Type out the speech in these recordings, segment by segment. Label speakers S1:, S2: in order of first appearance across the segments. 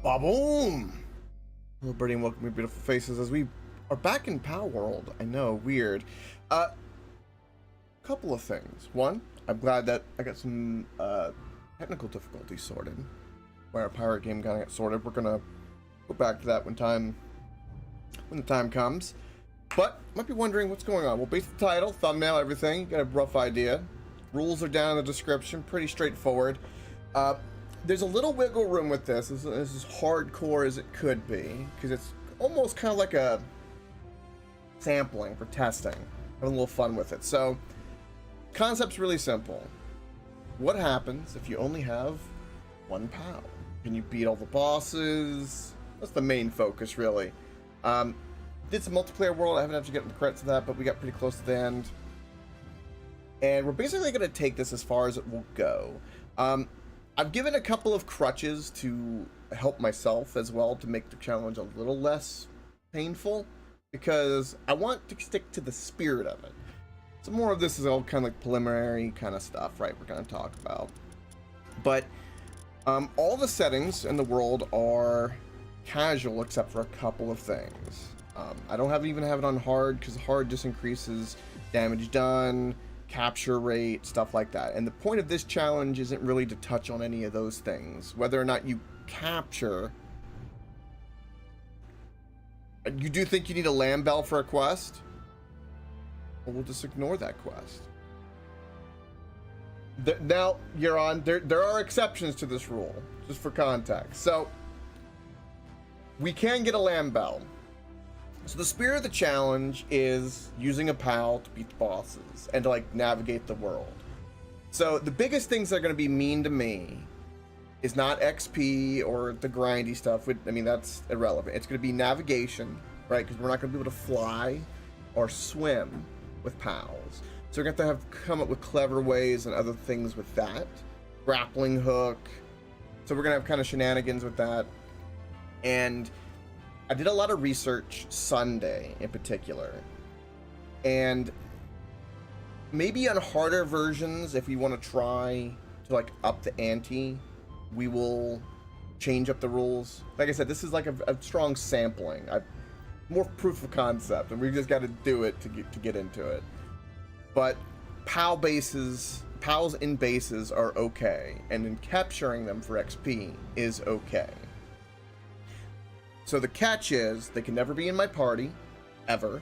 S1: Ba-boom! Hello, birdie, and welcome to beautiful faces as we are back in Palworld. I know, weird. Couple of things. One, I'm glad that I got some technical difficulties sorted. Where our pirate game kind of got sorted. We're gonna go back to that when the time comes. But might be wondering what's going on. Well, based the title, thumbnail, everything, you got a rough idea. Rules are down in the description, pretty straightforward. There's a little wiggle room with this. This is as hardcore as it could be, because it's almost kind of like a sampling for testing. Having a little fun with it. So, concept's really simple. What happens if you only have one pal? Can you beat all the bosses? That's the main focus, really. Did some multiplayer world. I haven't actually gotten the credits of that, but we got pretty close to the end. And we're basically going to take this as far as it will go. I've given a couple of crutches to help myself as well to make the challenge a little less painful, because I want to stick to the spirit of it. So more of this is all kind of like preliminary kind of stuff, right? We're going to talk about. But all the settings in the world are casual except for a couple of things. I don't even have it on hard, because hard just increases damage done, capture rate, stuff like that. And the point of this challenge isn't really to touch on any of those things. Whether or not you capture... You do think you need a lamb bell for a quest? Well, we'll just ignore that quest. Now, you're on. There are exceptions to this rule, just for context. So, we can get a lamb bell. So the spirit of the challenge is using a pal to beat the bosses and to like navigate the world. So the biggest things that are going to be mean to me is not XP or the grindy stuff. I mean, that's irrelevant. It's going to be navigation, right? Because we're not going to be able to fly or swim with pals. So we're going to have to come up with clever ways and other things with that. Grappling hook. So we're going to have kind of shenanigans with that. And I did a lot of research Sunday in particular, and maybe on harder versions, if we want to try to like up the ante, we will change up the rules. Like I said, this is like a strong sampling. More proof of concept, and we just got to do it to get into it. But pals in bases are okay, and in capturing them for XP is okay. So the catch is, they can never be in my party, ever.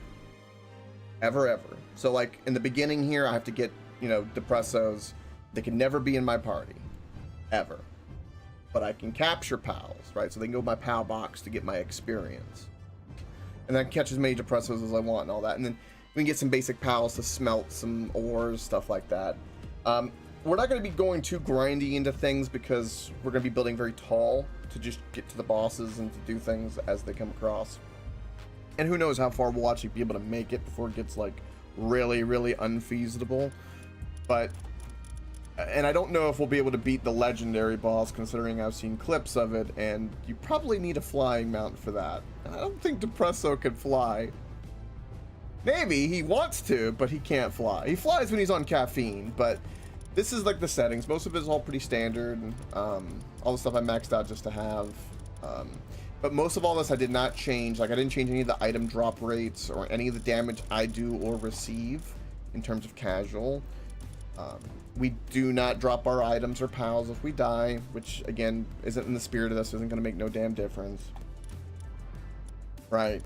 S1: Ever, ever. So like, in the beginning here, I have to get, Depressos. They can never be in my party. Ever. But I can capture pals, right? So they can go to my pal box to get my experience. And then catch as many Depressos as I want and all that. And then we can get some basic pals to smelt some ores, stuff like that. We're not going to be going too grindy into things, because we're going to be building very tall to just get to the bosses and to do things as they come across. And who knows how far we'll actually be able to make it before it gets like really, really unfeasible. But, and I don't know if we'll be able to beat the legendary boss, considering I've seen clips of it, and you probably need a flying mount for that. And I don't think Depresso can fly. Maybe he wants to, but he can't fly. He flies when he's on caffeine, but this is like the settings. Most of it is all pretty standard. All the stuff I maxed out just to have. But most of all this I did not change. Like, I didn't change any of the item drop rates or any of the damage I do or receive in terms of casual. We do not drop our items or pals if we die, which again isn't in the spirit of this. Isn't going to make no damn difference. Right.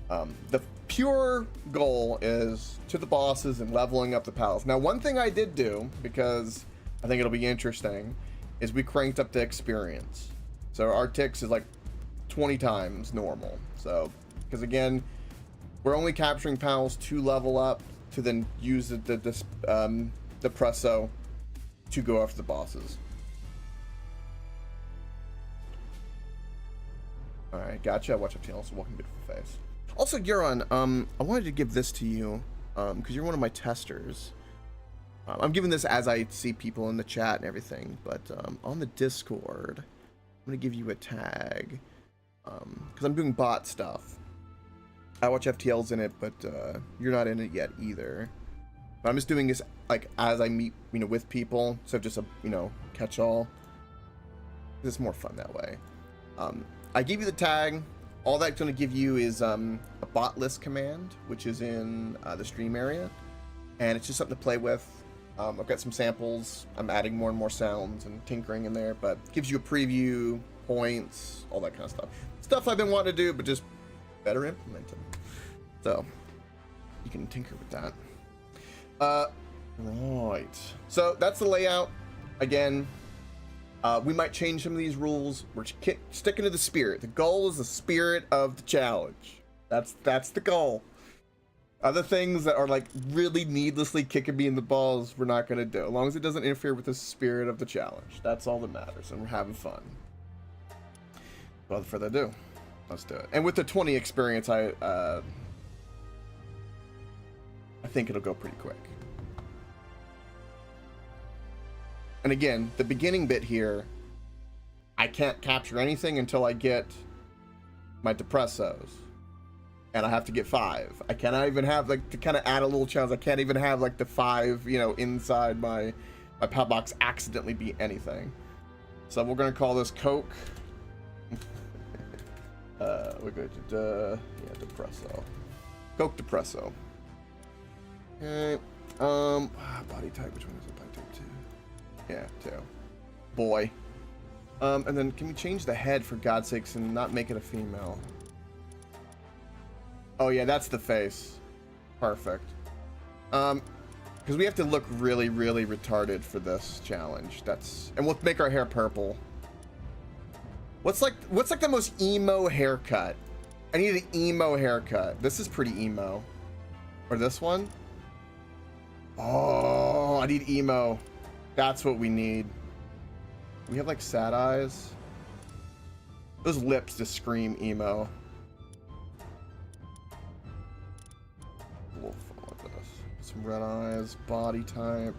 S1: The pure goal is to the bosses and leveling up the pals. Now, one thing I did do, because I think it'll be interesting, is we cranked up the experience. So our ticks is like 20 times normal. So, because again, we're only capturing pals to level up, to then use the Depresso to go after the bosses. Alright, gotcha. Watch up channel, so welcome to Beautiful Face. Also, Euron, I wanted to give this to you, because you're one of my testers. I'm giving this as I see people in the chat and everything, but on the Discord, I'm going to give you a tag, because I'm doing bot stuff. I watch FTL's in it, but you're not in it yet either. But I'm just doing this like as I meet, with people, so just a, catch-all. It's more fun that way. I give you the tag. All that's going to give you is a bot list command, which is in the stream area, and it's just something to play with. I've got some samples. I'm adding more and more sounds and tinkering in there, but it gives you a preview, points, all that kind of stuff. Stuff I've been wanting to do, but just better implemented. So you can tinker with that. Right. So that's the layout. Again, we might change some of these rules. We're sticking to the spirit. The goal is the spirit of the challenge. That's the goal. Other things that are like really needlessly kicking me in the balls, we're not gonna do. As long as it doesn't interfere with the spirit of the challenge. That's all that matters, and we're having fun. Without further ado, let's do it. And with the 20 experience, I think it'll go pretty quick. And again, the beginning bit here, I can't capture anything until I get my Depressos. And I have to get 5. I cannot even have, like, to kind of add a little challenge, I can't even have, like, the 5, you know, inside my PAL box accidentally be anything. So we're going to call this Coke. We're going to, yeah, Depresso. Coke Depresso. Okay. Body type, which one is it? Body type 2. Yeah, 2. Boy. And then can we change the head, for God's sakes, and not make it a female? Oh yeah, that's the face. Perfect. Because we have to look really, really retarded for this challenge. And we'll make our hair purple. What's like the most emo haircut? I need an emo haircut. This is pretty emo. Or this one? Oh, I need emo. That's what we need. We have like sad eyes. Those lips just scream emo. We'll follow this. Some red eyes, body type.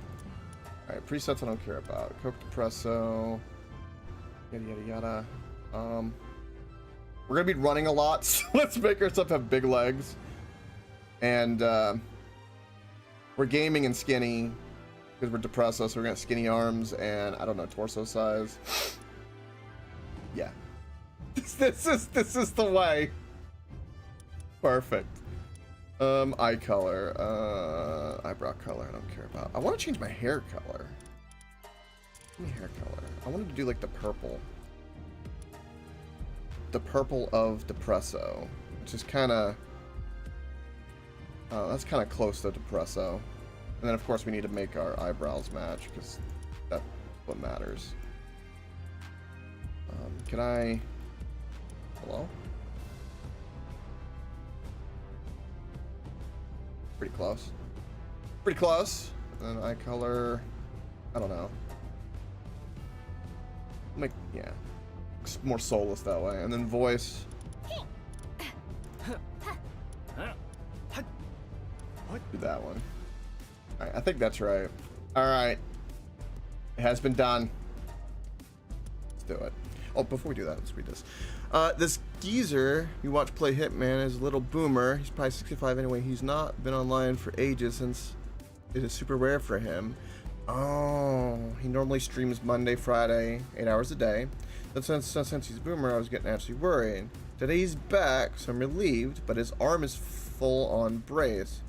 S1: Alright, presets I don't care about. Coke Depresso. Yada yada yada. We're gonna be running a lot, so let's make ourselves have big legs. And we're gaming and skinny because we're Depresso, so we're gonna have skinny arms and I don't know, torso size. Yeah. This is the way. Perfect. Eye color, eyebrow color, I don't care about. I want to change my hair color. Give me hair color. I wanted to do like the purple. The purple of Depresso, which is kind of, that's kind of close to Depresso. And then of course we need to make our eyebrows match because that's what matters. Can I, hello? Pretty close. Pretty close. And then eye color, I don't know. Make, yeah. Looks more soulless that way. And then voice. Do that one. Alright, I think that's right. Alright. It has been done. Let's do it. Oh, before we do that, let's read this. This geezer you watch play Hitman is a little boomer. He's probably 65 anyway. He's not been online for ages since it is super rare for him. Oh, he normally streams Monday, Friday, 8 hours a day. But since he's a boomer, I was getting absolutely worried. Today he's back, so I'm relieved, but his arm is full on brace.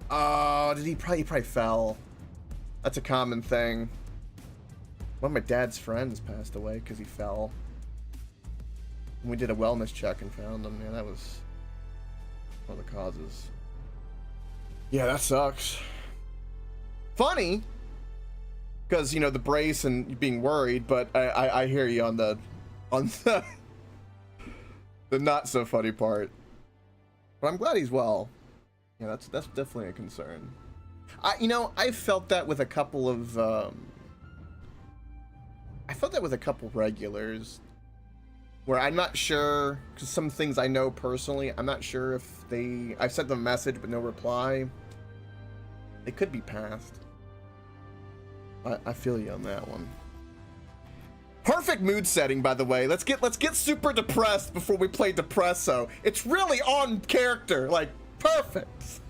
S1: Oh, he probably fell. That's a common thing. One of my dad's friends passed away because he fell. And we did a wellness check and found him. Yeah, that was one of the causes. Yeah, that sucks. Funny, because you know the brace and being worried, but I hear you on the the not so funny part. But I'm glad he's well. Yeah, that's definitely a concern. I felt that with a couple of regulars where I'm not sure, because some things I know personally, I'm not sure if I sent them a message but no reply. They could be passed. I feel you on that one. Perfect mood setting, by the way. Let's get super depressed before we play Depresso. It's really on character, like perfect.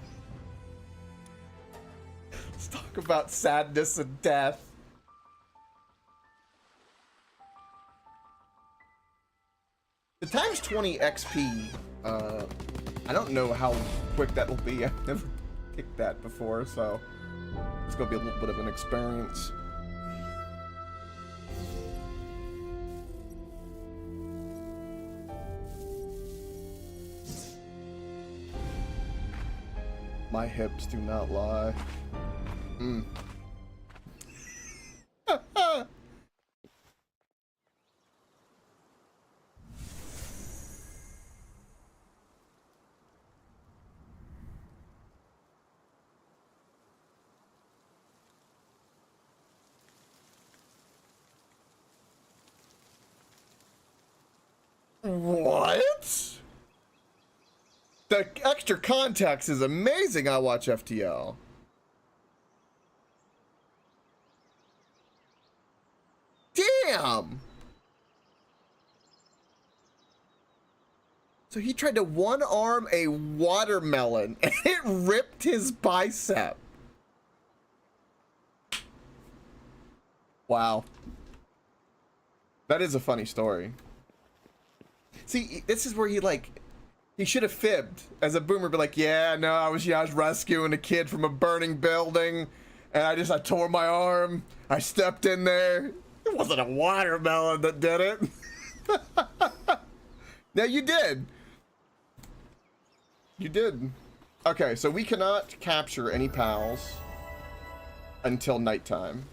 S1: Let's talk about sadness and death. The times 20 XP, I don't know how quick that will be. I've never kicked that before, so it's gonna be a little bit of an experience. My hips do not lie. What? The extra context is amazing. I watch FTL. Damn. So he tried to one arm a watermelon and it ripped his bicep. Wow. That is a funny story. See, this is where he should have fibbed as a boomer, be like, yeah, no, I was rescuing a kid from a burning building, and I tore my arm. I stepped in there. It wasn't a watermelon that did it. No, you did. You did. Okay, so we cannot capture any pals until nighttime.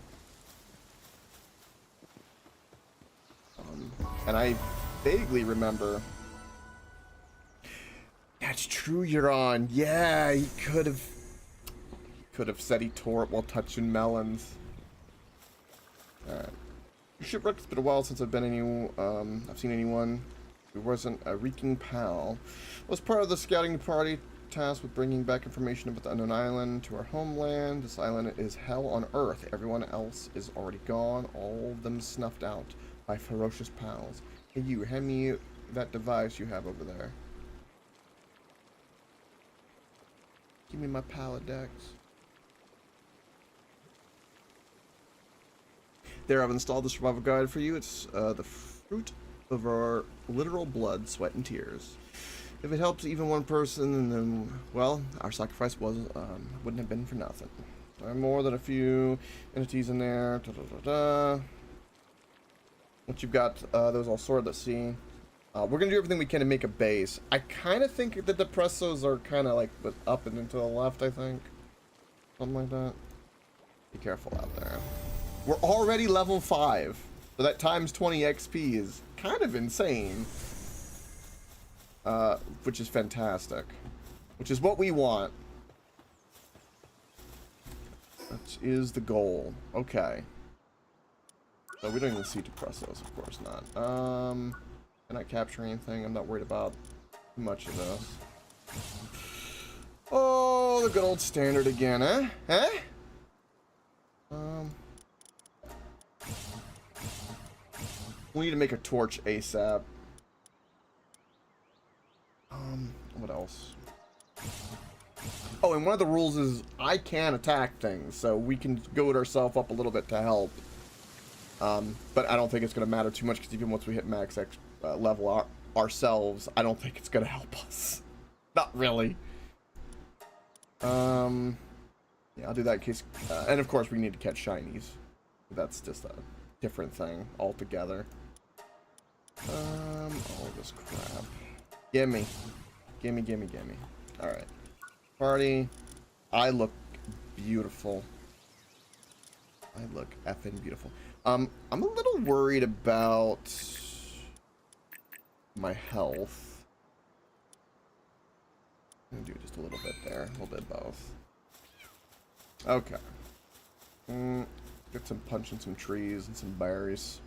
S1: And I vaguely remember. That's true, you're on. Yeah, he could have said he tore it while touching melons. Alright. Shipwreck, it's been a while since I've seen anyone who wasn't a reeking pal. Was part of the scouting party tasked with bringing back information about the unknown island to our homeland. This island is hell on earth. Everyone else is already gone, all of them snuffed out by ferocious pals. Hey, you, hand me that device you have over there. Give me my Paladex. There, I've installed the survival guide for you. It's the fruit of our literal blood, sweat, and tears. If it helps even one person, then, well, our sacrifice wouldn't have been for nothing. There are more than a few entities in there. Once you've got those all sorted, let's see. We're going to do everything we can to make a base. I kind of think the Depressos are kind of like up and to the left, I think. Something like that. Be careful out there. We're already level 5. So that times 20 XP is kind of insane. Which is fantastic. Which is what we want. That is the goal. Okay. So we don't even see Depressos, of course not. Can I capture anything? I'm not worried about much of this. Oh, the good old standard again, eh? Eh? We need to make a torch ASAP. What else? Oh, and one of the rules is I can attack things, so we can goad ourselves up a little bit to help. But I don't think it's going to matter too much, because even once we hit max level ourselves, I don't think it's going to help us. Not really. Yeah, I'll do that in case. And of course, we need to catch shinies. That's just a different thing altogether. All this crap. Gimme. Gimme, gimme, gimme. Alright. Party. I look beautiful. I look effing beautiful. I'm a little worried about my health. I'm gonna do just a little bit there. A little bit of both. Okay. Get some punch in some trees and some berries.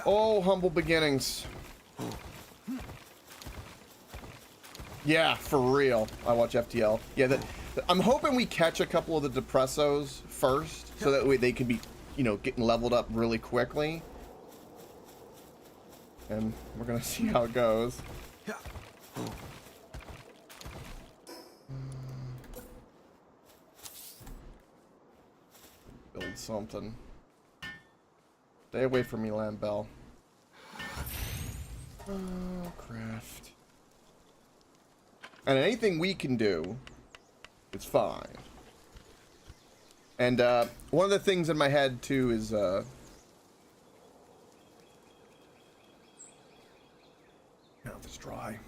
S1: Oh, humble beginnings. Yeah, for real. I watch FTL. Yeah, I'm hoping we catch a couple of the Depressos first, so that way they can be, getting leveled up really quickly. And we're gonna see how it goes. Build something. Stay away from me, Lambell. Oh, craft. And anything we can do, it's fine. And one of the things in my head too is now it's dry.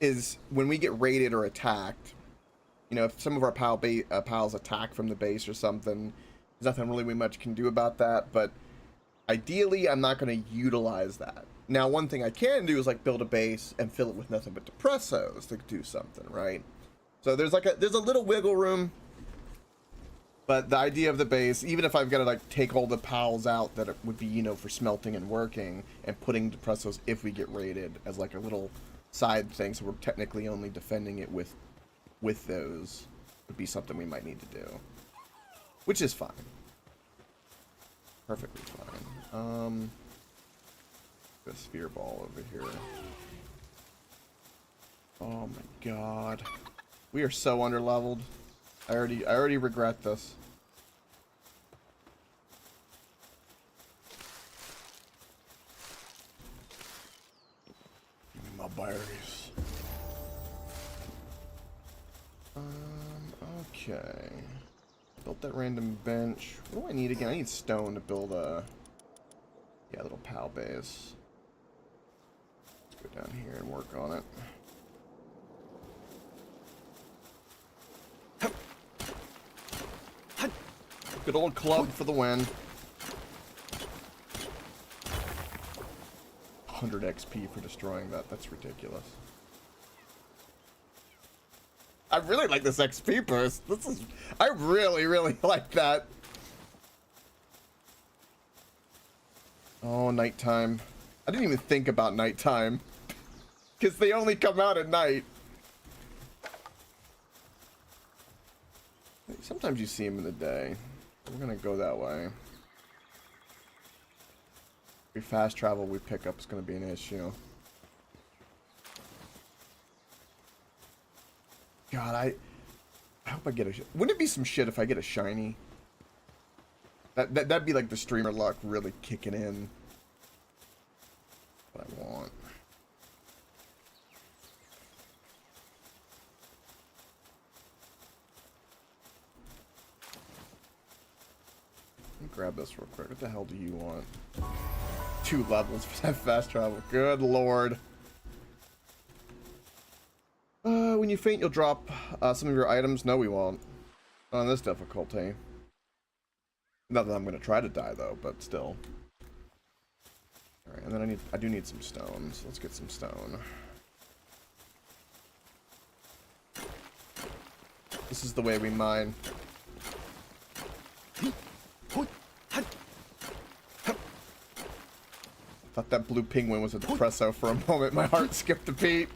S1: Is when we get raided or attacked, you know, if some of our pals attack from the base or something, there's nothing really we much can do about that. But ideally, I'm not going to utilize that. Now, one thing I can do is like build a base and fill it with nothing but Depressos to do something, right? So there's a little wiggle room. But the idea of the base, even if I've got to like take all the pals out that it would be, you know, for smelting and working and putting Depressos if we get raided as like a little side thing, so we're technically only defending it with those, would be something we might need to do, which is fine, perfectly fine. The sphere ball over here. Oh my god, we are so underleveled. I already regret this. Give me my berries. Okay. Built that random bench. What do I need again? I need stone to build a little pal base. Let's go down here and work on it. Good old club for the win. 100 XP for destroying that. That's ridiculous. I really like this XP burst. I really, really like that. Oh, nighttime. I didn't even think about nighttime. Because they only come out at night. Sometimes you see them in the day. We're gonna go that way. Every fast travel we pick up is gonna be an issue. God, I hope I get a... Wouldn't it be some shit if I get a shiny? That'd be like the streamer luck really kicking in. What I want. Let me grab this real quick. What the hell do you want? 2 levels for that fast travel. Good lord. When you faint, you'll drop some of your items. No, we won't. Not on this difficulty. Not that I'm going to try to die, though, but still. Alright, and then I do need some stone, so let's get some stone. This is the way we mine. Thought that blue penguin was a Depresso for a moment. My heart skipped a beat.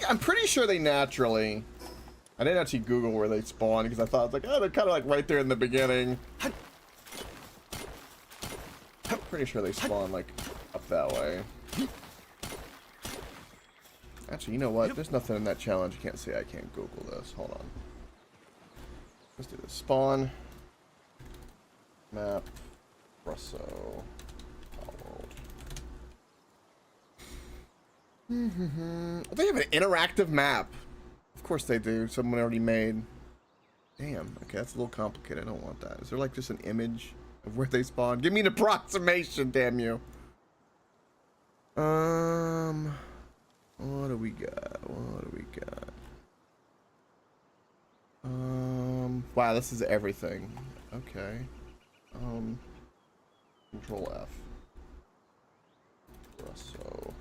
S1: I'm pretty sure they naturally... I didn't actually Google where they spawn because I thought, I was like, oh, they're kind of like right there in the beginning. I'm pretty sure they spawn like up that way. Actually, you know what? There's nothing in that challenge. You can't say I can't Google this. Hold on. Let's do this. Spawn. Map. Depresso. Palworld. They have an interactive map. Of course they do. Someone already made. Damn. Okay, that's a little complicated. I don't want that. Is there like just an image of where they spawn? Give me an approximation, damn you. What do we got? What do we got? Wow, this is everything. Okay. Control F. Depresso.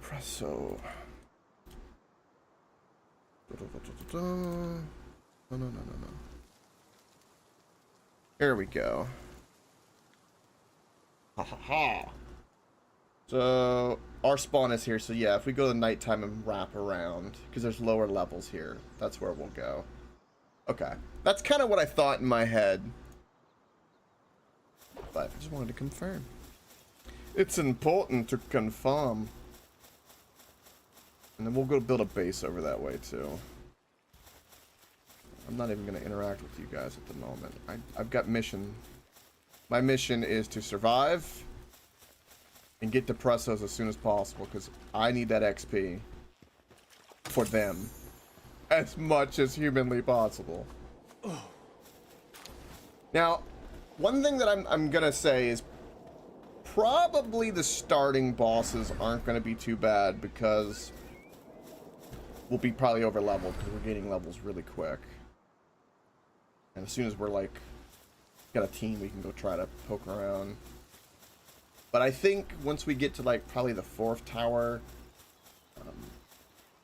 S1: Presso. No. Here we go. Ha ha ha. So our spawn is here. So yeah, if we go to nighttime and wrap around, because there's lower levels here, that's where we'll go. Okay, that's kind of what I thought in my head, but I just wanted to confirm. It's important to confirm. And then we'll go build a base over that way too. I'm not even going to interact with you guys at the moment. I've got mission. My mission is to survive and get Depressos as soon as possible, because I need that XP for them as much as humanly possible. Now, one thing that I'm going to say is probably the starting bosses aren't going to be too bad, because we'll be probably over leveled because we're gaining levels really quick. And as soon as we're like got a team, we can go try to poke around. But I think once we get to like probably the 4th tower,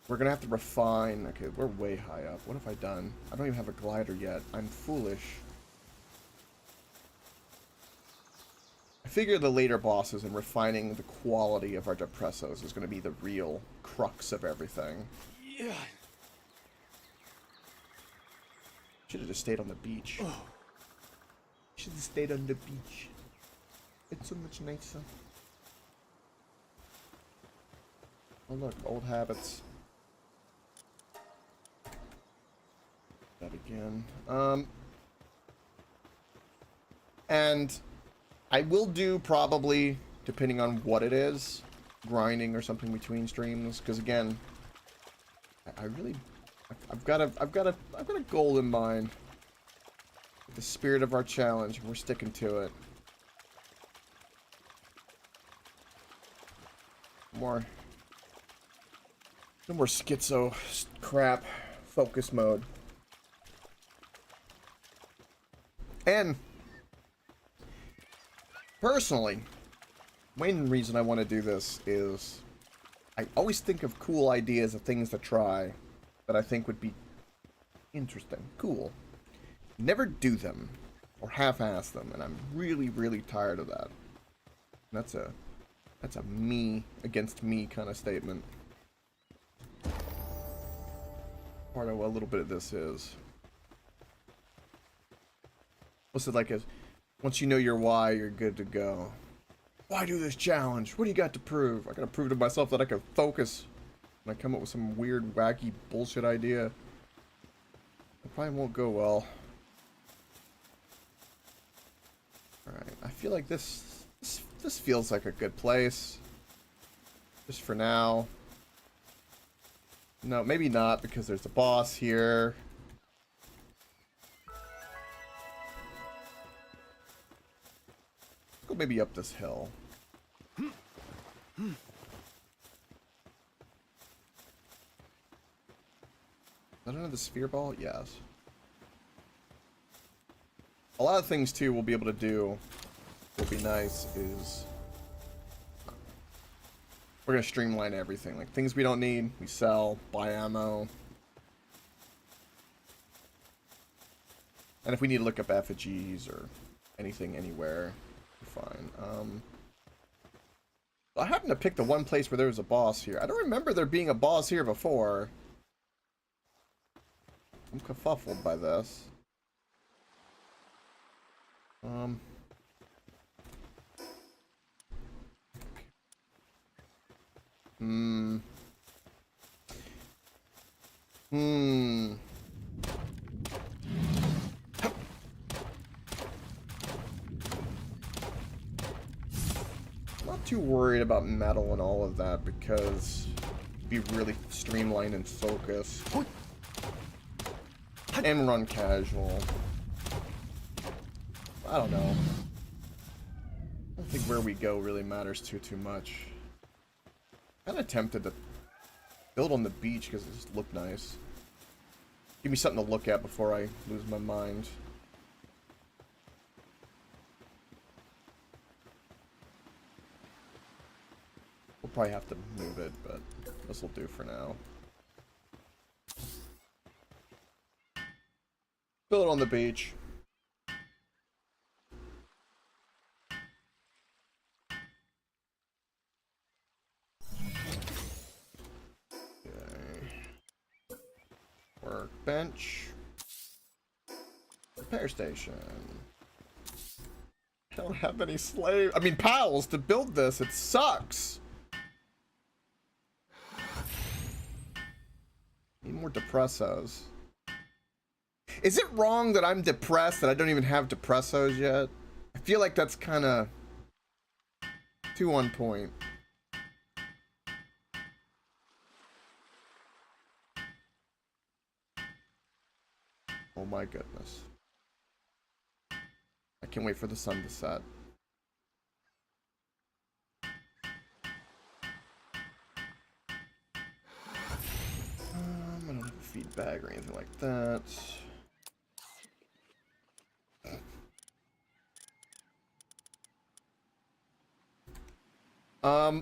S1: we're gonna have to refine. Okay, we're way high up. What have I done? I don't even have a glider yet. I'm foolish. I figure the later bosses and refining the quality of our Depressos is gonna be the real crux of everything.
S2: Yeah.
S1: Should have just stayed on the beach. Should have stayed on the beach. It's so much nicer. Oh look, old habits. That again. And I will do probably, depending on what it is, grinding or something between streams. Because again, I've got a goal in mind. The spirit of our challenge, we're sticking to it. No more schizo crap. Focus mode. And personally, main reason I want to do this is I always think of cool ideas of things to try that I think would be interesting, cool. Never do them or half-ass them, and I'm really, really tired of that. And that's a me against me kind of statement. Part of what a little bit of this is. What's it like? Once you know your why, you're good to go. Why do this challenge? What do you got to prove? I gotta prove to myself that I can focus. And I come up with some weird, wacky, bullshit idea. It probably won't go well. Alright, I feel like this feels like a good place. Just for now. No, maybe not, because there's a boss here. Let's go maybe up this hill. Is that another sphere ball? Yes. A lot of things, too, we'll be able to do, will be nice, is we're going to streamline everything. Like, things we don't need, we sell, buy ammo. And if we need to look up effigies or anything anywhere, we're fine. I happened to pick the one place where there was a boss here. I don't remember there being a boss here before. I'm kerfuffled by this. Not too worried about metal and all of that, because be really streamlined and focused. And run casual. I don't know. I don't think where we go really matters too much. I kind of tempted to build on the beach because it just looked nice. Give me something to look at before I lose my mind. We'll probably have to move it, but this will do for now. Build on the beach. Workbench. Repair station. I don't have any pals to build this. It sucks. Need more Depressos. Is it wrong that I'm depressed that I don't even have Depressos yet? I feel like that's kind of too on point. Oh my goodness. I can't wait for the sun to set. I don't have a feed bag or anything like that.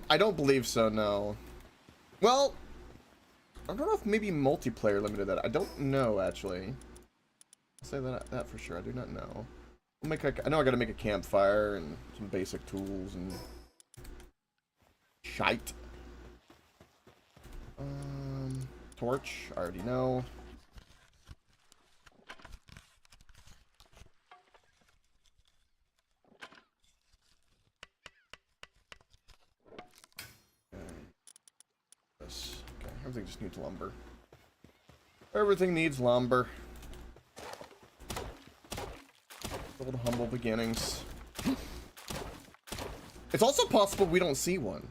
S1: I don't believe so, no. Well, I don't know if maybe multiplayer limited that. I don't know, actually. I'll say that for sure. I do not know. I'll make I know I gotta make a campfire and some basic tools and shite. Torch, I already know. Okay, everything just needs lumber. Everything needs lumber. Little humble beginnings. It's also possible we don't see one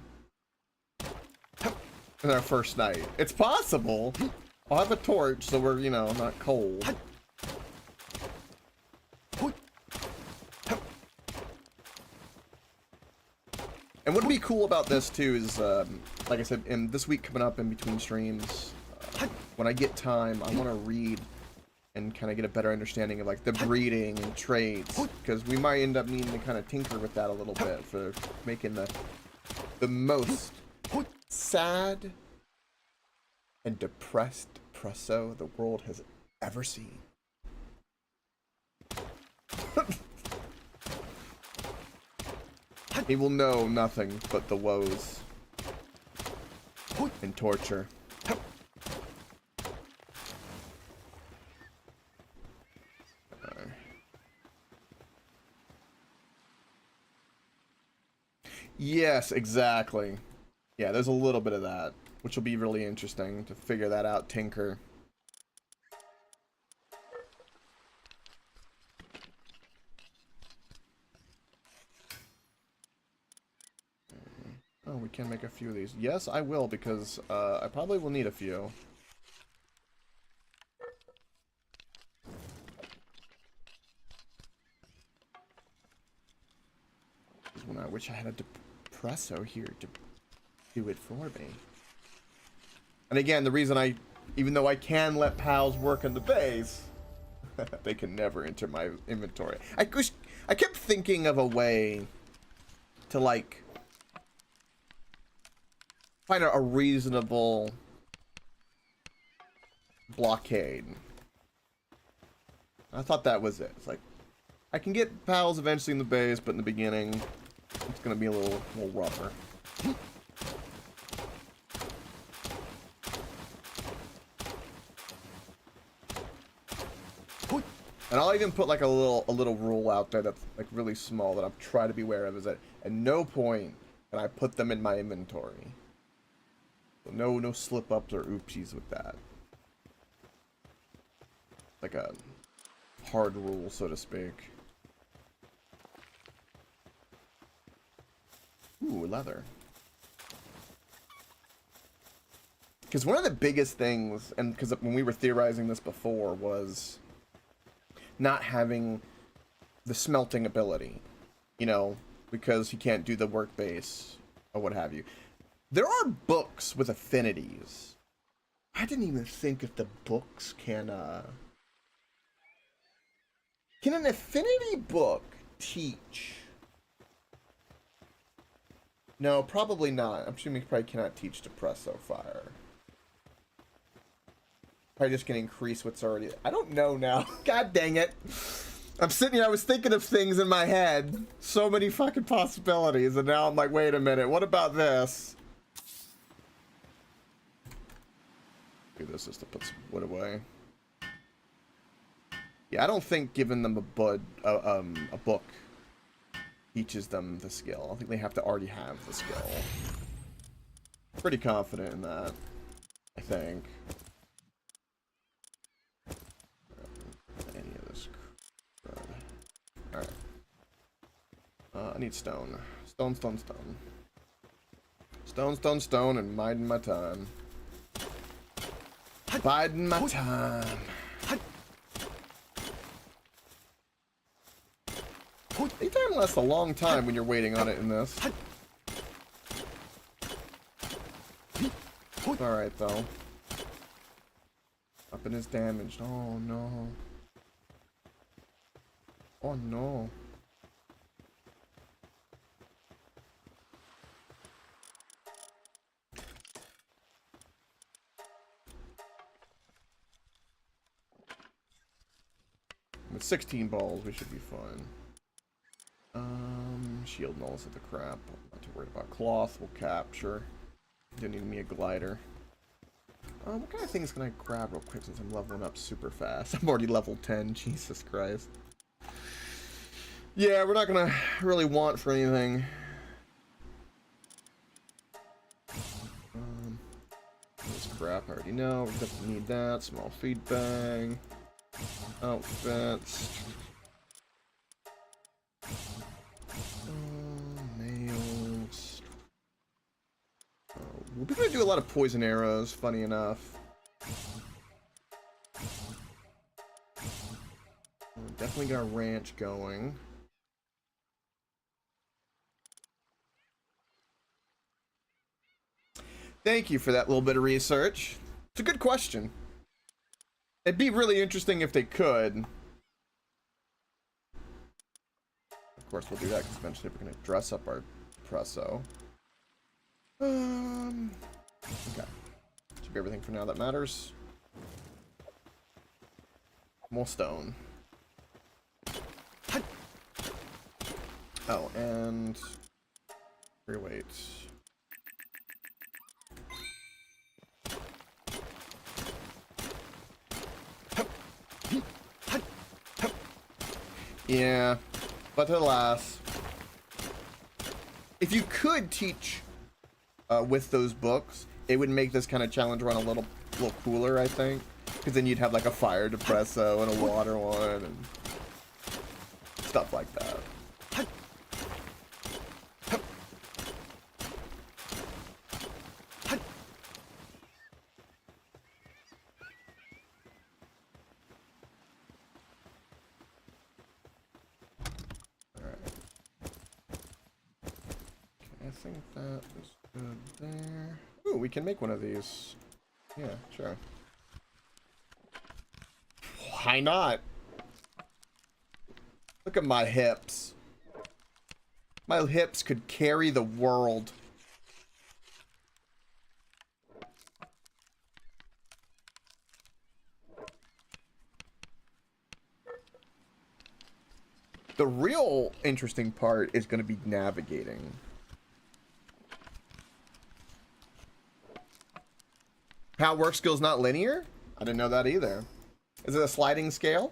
S1: in our first night. It's possible. I'll have a torch so we're, you know, not cold. And what would be cool about this too is, like I said, in this week coming up in between streams, when I get time, I want to read and kind of get a better understanding of like the breeding and traits, because we might end up needing to kind of tinker with that a little bit for making the most sad and depressed Depresso the world has ever seen. He will know nothing but the woes and torture. Yes, exactly. Yeah, there's a little bit of that, which will be really interesting to figure that out, tinker. Oh, we can make a few of these. Yes, I will, because I probably will need a few. When I wish I had a Depresso here to do it for me. And again, the reason even though I can let pals work in the base, they can never enter my inventory. I kept thinking of a way to, like, find a reasonable blockade. I thought that was it. It's like, I can get pals eventually in the base, but in the beginning, it's gonna be a little rougher. And I'll even put like a little rule out there that's like really small that I'll try to be aware of, is that at no point can I put them in my inventory. So no slip ups or oopsies with that. Like a hard rule, so to speak. Ooh, leather. Because one of the biggest things, and because when we were theorizing this before, was not having the smelting ability, you know, because he can't do the work base or what have you. There are books with affinities. I didn't even think if the books can an affinity book teach? No, probably not. I'm assuming you probably cannot teach Depresso fire. Probably just gonna increase what's already... I don't know now. God dang it. I'm sitting here, I was thinking of things in my head. So many fucking possibilities, and now I'm like, wait a minute, what about this? Do this just to put some wood away. Yeah, I don't think giving them a book teaches them the skill. I think they have to already have the skill. Pretty confident in that, I think. I need stone. Stone, stone, stone. Stone, stone, stone, and biding my time. Biding my time. Anytime lasts a long time when you're waiting on it in this. Alright, though. Up in his damaged. Oh, no. Oh, no. With 16 balls, we should be fine. Shield nulls at the crap. I'm not too worried about cloth. We'll capture. Don't need me a glider. What kind of things can I grab real quick since I'm leveling up super fast? I'm already level 10. Jesus Christ. Yeah, we're not gonna really want for anything. This crap I already know. We definitely need that. Small feed bag. Outfits. Nails. We're gonna do a lot of poison arrows, funny enough. We'll definitely get our ranch going. Thank you for that little bit of research. It's a good question. It'd be really interesting if they could. Of course, we'll do that because eventually we're going to dress up our Depresso. Okay. Should be everything for now that matters. More stone. Oh, and... free weights. Yeah, but alas, if you could teach with those books, it would make this kind of challenge run a little cooler, I think, because then you'd have like a fire Depresso and a water one and stuff like that. I think that is good there. Ooh, we can make one of these. Yeah, sure. Why not? Look at my hips. My hips could carry the world. The real interesting part is going to be navigating. How work skill's not linear? I didn't know that either. Is it a sliding scale?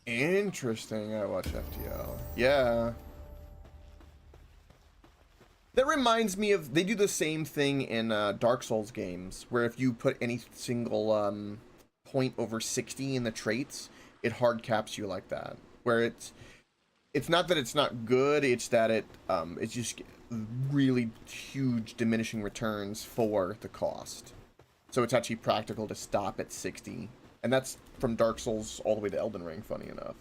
S1: Interesting. I watch FTL. Yeah. That reminds me of, they do the same thing in Dark Souls games, where if you put any single point over 60 in the traits, it hard caps you like that. Where it's not that it's not good, it's that it's just really huge diminishing returns for the cost. So it's actually practical to stop at 60. And that's from Dark Souls all the way to Elden Ring, funny enough.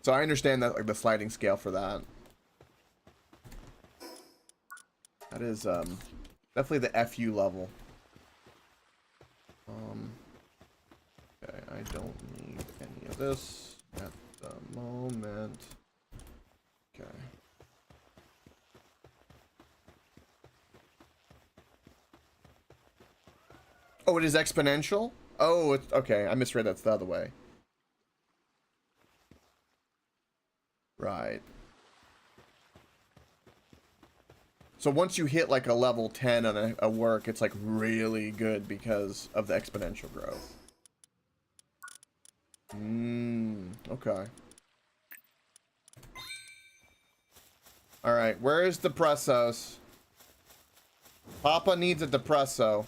S1: So I understand that, like, the sliding scale for that. That is definitely the FU level. Okay, I don't need any of this at the moment. Okay. Oh, it is exponential? Oh, it's okay. I misread that's the other way. Right. So once you hit like a level 10 on a work, it's like really good because of the exponential growth. Okay. Alright, where is Depressos? Papa needs a Depresso.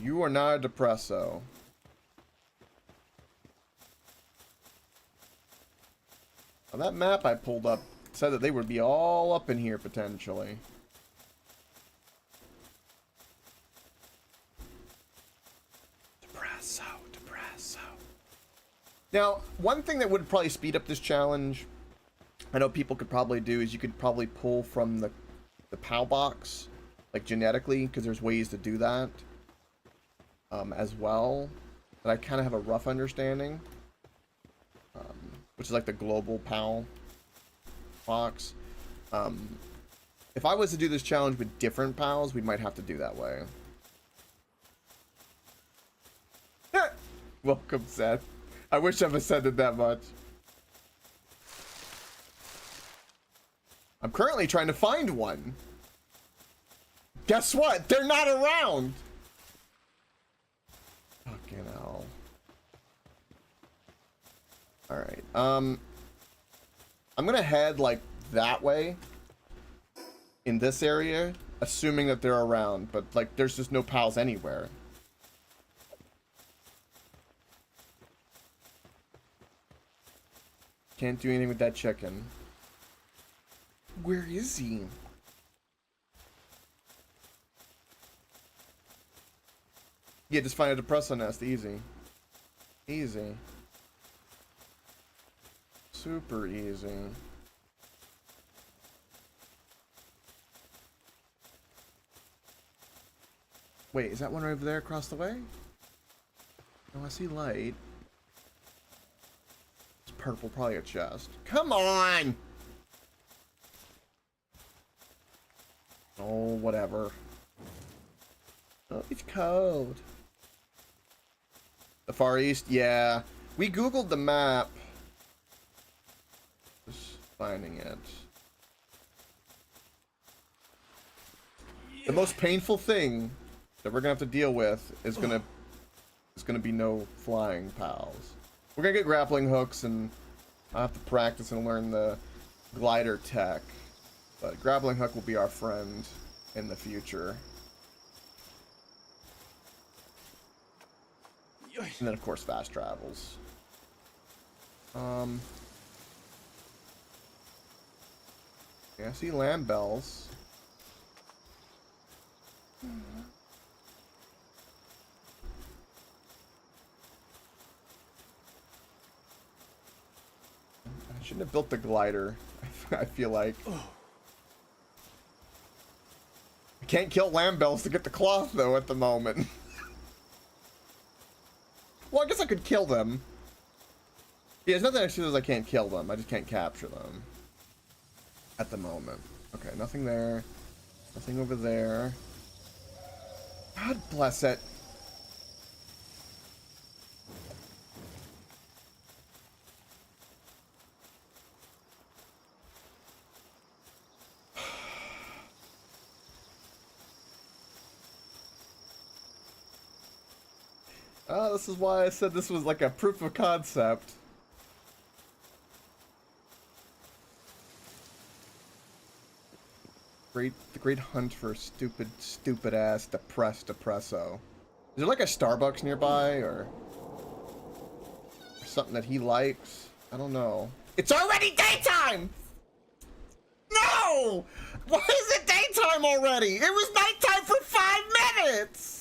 S1: You are not a Depresso. On that map I pulled up said that they would be all up in here potentially. Depresso. Now, one thing that would probably speed up this challenge, I know people could probably do, is you could probably pull from the PAL box, like genetically, because there's ways to do that as well. But I kind of have a rough understanding, which is like the global PAL box. If I was to do this challenge with different PALs, we might have to do that way. Welcome, Seth. I wish I've said it that much. I'm currently trying to find one. Guess what? They're not around. Fucking hell. Alright. I'm gonna head like that way in this area, assuming that they're around, but like there's just no pals anywhere. Can't do anything with that chicken. Where is he? Yeah, just find a Depresso nest. Easy. Easy. Super easy. Wait, is that one right over there across the way? Oh, I see light. It's purple, probably a chest. Come on! Oh, whatever. Oh, it's cold. The Far East? Yeah. We Googled the map. Just finding it. The most painful thing that we're gonna have to deal with is gonna be no flying pals. We're gonna get grappling hooks, and I'll have to practice and learn the glider tech. But grappling hook will be our friend in the future. And then of course fast travels. Yeah, I see lamb bells. I shouldn't have built the glider. I feel like. I can't kill lamb bells to get the cloth though at the moment. Well, I guess I could kill them. Yeah, it's not that actually I can't kill them. I just can't capture them. At the moment. Okay, nothing there. Nothing over there. God bless it. Oh, this is why I said this was like a proof of concept. The great hunt for stupid ass Depresso. Is there like a Starbucks nearby or something that he likes? I don't know. It's already daytime! No! Why is it daytime already? It was nighttime for 5 minutes!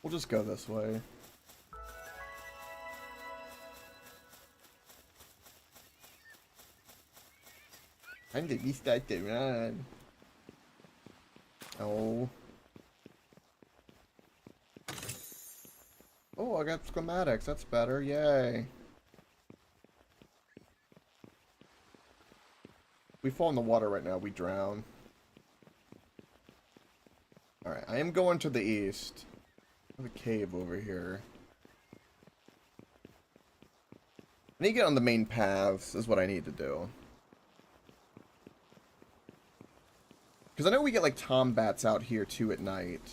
S1: We'll just go this way. Time to restart the run. Oh. Oh, I got schematics. That's better. Yay. we fall in the water right now, we drown. Alright, I am going to the east. There's a cave over here. I need to get on the main paths, is what I need to do. Because I know we get, like, tombats out here, too, at night.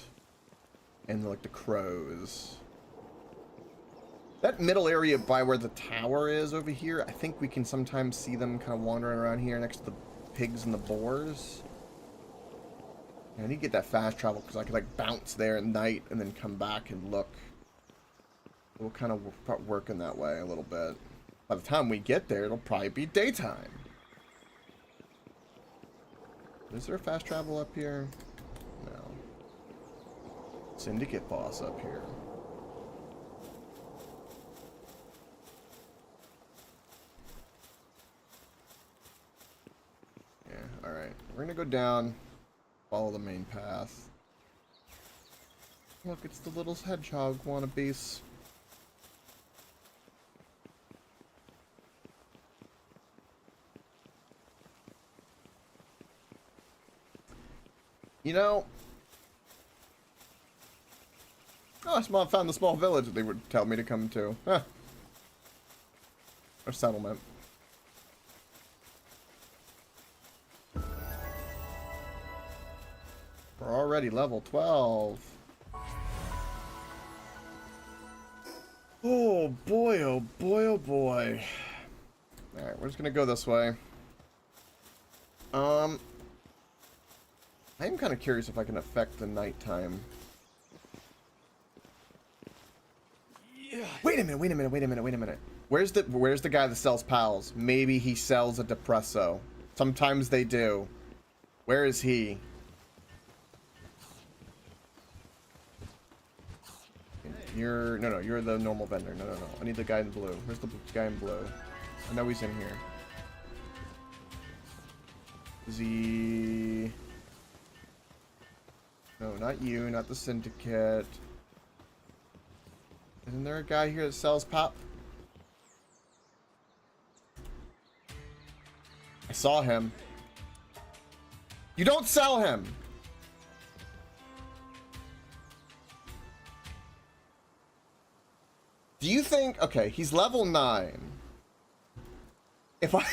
S1: And, like, the crows. That middle area by where the tower is over here, I think we can sometimes see them kind of wandering around here next to the pigs and the boars. I need to get that fast travel because I could, like, bounce there at night and then come back and look. We'll kind of start working that way a little bit. By the time we get there, it'll probably be daytime. Is there fast travel up here? No. Syndicate boss up here. Yeah, alright. We're gonna go down, follow the main path. Look, it's the little hedgehog wannabes. You know, oh, I found the small village that they would tell me to come to. Huh. Or settlement. We're already level 12. Oh boy, oh boy, oh boy. Alright, we're just gonna go this way. I am kind of curious if I can affect the nighttime. Yeah. Wait a minute. Where's the guy that sells pals? Maybe he sells a Depresso. Sometimes they do. Where is he? You're you're the normal vendor. No. I need the guy in blue. Where's the guy in blue? I know he's in here. Is he? No, not you, not the syndicate. Isn't there a guy here that sells pop? I saw him. You don't sell him! Do you think... Okay, he's level 9. If I...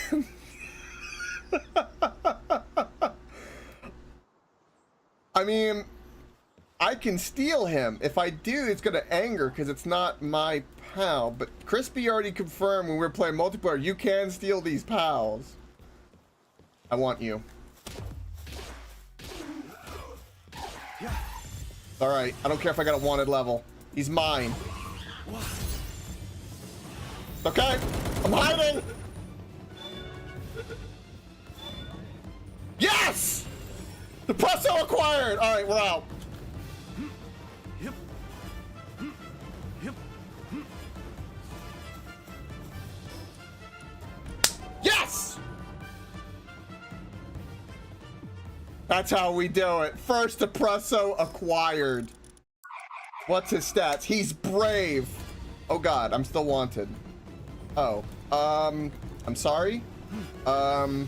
S1: I mean... I can steal him. If I do, it's gonna anger because it's not my pal. But Crispy already confirmed when we were playing multiplayer, you can steal these pals. I want you. Alright, I don't care if I got a wanted level. He's mine. Okay, I'm hiding! Yes! Depresso acquired! Alright, we're out. Yes! That's how we do it. First Depresso acquired. What's his stats? He's brave. Oh god, I'm still wanted. Oh, I'm sorry. No,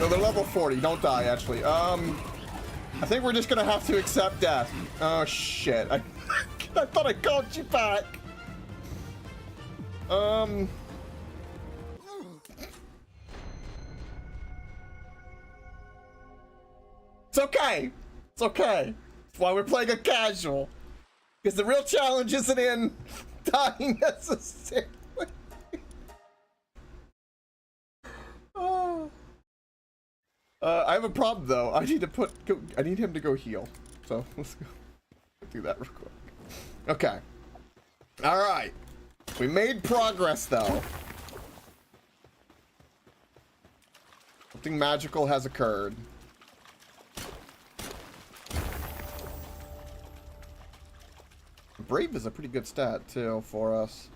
S1: they're level 40. Don't die, actually. I think we're just gonna have to accept death. Oh shit! I thought I called you back. It's okay. It's okay. That's why we're playing a casual. Because the real challenge isn't in dying necessarily. Oh. I have a problem though. I need him to go heal. So let's go do that real quick. Okay. All right. We made progress though. Something magical has occurred. Brave is a pretty good stat too for us.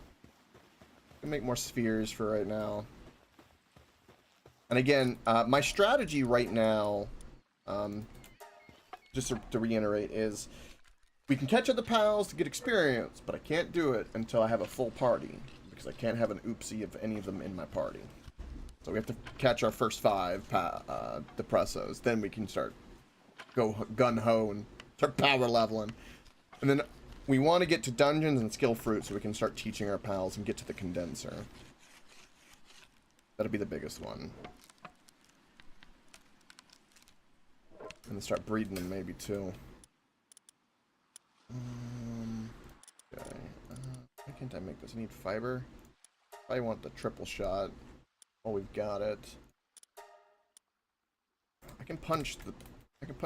S1: We can make more spheres for right now. And again, my strategy right now, just to reiterate, is We can catch other pals to get experience, but I can't do it until I have a full party, because I can't have an oopsie of any of them in my party. So we have to catch our first 5 Depressos, then we can start go gun-ho and start power leveling. And then we want to get to dungeons and skill fruit so we can start teaching our pals and get to the condenser. That'll be the biggest one. And then start breeding them maybe too. Okay. Why can't I make this? I need fiber. I want the triple shot. Oh, we've got it. I can punch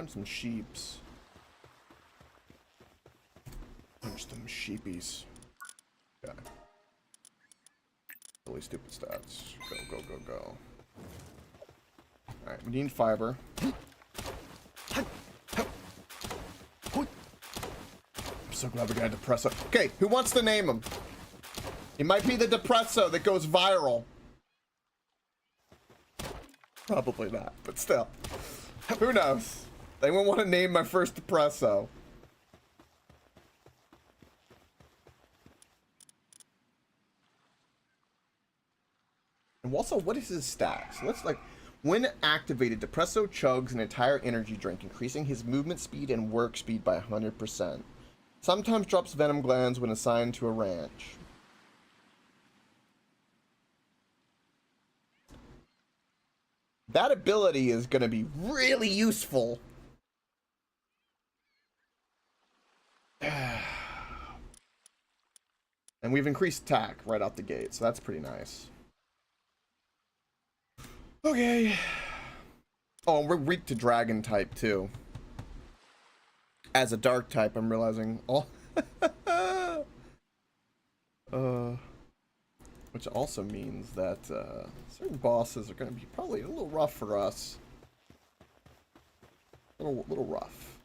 S1: some sheeps. Punch them sheepies. Okay. Really stupid stats. Go, go, go, go. Alright, we need fiber. I'm so glad we got a Depresso. Okay, who wants to name him? He might be the Depresso that goes viral. Probably not, but still. Who knows? They won't want to name my first Depresso. And also, what is his stats? Let's like, when activated, Depresso chugs an entire energy drink, increasing his movement speed and work speed by 100%. Sometimes drops venom glands when assigned to a ranch. That ability is going to be really useful. And we've increased attack right out the gate, so that's pretty nice. Okay. Oh, and we're weak to dragon type too. As a dark type, I'm realizing. Oh. Which also means that certain bosses are going to be probably a little rough for us. A little rough.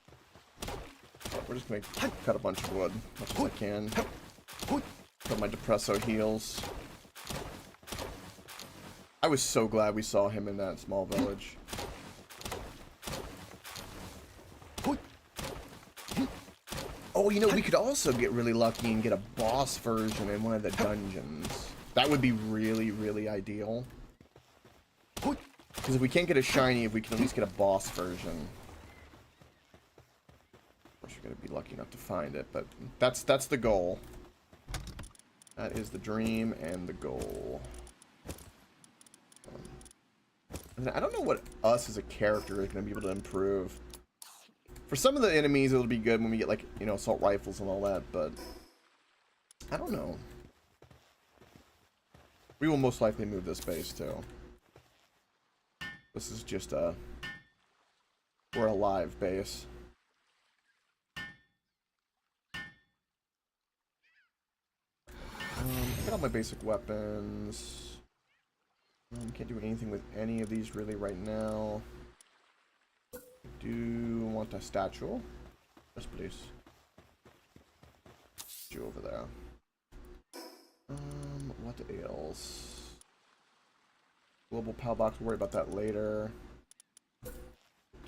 S1: But we're just going to cut a bunch of wood as much as I can. Put my Depresso heals. I was so glad we saw him in that small village. Oh, you know, we could also get really lucky and get a boss version in one of the dungeons. That would be really, really ideal. Because if we can't get a shiny, if we can at least get a boss version. Of course, you're going to be lucky enough to find it, but that's the goal. That is the dream and the goal. And I don't know what us as a character is going to be able to improve. For some of the enemies, it'll be good when we get, like, you know, assault rifles and all that, but I don't know. We will most likely move this base, too. This is just we're a live base. Get all my basic weapons. Can't do anything with any of these really right now. Do want a statue? Yes, please. Statue over there. What else? Global PAL box, we'll worry about that later.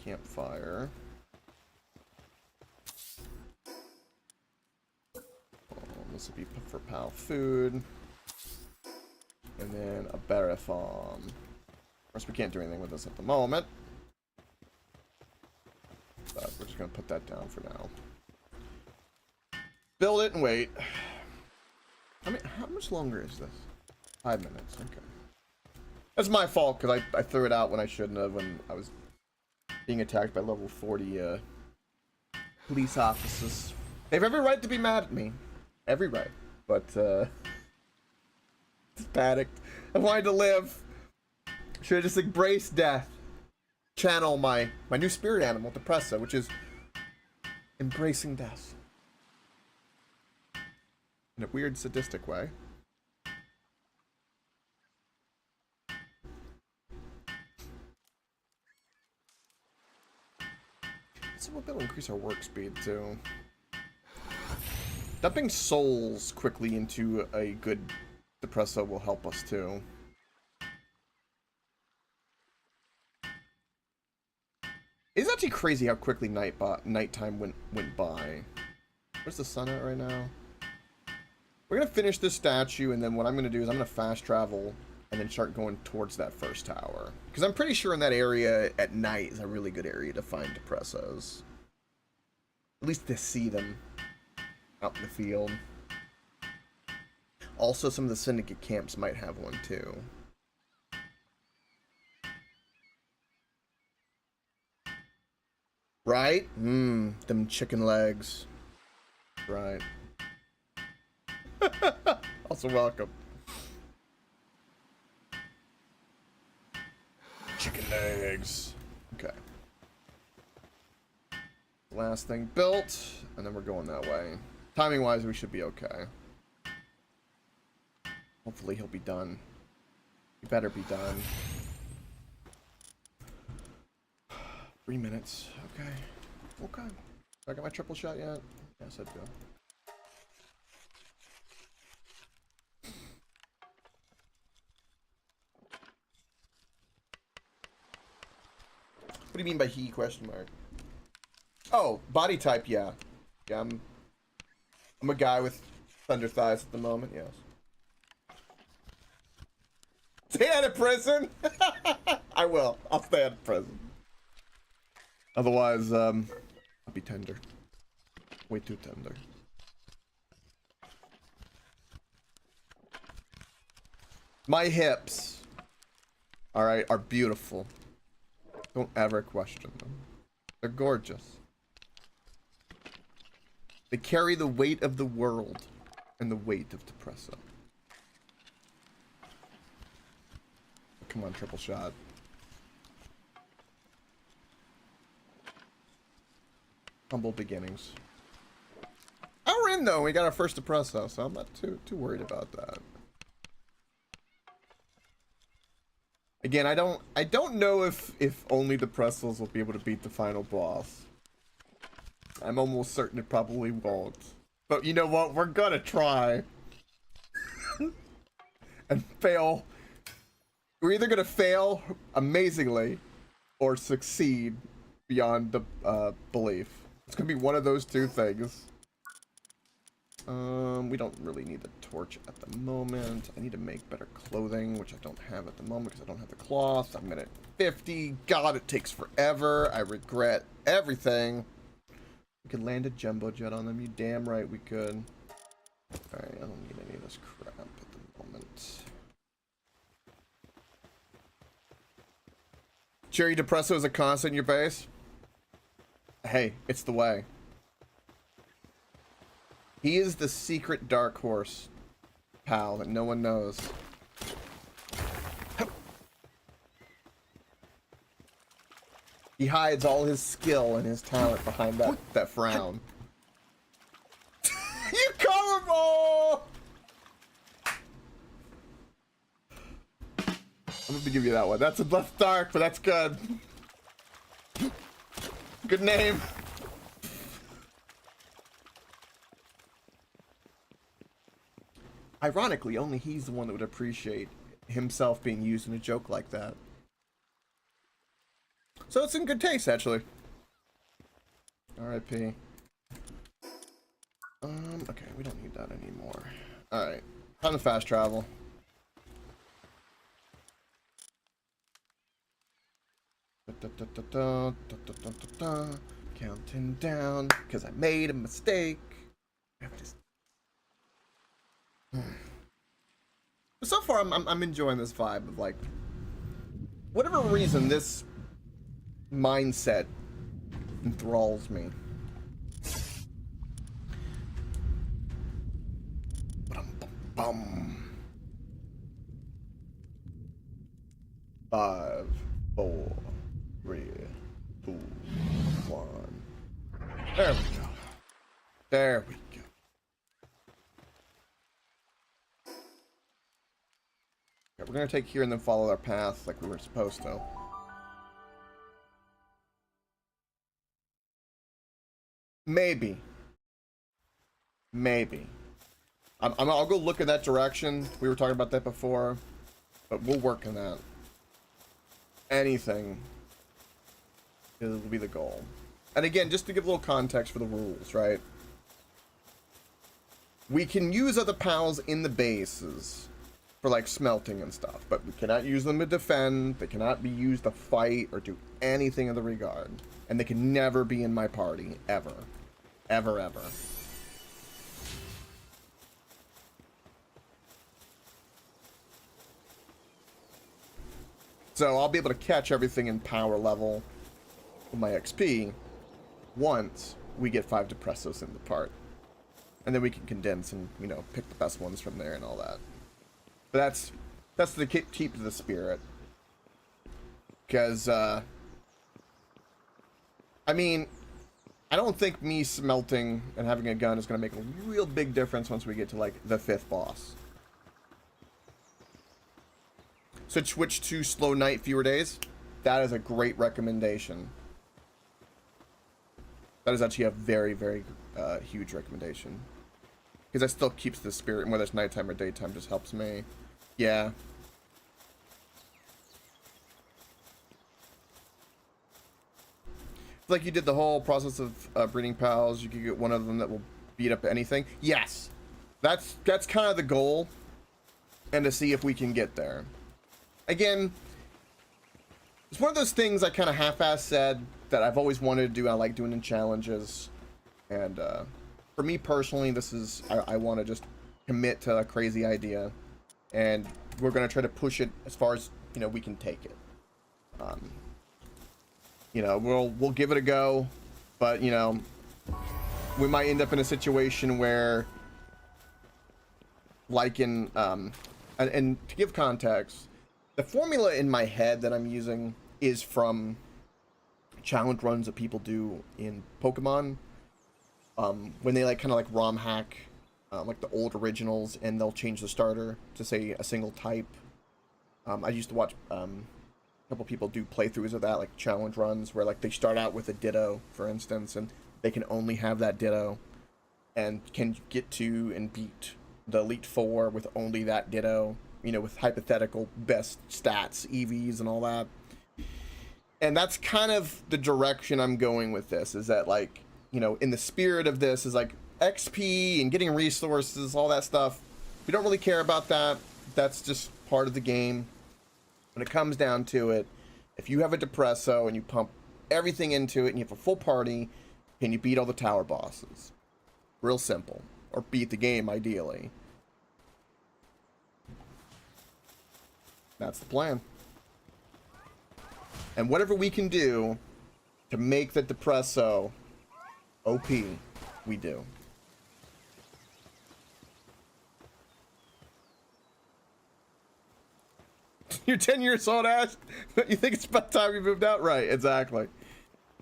S1: Campfire. This will be for PAL food. And then a berry farm. Of course, we can't do anything with this at the moment. But we're just going to put that down for now. Build it and wait. I mean, how much longer is this? 5 minutes, okay. That's my fault, because I threw it out when I shouldn't have, when I was being attacked by level 40 police officers. They have every right to be mad at me. Every right. But, just panicked. I wanted to live. Should have just embraced death. Channel my new spirit animal, Depresso, which is embracing death. In a weird, sadistic way. So we'll be able to increase our work speed, too. Dumping souls quickly into a good Depresso will help us, too. It's actually crazy how quickly nighttime went by. Where's the sun at right now? We're gonna finish this statue, and then what I'm gonna do is I'm gonna fast travel and then start going towards that first tower. Because I'm pretty sure in that area at night is a really good area to find Depressos. At least to see them out in the field. Also, some of the Syndicate camps might have one too. Right? Them chicken legs. Right. Also welcome. Chicken legs. Okay. Last thing built, and then we're going that way. Timing wise, we should be okay. Hopefully he'll be done. He better be done. 3 minutes. Okay. Okay. I got my triple shot yet? Yes, I'd go. What do you mean by he question mark? Oh, body type, yeah. Yeah, I'm a guy with thunder thighs at the moment, yes. Stay out of prison! I will. I'll stay out of prison. Otherwise, I'll be tender. Way too tender. My hips, alright, are beautiful. Don't ever question them. They're gorgeous. They carry the weight of the world and the weight of Depresso. Come on, triple shot. Humble beginnings. Oh, we're in though. We got our first Depresso, so I'm not too worried about that. Again, I don't know if only Depressos will be able to beat the final boss. I'm almost certain it probably won't. But you know what? We're gonna try. And fail. We're either gonna fail amazingly or succeed beyond the belief. It's gonna be one of those two things. We don't really need the torch at the moment. I need to make better clothing, which I don't have at the moment because I don't have the cloth. I'm at 50. God, it takes forever. I regret everything. We could land a jumbo jet on them. You damn right we could. Alright, I don't need any of this crap at the moment. Cherry Depresso is a constant in your base? Hey, it's the way. He is the secret dark horse, pal, that no one knows. He hides all his skill and his talent behind that frown. You call him all! I'm gonna give you that one. That's dark, but that's good. Good name. Ironically, only he's the one that would appreciate himself being used in a joke like that. So it's in good taste, actually. R.I.P. Okay, we don't need that anymore. Alright, time to fast travel. Counting down, because I made a mistake. So far, I'm enjoying this vibe of, like, whatever reason, this mindset enthralls me. Bum. 5, 4, 3, 2, 1. There we go. There we go. Okay, we're gonna take here and then follow our path like we were supposed to. Maybe. I'll go look in that direction. We were talking about that before, but we'll work on that. Anything will be the goal. And again, just to give a little context for the rules, right? We can use other pals in the bases for like smelting and stuff, but we cannot use them to defend. They cannot be used to fight or do anything of the regard. And they can never be in my party, ever. Ever, ever. So I'll be able to catch everything in power level with my XP once we get 5 Depressos in the part. And then we can condense and, you know, pick the best ones from there and all that. But that's the keep to the spirit. Because, I mean, I don't think me smelting and having a gun is going to make a real big difference once we get to, like, the 5th boss. So switch to slow night, fewer days. That is a great recommendation. That is actually a very, very huge recommendation. Because that still keeps the spirit, and whether it's nighttime or daytime just helps me. Yeah. Like you did the whole process of breeding pals. You could get one of them that will beat up anything. Yes. That's kind of the goal. And to see if we can get there. Again, it's one of those things I kind of half-ass said that I've always wanted to do. I like doing in challenges. And for me personally, this is, I want to just commit to a crazy idea. And we're going to try to push it as far as, you know, we can take it. You know, we'll give it a go. But, you know, we might end up in a situation where, like in, and to give context, the formula in my head that I'm using is from challenge runs that people do in Pokemon. When they like kind of like ROM hack like the old originals, and they'll change the starter to say a single type. I used to watch a couple people do playthroughs of that, like challenge runs where like they start out with a Ditto, for instance, and they can only have that Ditto and can get to and beat the Elite Four with only that Ditto. You know, with hypothetical best stats, EVs, and all that. And that's kind of the direction I'm going with this, is that, like, you know, in the spirit of this is like XP and getting resources, all that stuff. We don't really care about that. That's just part of the game. When it comes down to it, if you have a Depresso and you pump everything into it and you have a full party, can you beat all the tower bosses? Real simple. Or beat the game, ideally. That's the plan. And whatever we can do to make the Depresso OP, we do. You're 10 years old, Ash? You think it's about time you moved out? Right, exactly.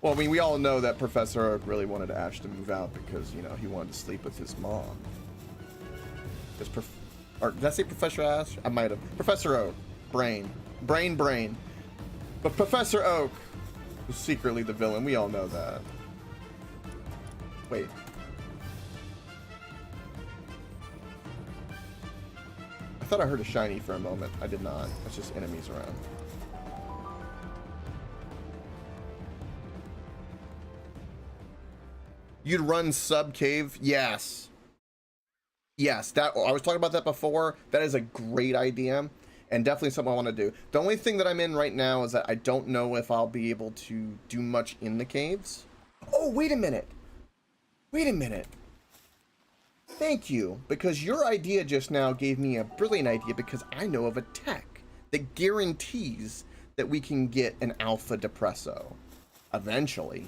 S1: Well, I mean, we all know that Professor Oak really wanted Ash to move out because, you know, he wanted to sleep with his mom. Or did I say Professor Ash? I might have. Professor Oak. Brain. But Professor Oak was secretly the villain. We all know that. Wait. I thought I heard a shiny for a moment. I did not. That's just enemies around. You'd run sub cave? Yes. Yes, that I was talking about that before. That is a great idea. And definitely something I want to do. The only thing that I'm in right now is that I don't know if I'll be able to do much in the caves. Oh, wait a minute. Wait a minute. Thank you. Because your idea just now gave me a brilliant idea, because I know of a tech that guarantees that we can get an alpha Depresso. Eventually.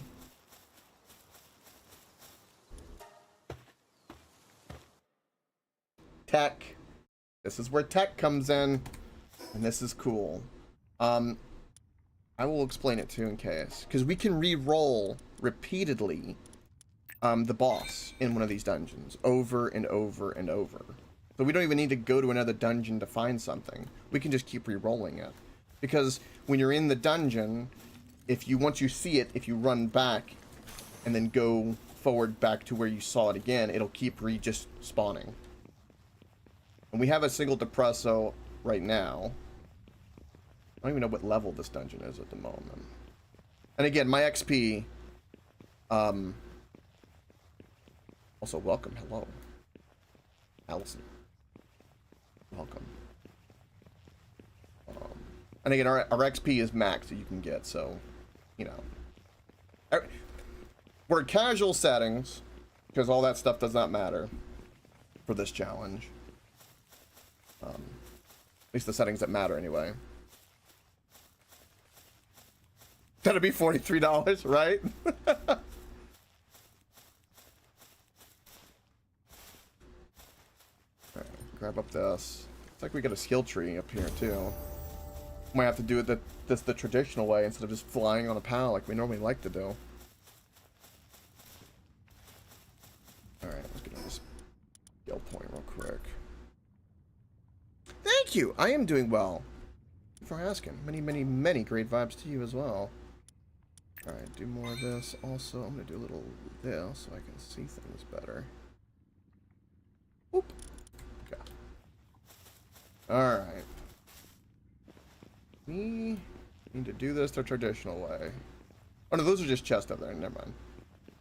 S1: Tech. This is where tech comes in. And this is cool. I will explain it to you in case. Because we can re-roll repeatedly the boss in one of these dungeons. Over and over and over. So we don't even need to go to another dungeon to find something. We can just keep re-rolling it. Because when you're in the dungeon, once you see it, if you run back and then go forward back to where you saw it again, it'll keep just spawning. And we have a single Depresso right now. I don't even know what level this dungeon is at the moment. And again, my XP. Also, welcome. Hello. Allison. Welcome. And again, our XP is max that you can get, so, you know. We're casual settings, because all that stuff does not matter for this challenge. At least the settings that matter, anyway. That'd be $43, right? Alright, grab up this. It's like we got a skill tree up here, too. Might have to do it the traditional way instead of just flying on a pal like we normally like to do. Alright, let's get on this skill point real quick. Thank you! I am doing well. Thank you for asking. Many, many, many great vibes to you as well. Alright, do more of this. Also, I'm going to do a little of this so I can see things better. Whoop. Okay. Alright. We need to do this the traditional way. Oh no, those are just chests up there. Never mind.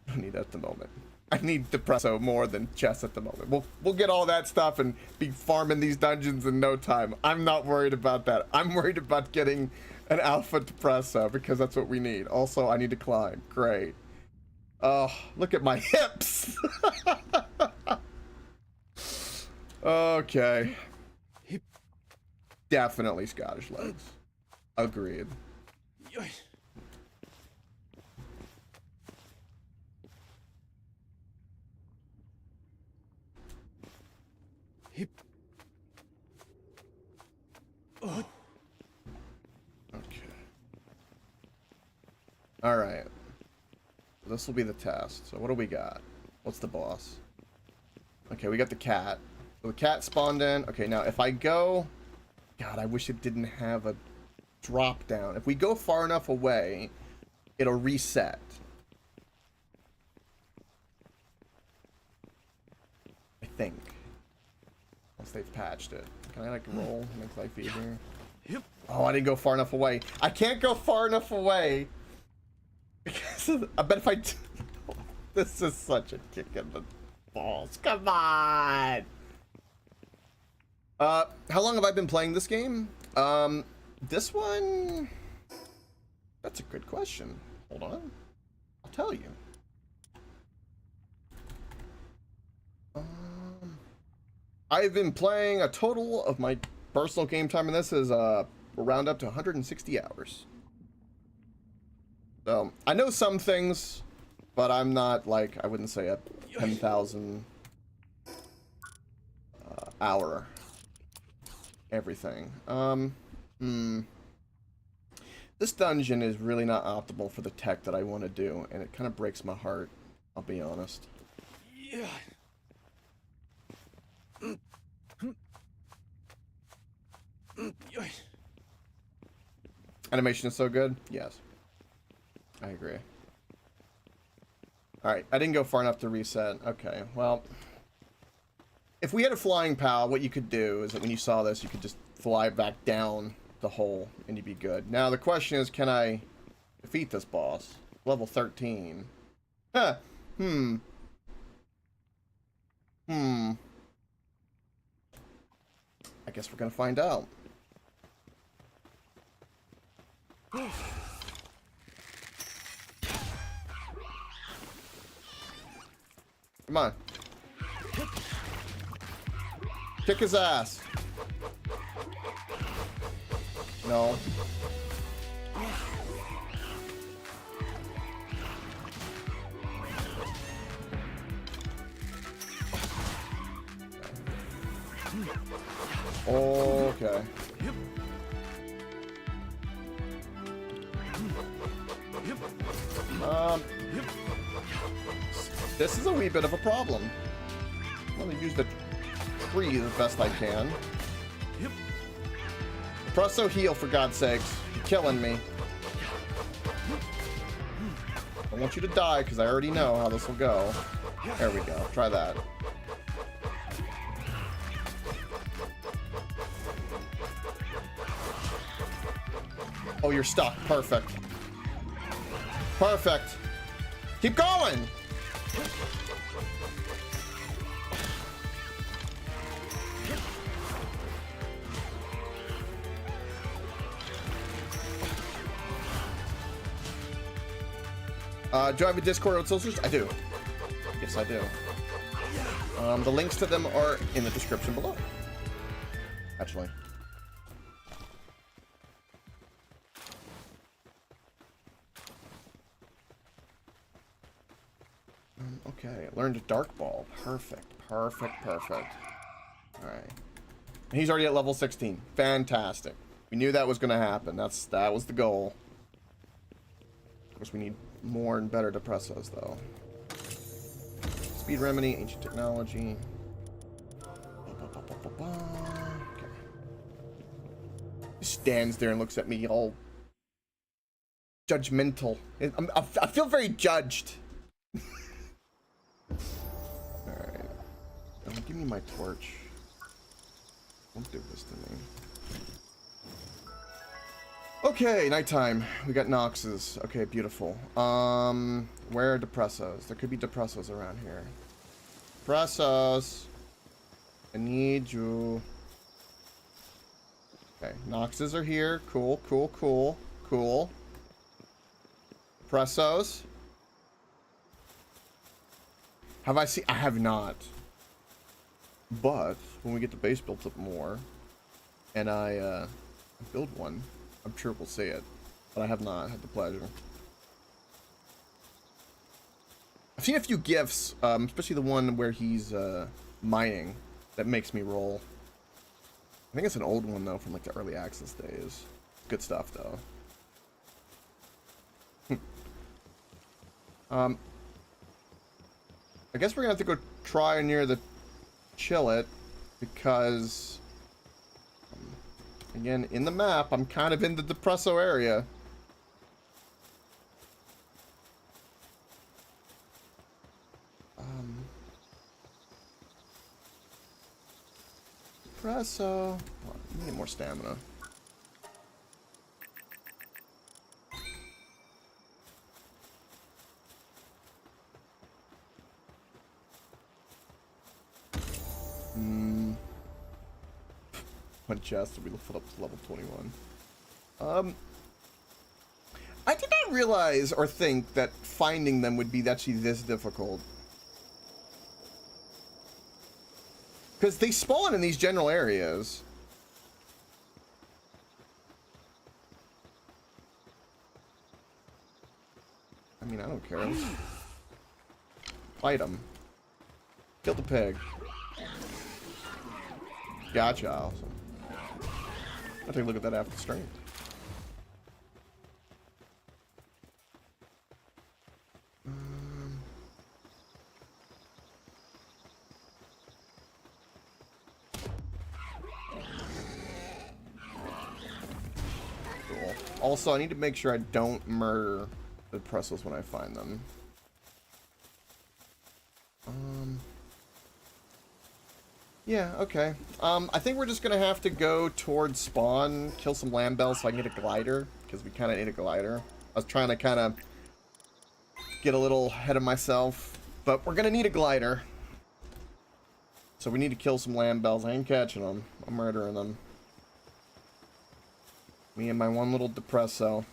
S1: I don't need that at the moment. I need Depresso more than chests at the moment. We'll get all that stuff and be farming these dungeons in no time. I'm not worried about that. I'm worried about getting an alpha Depresso because that's what we need. Also, I need to climb. Great. Oh, look at my hips. Okay. Definitely Scottish legs. Agreed. Okay. All right. This will be the test. So what do we got? What's the boss? Okay, we got the cat. So the cat spawned in. Okay, now if I go... God, I wish it didn't have a drop down. If we go far enough away, it'll reset. I think. Once they've patched it. Can I like roll? Make life easier. Yep. Oh, I didn't go far enough away. I can't go far enough away. Because I bet if I... This is such a kick in the balls. Come on! How long have I been playing this game? This one... That's a good question. Hold on. I'll tell you. I've been playing a total of my personal game time, and this is, we'll round up to 160 hours. So, I know some things, but I'm not, like, I wouldn't say a 10,000 hour everything. This dungeon is really not optimal for the tech that I want to do, and it kind of breaks my heart, I'll be honest. Yeah. Animation is so good? Yes. I agree. Alright, I didn't go far enough to reset. Okay, well... If we had a flying pal, what you could do is that when you saw this, you could just fly back down the hole and you'd be good. Now, the question is, can I defeat this boss? Level 13. Huh. I guess we're gonna find out. Come on. Kick his ass. No. Okay. This is a wee bit of a problem. I'm gonna use the tree the best I can. Depresso heal, for God's sakes. You're killing me. I want you to die because I already know how this will go. There we go. Try that. Oh, you're stuck. Perfect. Perfect. Keep going! Do I have a Discord on socials? I do. Yes, I do. The links to them are in the description below. Actually. Okay, learned Dark Ball. Perfect, perfect, perfect. Alright. He's already at level 16. Fantastic. We knew that was going to happen. That was the goal. Of course, we need more and better Depressos, though. Speed Remedy, Ancient Technology. Okay. He stands there and looks at me all judgmental. I feel very judged. Alright. Give me my torch. Don't do this to me. Okay, nighttime. We got Noxes. Okay, beautiful. Where are Depressos? There could be Depressos around here. Depressos! I need you. Okay, Noxes are here. Cool, cool, cool, cool. Depressos. Have I seen? I have not. But when we get the base built up more, and I build one, I'm sure we'll see it. But I have not had the pleasure. I've seen a few GIFs, especially the one where he's mining, that makes me roll. I think it's an old one though, from like the early access days. Good stuff though. I guess we're gonna have to go try near the Chillet, because again, in the map, I'm kind of in the Depresso area. Depresso. Oh, I need more stamina. One chest to be lifted up to level 21. I did not realize or think that finding them would be actually this difficult. Because they spawn in these general areas. I mean, I don't care. Fight them. Kill the pig. Gotcha, awesome. I'll take a look at that after the stream. Cool. Also, I need to make sure I don't murder the Depressos when I find them. Yeah, okay. I think we're just gonna have to go towards spawn, kill some Lambells so I can get a glider, because we kind of need a glider. I was trying to kind of get a little ahead of myself, but we're gonna need a glider. So we need to kill some Lambells. I ain't catching them. I'm murdering them. Me and my one little Depresso.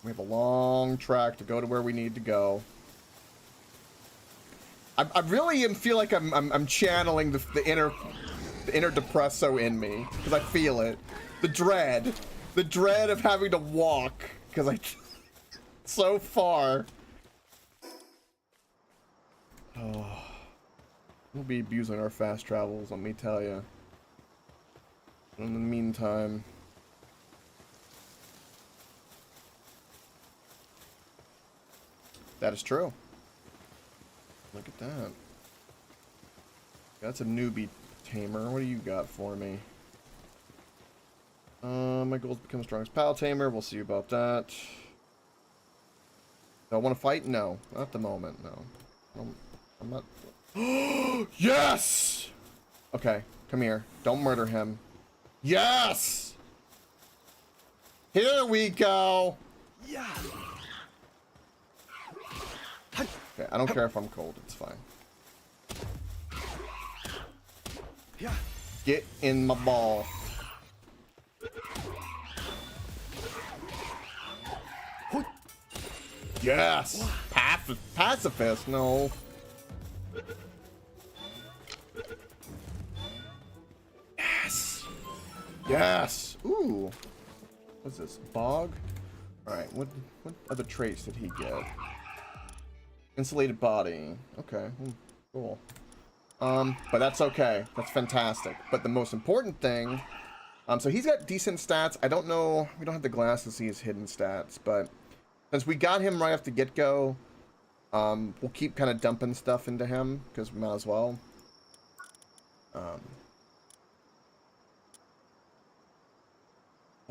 S1: We have a long track to go to where we need to go. I really feel like I'm channeling the inner Depresso in me, because I feel it. The dread of having to walk, because I so far. Oh, we'll be abusing our fast travels, let me tell you. In the meantime, that is true. Look at that. That's a newbie tamer. What do you got for me? My goal is to become the strongest pal tamer. We'll see about that. Do I want to fight? No. Not at the moment, no. I'm not... Yes! Okay, come here. Don't murder him. Yes! Here we go! Yeah. Okay, I don't care if I'm cold, it's fine. Get in my ball. Yes! Pacifist, no. Yes! Yes! Ooh. What's this? Bog? Alright, what other traits did he get? Insulated body. Okay, cool. But that's okay. That's fantastic. But the most important thing, so he's got decent stats. I don't know, we don't have the glass to see his hidden stats, but since we got him right off the get-go, we'll keep kind of dumping stuff into him, because we might as well. Oh,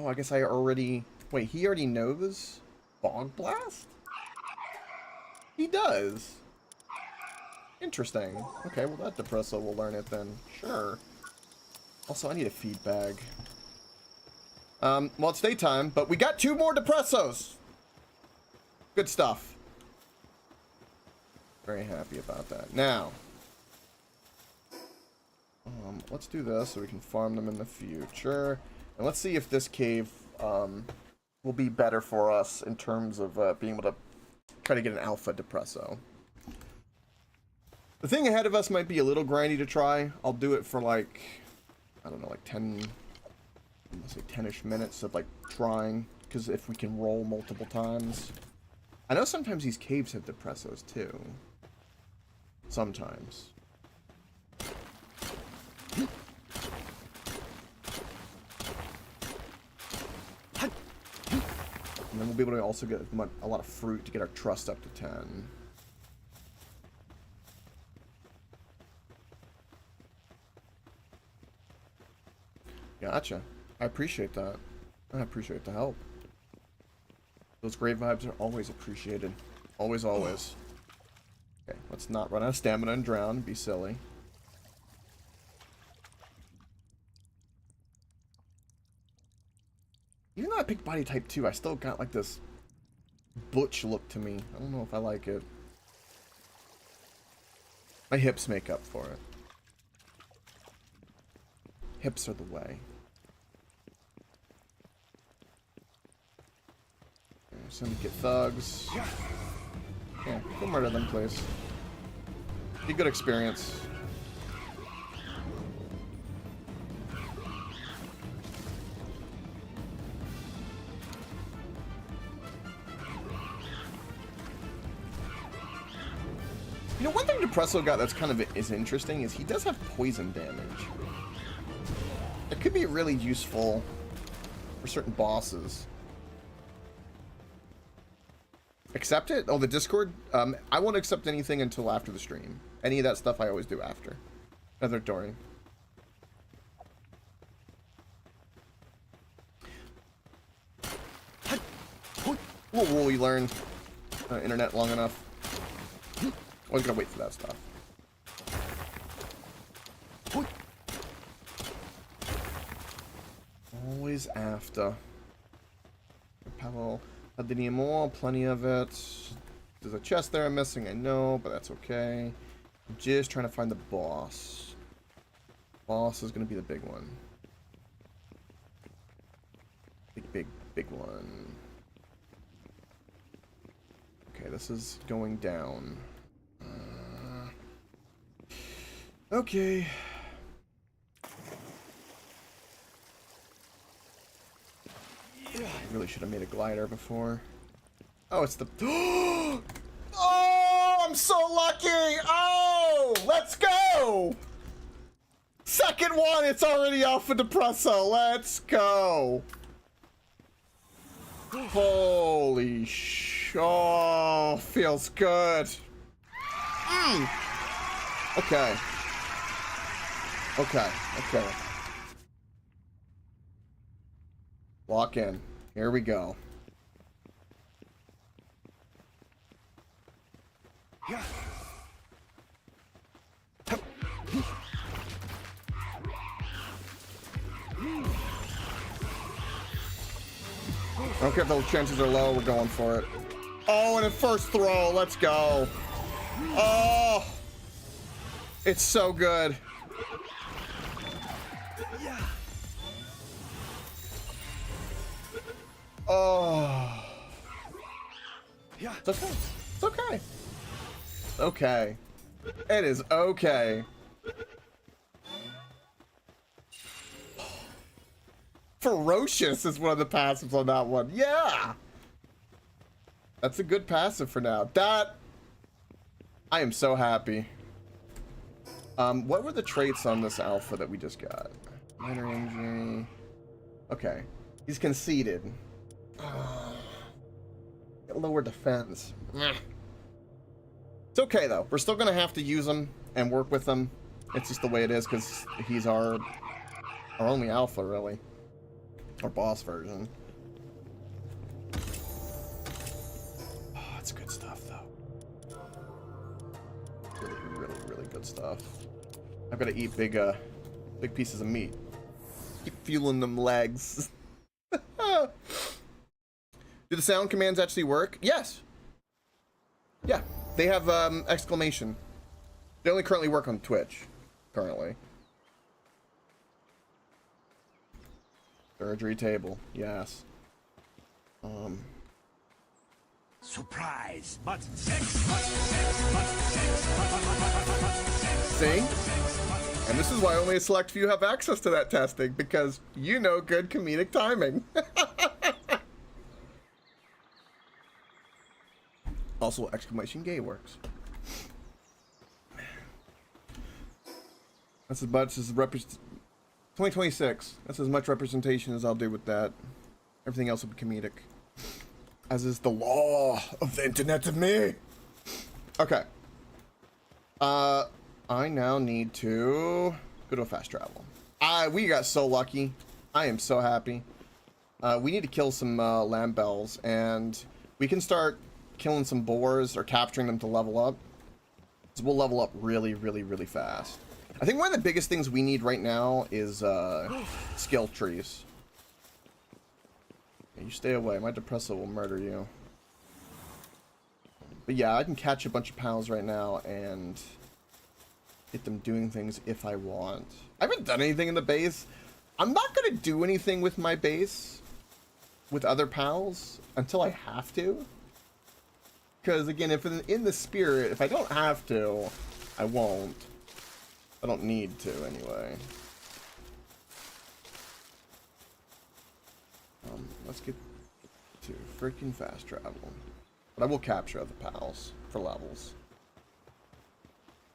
S1: I guess I already... Wait, he already knows Bog Blast? He does. Interesting. Okay, well that Depresso will learn it then. Sure. Also, I need a feed bag. Well, it's daytime, but we got 2 more Depressos! Good stuff. Very happy about that. Now, let's do this so we can farm them in the future. And let's see if this cave will be better for us in terms of being able to try to get an alpha Depresso. The thing ahead of us might be a little grindy to try. I'll do it for like, I don't know, like 10, let's say 10-ish minutes of like trying, because if we can roll multiple times. I know sometimes these caves have Depressos too. Sometimes. And then we'll be able to also get a lot of fruit to get our trust up to 10. Gotcha. I appreciate that. I appreciate the help. Those great vibes are always appreciated. Always, always. Okay, let's not run out of stamina and drown. Be silly. Even though I picked body type 2, I still got like this butch look to me. I don't know if I like it. My hips make up for it. Hips are the way. Syndicate thugs. Yeah, go murder them, please. Be a good experience. You know, one thing Depresso got that's kind of is interesting is he does have poison damage. It could be really useful for certain bosses. Accept it? Oh, the Discord? I won't accept anything until after the stream. Any of that stuff I always do after. Another Dory. Will we learn internet long enough? Always gotta wait for that stuff. Always after. Palworld. Any more? Plenty of it. There's a chest there I'm missing, I know, but that's okay. I'm just trying to find the boss. Boss is gonna be the big one. Big one. Okay, this is going down. Okay. I really should have made a glider before. Oh, it's the... Oh, I'm so lucky! Oh, let's go! Second one, it's already Alpha Depresso. Let's go. Holy oh, feels good. Okay. Okay. Lock in. Here we go. I don't care if those chances are low, we're going for it. Oh, and a first throw, let's go. Oh, it's so good. Oh. It's okay. It's okay. It's okay. It is okay. Ferocious is one of the passives on that one. Yeah. That's a good passive for now. That I am so happy. What were the traits on this alpha that we just got? Minor injury. Okay. He's conceited. Lower defense. It's okay though. We're still gonna have to use him and work with him. It's just the way it is because he's our only alpha, really. Our boss version. Oh, it's good stuff though. Really, really, really good stuff. I've got to eat big pieces of meat. Keep fueling them legs. Do the sound commands actually work? Yes. Yeah, they have exclamation. They only currently work on Twitch. Currently. Surgery table. Yes.
S2: Surprise! But
S1: See? And this is why only a select few have access to that testing, because you know good comedic timing. Also, exclamation gay works. That's as much as 2026. That's as much representation as I'll do with that. Everything else will be comedic. As is the law of the internet to me. Okay. I now need to go to a fast travel. We got so lucky. I am so happy. We need to kill some lamb bells, and we can start killing some boars or capturing them to level up. So we'll level up really, really, really fast. I think one of the biggest things we need right now is skill trees. You stay away. My Depresso will murder you. But yeah, I can catch a bunch of pals right now and get them doing things if I want. I haven't done anything in the base. I'm not going to do anything with my base with other pals until I have to. Because again, if in the spirit, if I don't have to, I won't. I don't need to anyway. Let's get to freaking fast travel. But I will capture other pals for levels.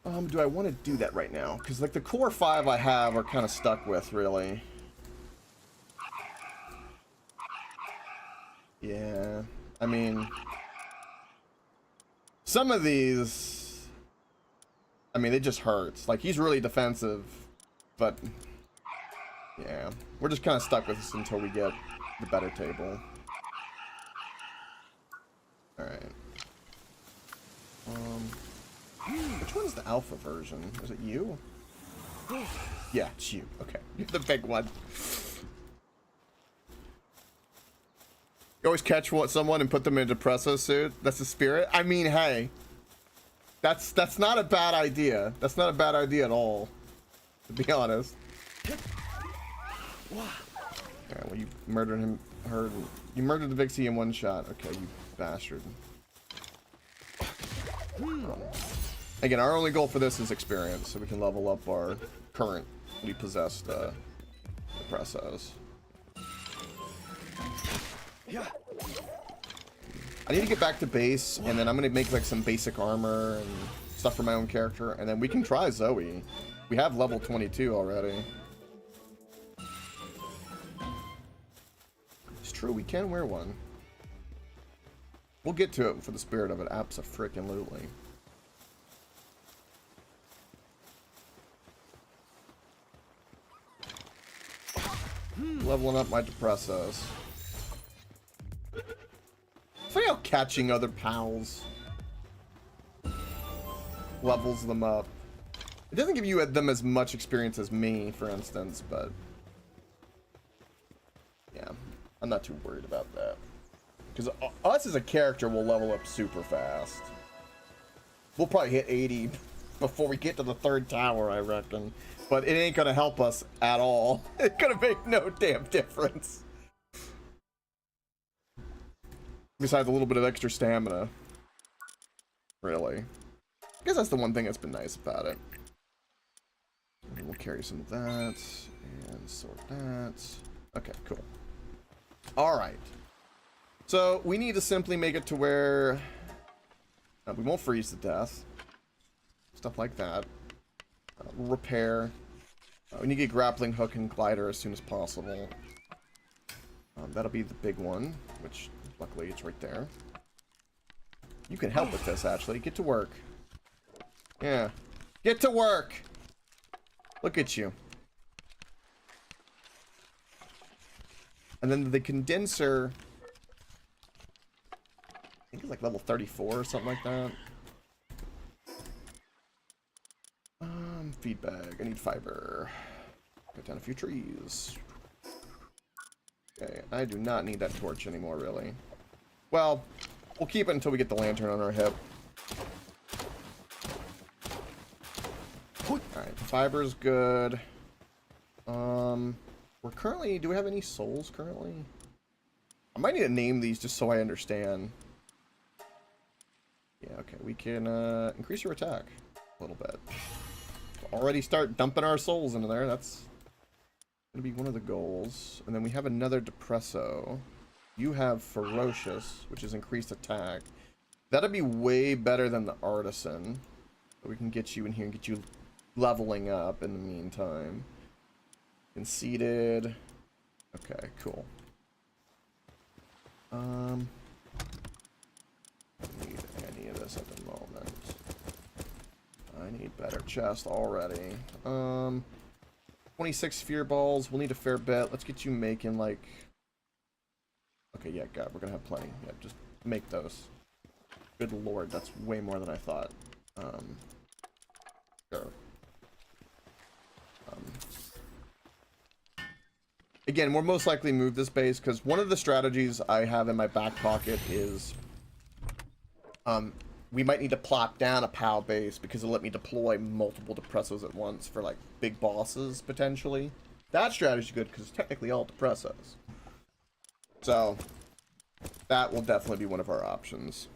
S1: Do I want to do that right now? Because like the core 5 I have are kind of stuck with, really. Yeah, I mean, some of these, I mean, it just hurts. Like, he's really defensive, but yeah, we're just kind of stuck with this until we get the better table. Alright. Which one's the alpha version? Is it you? Yeah, it's you. Okay, you're the big one. You always catch someone and put them in a Depresso suit. That's the spirit. I mean, hey, that's not a bad idea. That's not a bad idea at all, to be honest. Yeah, well, you murdered him. You murdered the Vixie in one shot. Okay, you bastard. Again, our only goal for this is experience, so we can level up our currently possessed Depressos. I need to get back to base, and then I'm gonna make like some basic armor and stuff for my own character, and then we can try Zoe. We have level 22 already. It's true, we can wear one. We'll get to it for the spirit of it, abso-freaking-lutely. Leveling up my Depressos. Funny how catching other pals levels them up. It doesn't give you them as much experience as me, for instance, but yeah, I'm not too worried about that. Because us as a character will level up super fast. We'll probably hit 80 before we get to the 3rd tower, I reckon. But it ain't gonna help us at all. It's gonna make no damn difference. Besides a little bit of extra stamina. Really. I guess that's the one thing that's been nice about it. And we'll carry some of that. And sort that. Okay, cool. Alright. So, we need to simply make it to where... we won't freeze to death. Stuff like that. We'll repair. We need to get grappling hook and glider as soon as possible. That'll be the big one, which luckily it's right there. You can help with this, actually. Get to work. Yeah. Get to work! Look at you. And then the condenser... I think it's like level 34 or something like that. Feed bag. I need fiber. Cut down a few trees. Okay, I do not need that torch anymore, really. Well, we'll keep it until we get the lantern on our hip. Alright, fiber's good. We're currently... Do we have any souls currently? I might need to name these just so I understand. Yeah, okay, we can increase your attack a little bit. Already start dumping our souls into there. That's gonna be one of the goals. And then we have another Depresso. You have Ferocious, which is increased attack. That'd be way better than the Artisan. But we can get you in here and get you leveling up in the meantime. Conceited. Okay, cool. Don't need any of this at the moment. I need better chest already. 26 fear balls. We'll need a fair bit. Let's get you making like... Okay, yeah, God, we're gonna have plenty. Yeah, just make those. Good lord, that's way more than I thought. Sure. Again, we'll most likely move this base because one of the strategies I have in my back pocket is we might need to plop down a POW base because it'll let me deploy multiple Depressos at once for like big bosses potentially. That strategy is good because it's technically all Depressos. So that will definitely be one of our options.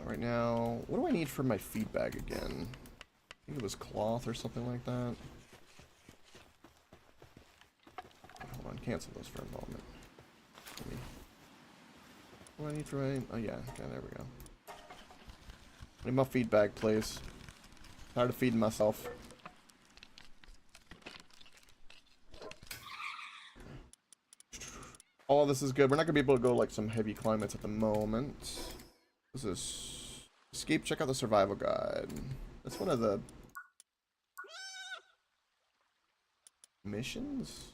S1: Right now, what do I need for my feed bag again? I think it was cloth or something like that. Hold on, cancel those for a moment. What do I need for my... Oh yeah, okay, there we go. I need my feed bag, please. Tired of feeding myself. All this is good. We're not going to be able to go like some heavy climates at the moment. What's this? Escape, check out the survival guide. That's one of the missions?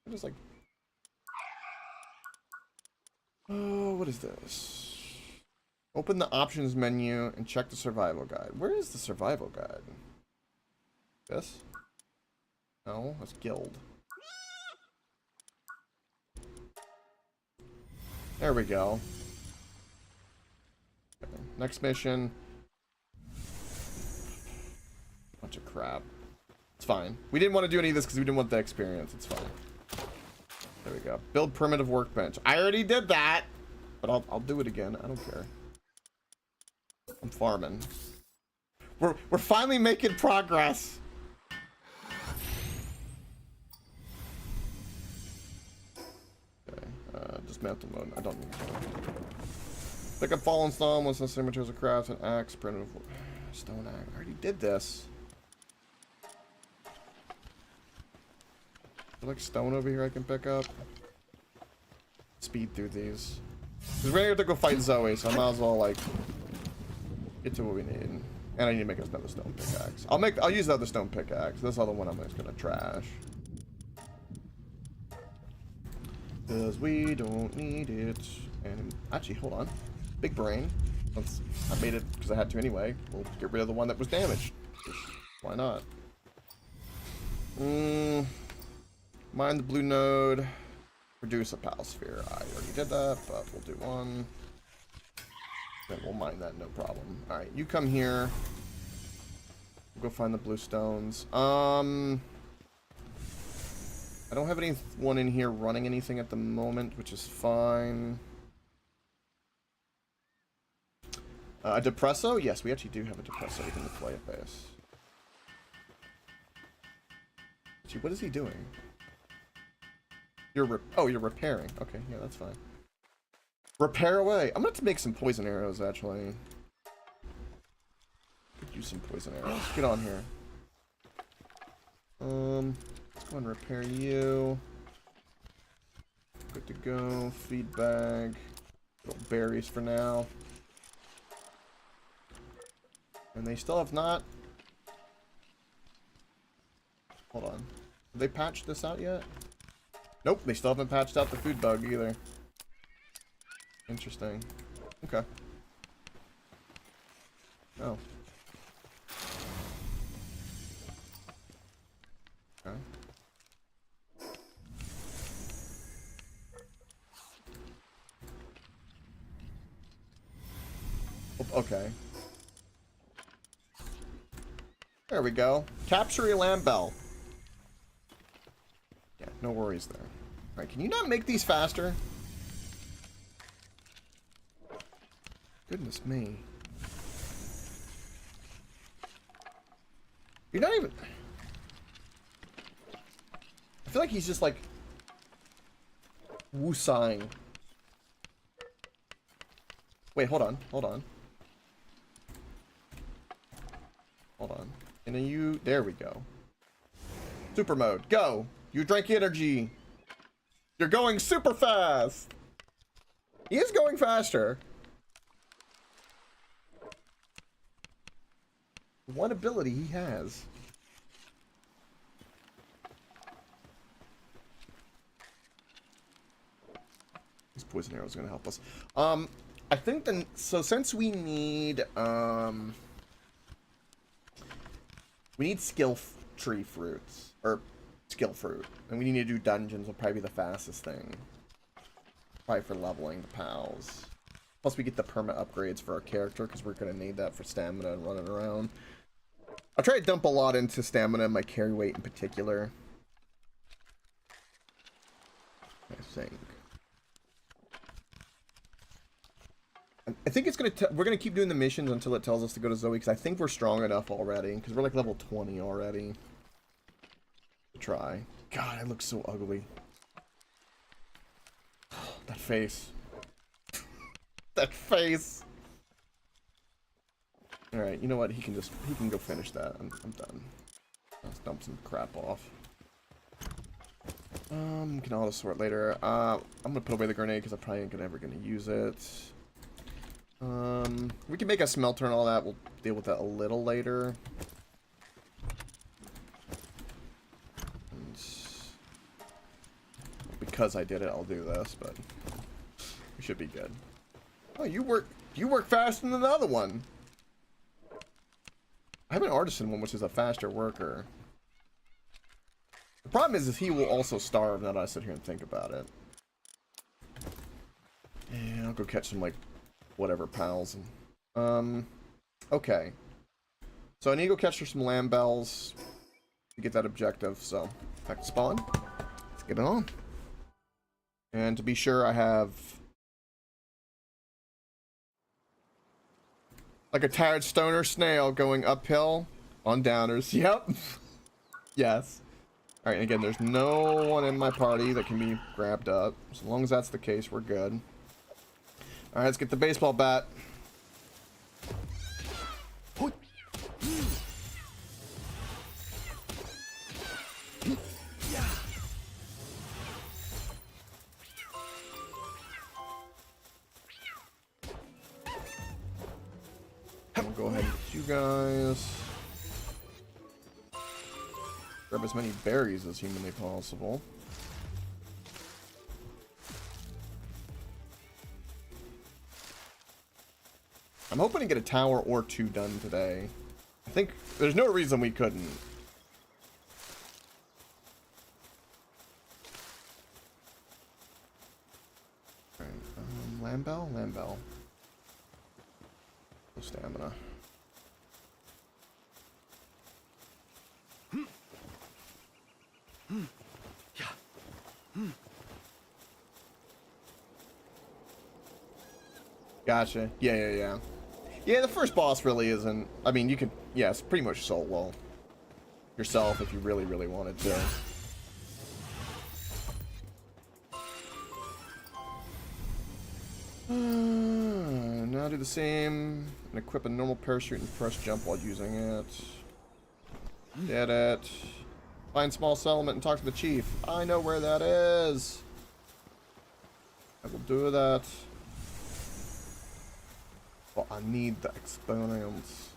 S1: What is like... Oh, what is this? Open the options menu and check the survival guide. Where is the survival guide? This? No, that's guild. There we go. Okay, next mission. Bunch of crap. It's fine. We didn't want to do any of this because we didn't want the experience. It's fine. There we go. Build primitive workbench. I already did that, but I'll do it again. I don't care. I'm farming. We're finally making progress. Dismantle mode. I don't need to. Pick up fallen stone once necessary materials of crafts, an axe, primitive stone axe. I already did this. Is there like stone over here I can pick up? Speed through these. Because we're gonna have to go fight Zoe, so I might as well like get to what we need. And I need to make another stone pickaxe. I'll use the other stone pickaxe. This other one I'm just gonna trash. Because we don't need it. And actually, hold on. Big brain. Since I made it because I had to anyway. We'll get rid of the one that was damaged. Why not? Mine the blue node. Produce a pal sphere. I already did that, but we'll do one. Then we'll mine that, no problem. Alright, you come here. Go find the blue stones. I don't have anyone in here running anything at the moment, which is fine. A Depresso? Yes, we actually do have a Depresso we can deploy at base. Gee, what is he doing? You're repairing. Okay, yeah, that's fine. Repair away. I'm gonna have to make some poison arrows, actually. Could use some poison arrows. Get on here. Let's go and repair you. Good to go. Feed bag. Little berries for now. And they still have not... Hold on. Have they patched this out yet? Nope, they still haven't patched out the food bug either. Interesting. Okay. Oh. Okay. Okay. There we go. Capture a lamb bell. Yeah, no worries there. Alright, can you not make these faster? Goodness me. You're not even... I feel like he's just like... woosahing. Wait, hold on. Hold on. Hold on. And then you... There we go. Super mode. Go! You drank energy. You're going super fast! He is going faster. One ability he has. These poison arrows are gonna help us. I think then, so since we need skill tree fruits, or skill fruit, and we need to do dungeons will probably be the fastest thing. Probably for leveling the pals. Plus we get the perma upgrades for our character, because we're going to need that for stamina and running around. I'll try to dump a lot into stamina and my carry weight in particular. I think. I think it's we're gonna keep doing the missions until it tells us to go to Zoe, because I think we're strong enough already, because we're like level 20 already. Try. God, I look so ugly. That face. That face. All right, you know what? He can go finish that. I'm done. Let's dump some crap off. Can auto sort later. I'm gonna put away the grenade because I probably ain't ever gonna use it. We can make a smelter and all that. We'll deal with that a little later. And because I did it, I'll do this, but we should be good. Oh, you work faster than the other one. I have an artisan one, which is a faster worker. The problem is he will also starve now that I sit here and think about it. And I'll go catch some, like, whatever pals. Okay. So I need to go catch her some lamb bells to get that objective, so back to spawn. Let's get it on. And to be sure, I have like a tired stoner snail going uphill on downers. Yep. Yes. Alright, and again, there's no one in my party that can be grabbed up. As long as that's the case, we're good. Alright, let's get the baseball bat. We'll go ahead and get you guys. Grab as many berries as humanly possible. I'm hoping to get a tower or two done today. I think there's no reason we couldn't. Alright, Lambell? Lambell. No stamina. Gotcha. Yeah. Yeah, the first boss really isn't... I mean, you could... Yeah, it's pretty much solo yourself if you really, really wanted to. Now do the same and equip a normal parachute and press jump while using it. Get it. Find small settlement and talk to the chief. I know where that is. I will do that. But I need the experience.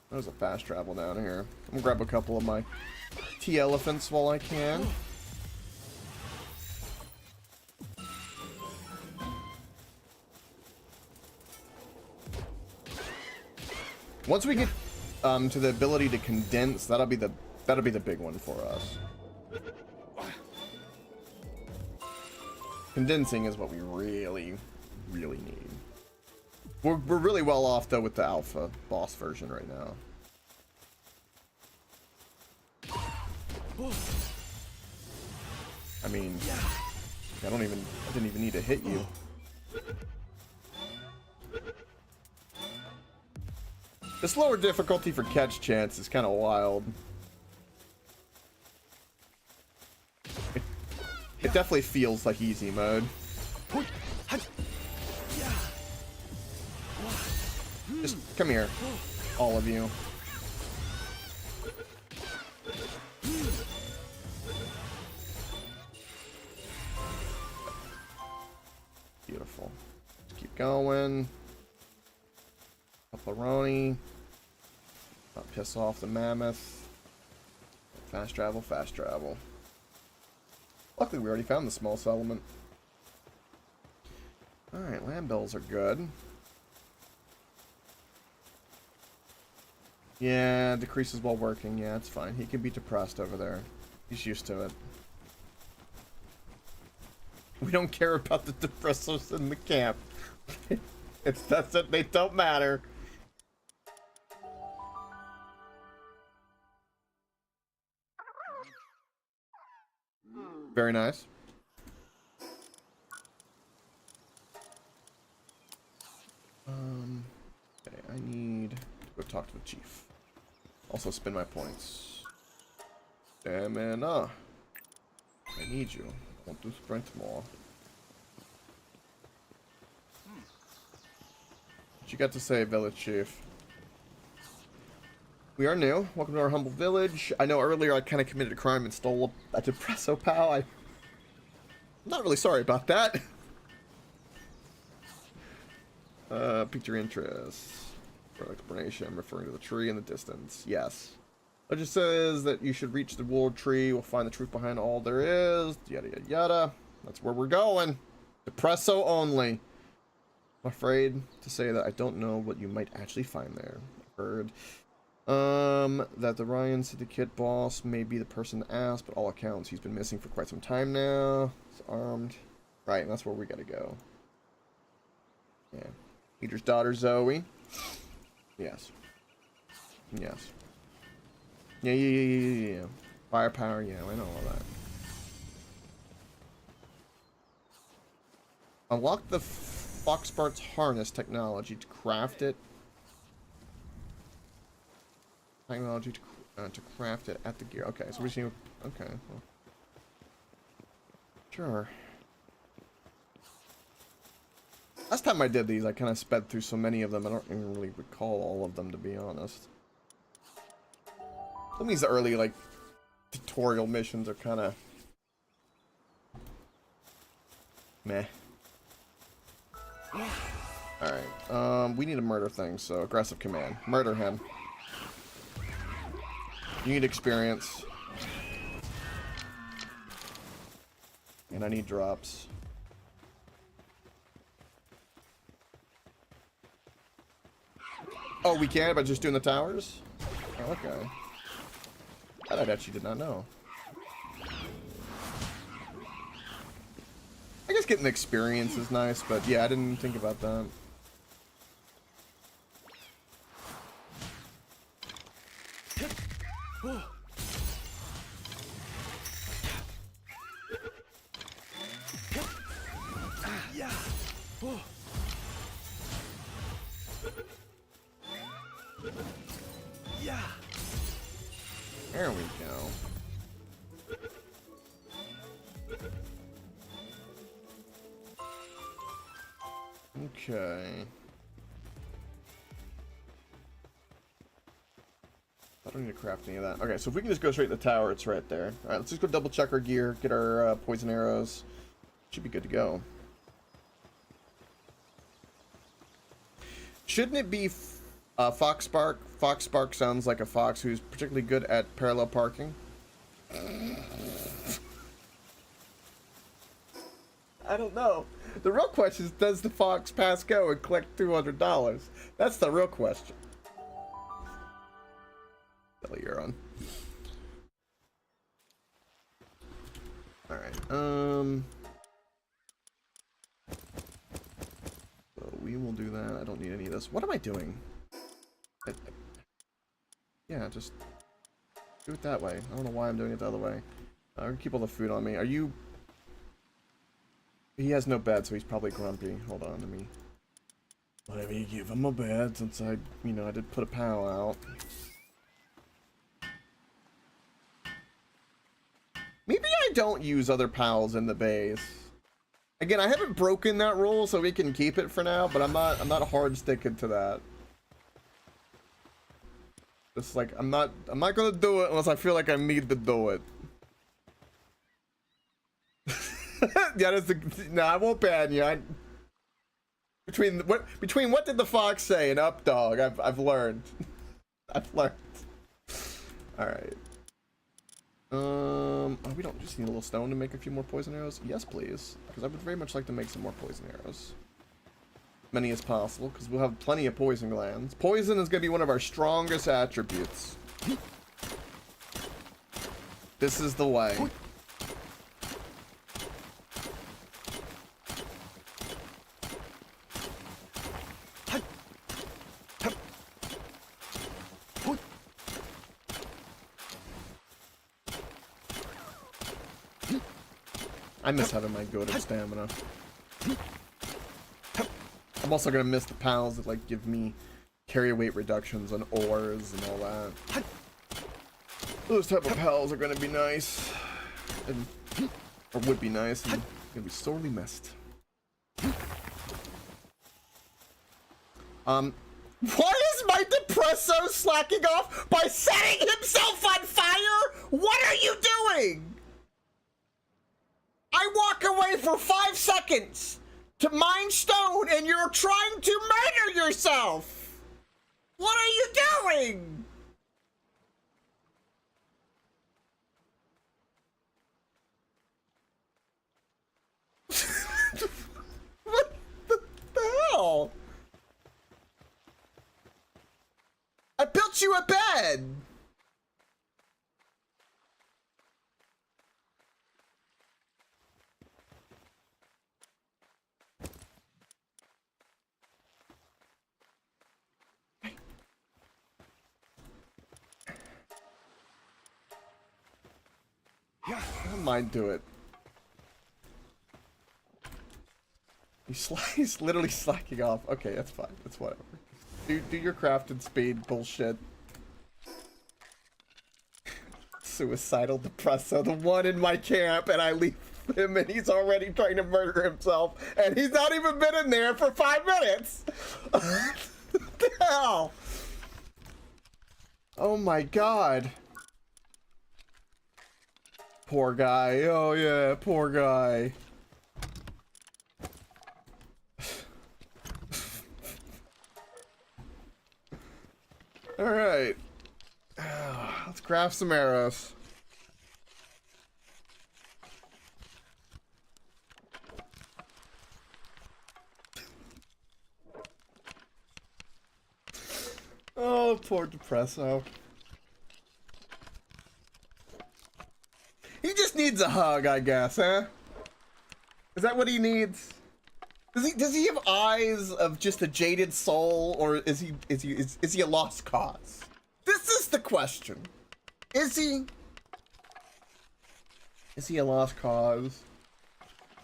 S1: There's a fast travel down here. I'm gonna grab a couple of my tea elephants while I can. Once we get to the ability to condense, that'll be the big one for us. Condensing is what we really need. We're really well off though with the alpha boss version right now. I mean, I didn't even need to hit you. This lower difficulty for catch chance is kind of wild. It definitely feels like easy mode. Just come here, all of you. Beautiful. Just keep going. Pepperoni. Not piss off the mammoth. Fast travel, fast travel. Luckily, we already found the small settlement. Alright, land bells are good. Yeah, decreases while working. Yeah, it's fine. He can be depressed over there. He's used to it. We don't care about the Depressos in the camp. That's it. They don't matter. Very nice. Okay, I need to go talk to the chief. Also spend my points. Stamina. I need you. I want to sprint more. What you got to say, village chief? We are new. Welcome to our humble village. I know earlier I kind of committed a crime and stole a Depresso pal. I'm not really sorry about that. Piqued your interest. For explanation, I'm referring to the tree in the distance. Yes. Legend says that you should reach the world tree. We'll find the truth behind all there is. Yada yada yada. That's where we're going. Depresso only. I'm afraid to say that I don't know what you might actually find there. I've heard that the Ryan Syndicate boss may be the person to ask, but all accounts he's been missing for quite some time now. He's armed. Right, and that's where we gotta go. Yeah. Peter's daughter Zoe. Yes. Yes. Yeah. Firepower, yeah, I know all that. Unlock the Foxbart's harness technology to craft it. Technology to craft it at the gear. Okay, so we see. Okay. Well, sure. Last time I did these, I kind of sped through so many of them, I don't even really recall all of them, to be honest. Some of these early, like, tutorial missions are kind of meh. Alright, we need a murder thing, so aggressive command. Murder him. You need experience. And I need drops. Oh, we can by just doing the towers? Oh, okay. That I actually did not know. I guess getting the experience is nice, but yeah, I didn't think about that. There we go. Okay. I don't need to craft any of that. Okay, so if we can just go straight to the tower, it's right there. Alright, let's just go double check our gear, get our poison arrows. Should be good to go. Shouldn't it be Foxspark? Foxspark sounds like a fox who's particularly good at parallel parking. I don't know. The real question is, does the fox pass go and collect $200? That's the real question. You're on. Alright, so we will do that. I don't need any of this. What am I doing? Yeah, just do it that way. I don't know why I'm doing it the other way. I'm gonna keep all the food on me. Are you... He has no bed, so he's probably grumpy. Hold on, let me give him a bed, since I did put a pal out. Maybe I don't use other pals in the base. Again, I haven't broken that rule, so we can keep it for now, but I'm not hard sticking to that. Just like I'm not gonna do it unless I feel like I need to do it. Yeah, that's the no, I won't ban you. Between what did the fox say and up dog? I've learned. I've learned. Alright. Oh, we don't just need a little stone to make a few more poison arrows? Yes, please. Because I would very much like to make some more poison arrows. Many as possible, because we'll have plenty of poison glands. Poison is going to be one of our strongest attributes. This is the way. I miss having my goated stamina. I'm also gonna miss the pals that like give me carry weight reductions on ores and all that. Those type of pals are gonna be nice, or would be nice, and gonna be sorely missed. Why is my Depresso slacking off by setting himself on fire? What are you doing? I walk away for 5 seconds to mine stone and you're trying to murder yourself! What are you doing? What the hell? I built you a bed! Yeah, I don't mind do it. He's literally slacking off. Okay, that's fine. That's whatever. Do your crafted speed bullshit. Suicidal Depresso, the one in my camp, and I leave him and he's already trying to murder himself, and he's not even been in there for 5 minutes. What the hell? Oh my god. Poor guy. Oh yeah, poor guy. Alright. Let's craft some arrows. Oh, poor Depresso. He just needs a hug, I guess, huh? Is that what he needs? Does he have eyes of just a jaded soul, or is he a lost cause? This is the question. Is he? Is he a lost cause?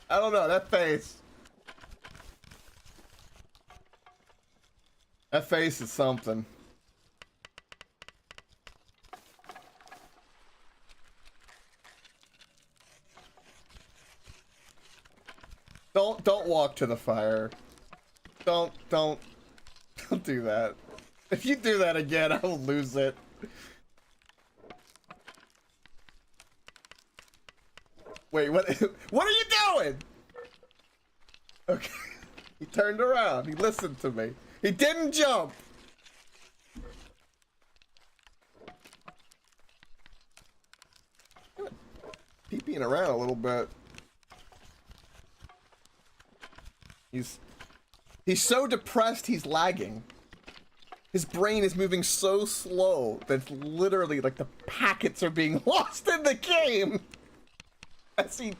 S1: I don't know, that face. That face is something. Don't walk to the fire. Don't do that. If you do that again, I will lose it. Wait, what are you doing? Okay. He turned around. He listened to me. He didn't jump. Peeping around a little bit. He's so depressed he's lagging. His brain is moving so slow that it's literally like the packets are being lost in the game as he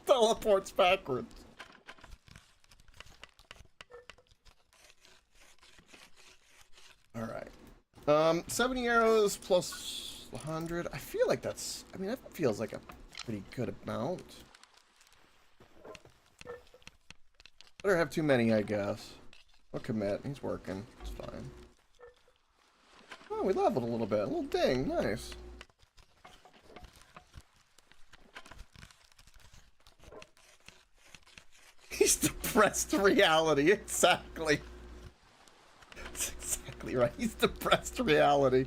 S1: teleports backwards. Alright. 70 arrows plus 100. I feel like that's... I mean, that feels like a pretty good amount. Better have too many, I guess. I'll commit. He's working. It's fine. Oh, we leveled a little bit. A little ding. Nice. He's depressed to reality. Exactly. That's exactly right. He's depressed to reality.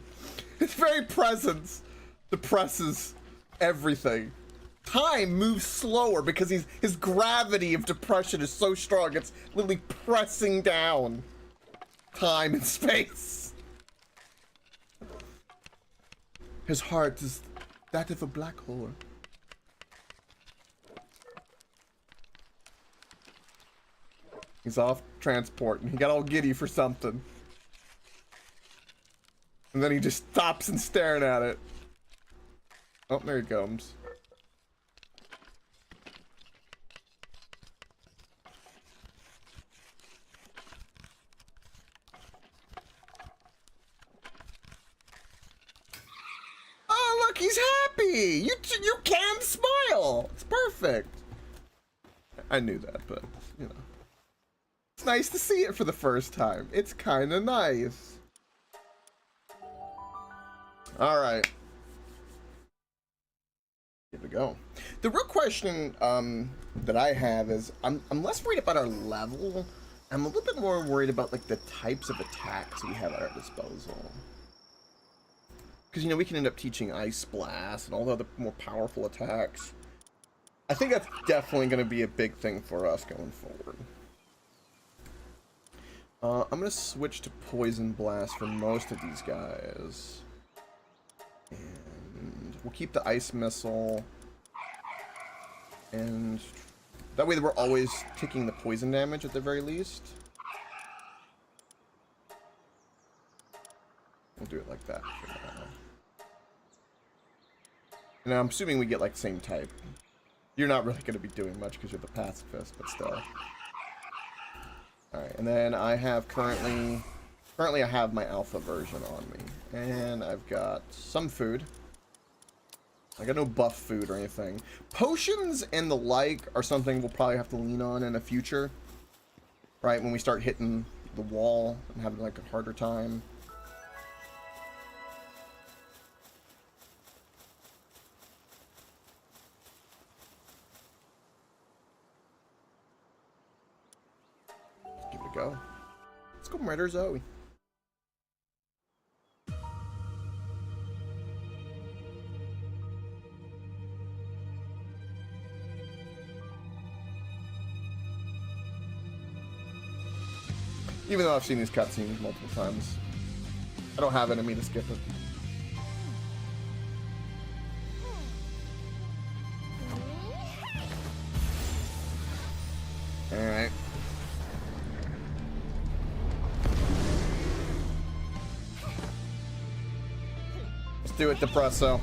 S1: His very presence depresses everything. Time moves slower because his gravity of depression is so strong. It's literally pressing down time and space. His heart is that of a black hole. He's off transporting. He got all giddy for something. And then he just stops and staring at it. Oh, there he comes. Oh, look, he's happy. You can smile. It's perfect. I knew that, but, you know. It's nice to see it for the first time. It's kind of nice. All right. Here we go. The real question that I have is, I'm less worried about our level. I'm a little bit more worried about like the types of attacks we have at our disposal. Because, you know, we can end up teaching Ice Blast and all the other more powerful attacks. I think that's definitely going to be a big thing for us going forward. I'm going to switch to Poison Blast for most of these guys. And we'll keep the Ice Missile. And that way we're always taking the poison damage at the very least. We'll do it like that for now. And I'm assuming we get like the same type. You're not really going to be doing much because you're the pacifist, but still. Alright, and then I have currently I have my alpha version on me. And I've got some food. I got no buff food or anything. Potions and the like are something we'll probably have to lean on in the future. Right, when we start hitting the wall and having like a harder time. Give it a go. Let's go murder Zoe. Even though I've seen these cutscenes multiple times, I don't have it in me to skip it. Alright. Let's do it, Depresso.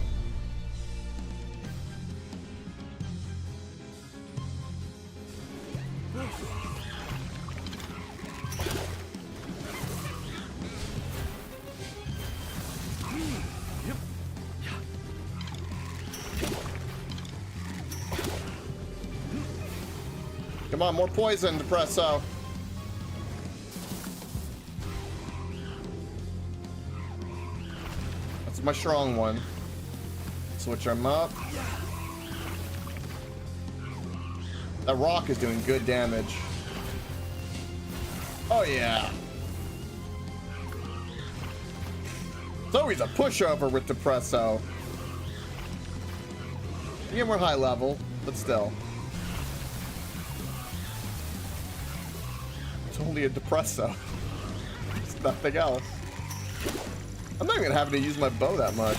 S1: Come on, more poison, Depresso. That's my strong one. Switch them up. That rock is doing good damage. Oh yeah. It's always a pushover with Depresso. Yeah, we're high level, but still. It's only a Depresso. It's nothing else. I'm not even having to use my bow that much.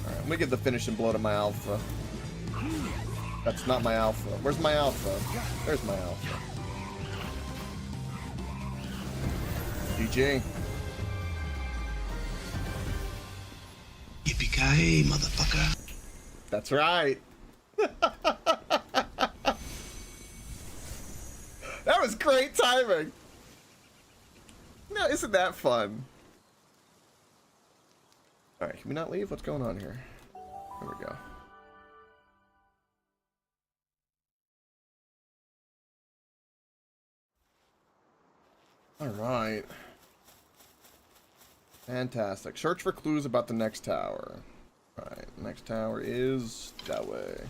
S1: Alright, let me get the finishing blow to my alpha. That's not my alpha. Where's my alpha? There's my alpha. GG.
S2: Yippee-ki-yay, motherfucker.
S1: That's right. That was great timing. No, isn't that fun? Alright, can we not leave? What's going on here? There we go. Alright. Fantastic. Search for clues about the next tower. Alright, next tower is that way.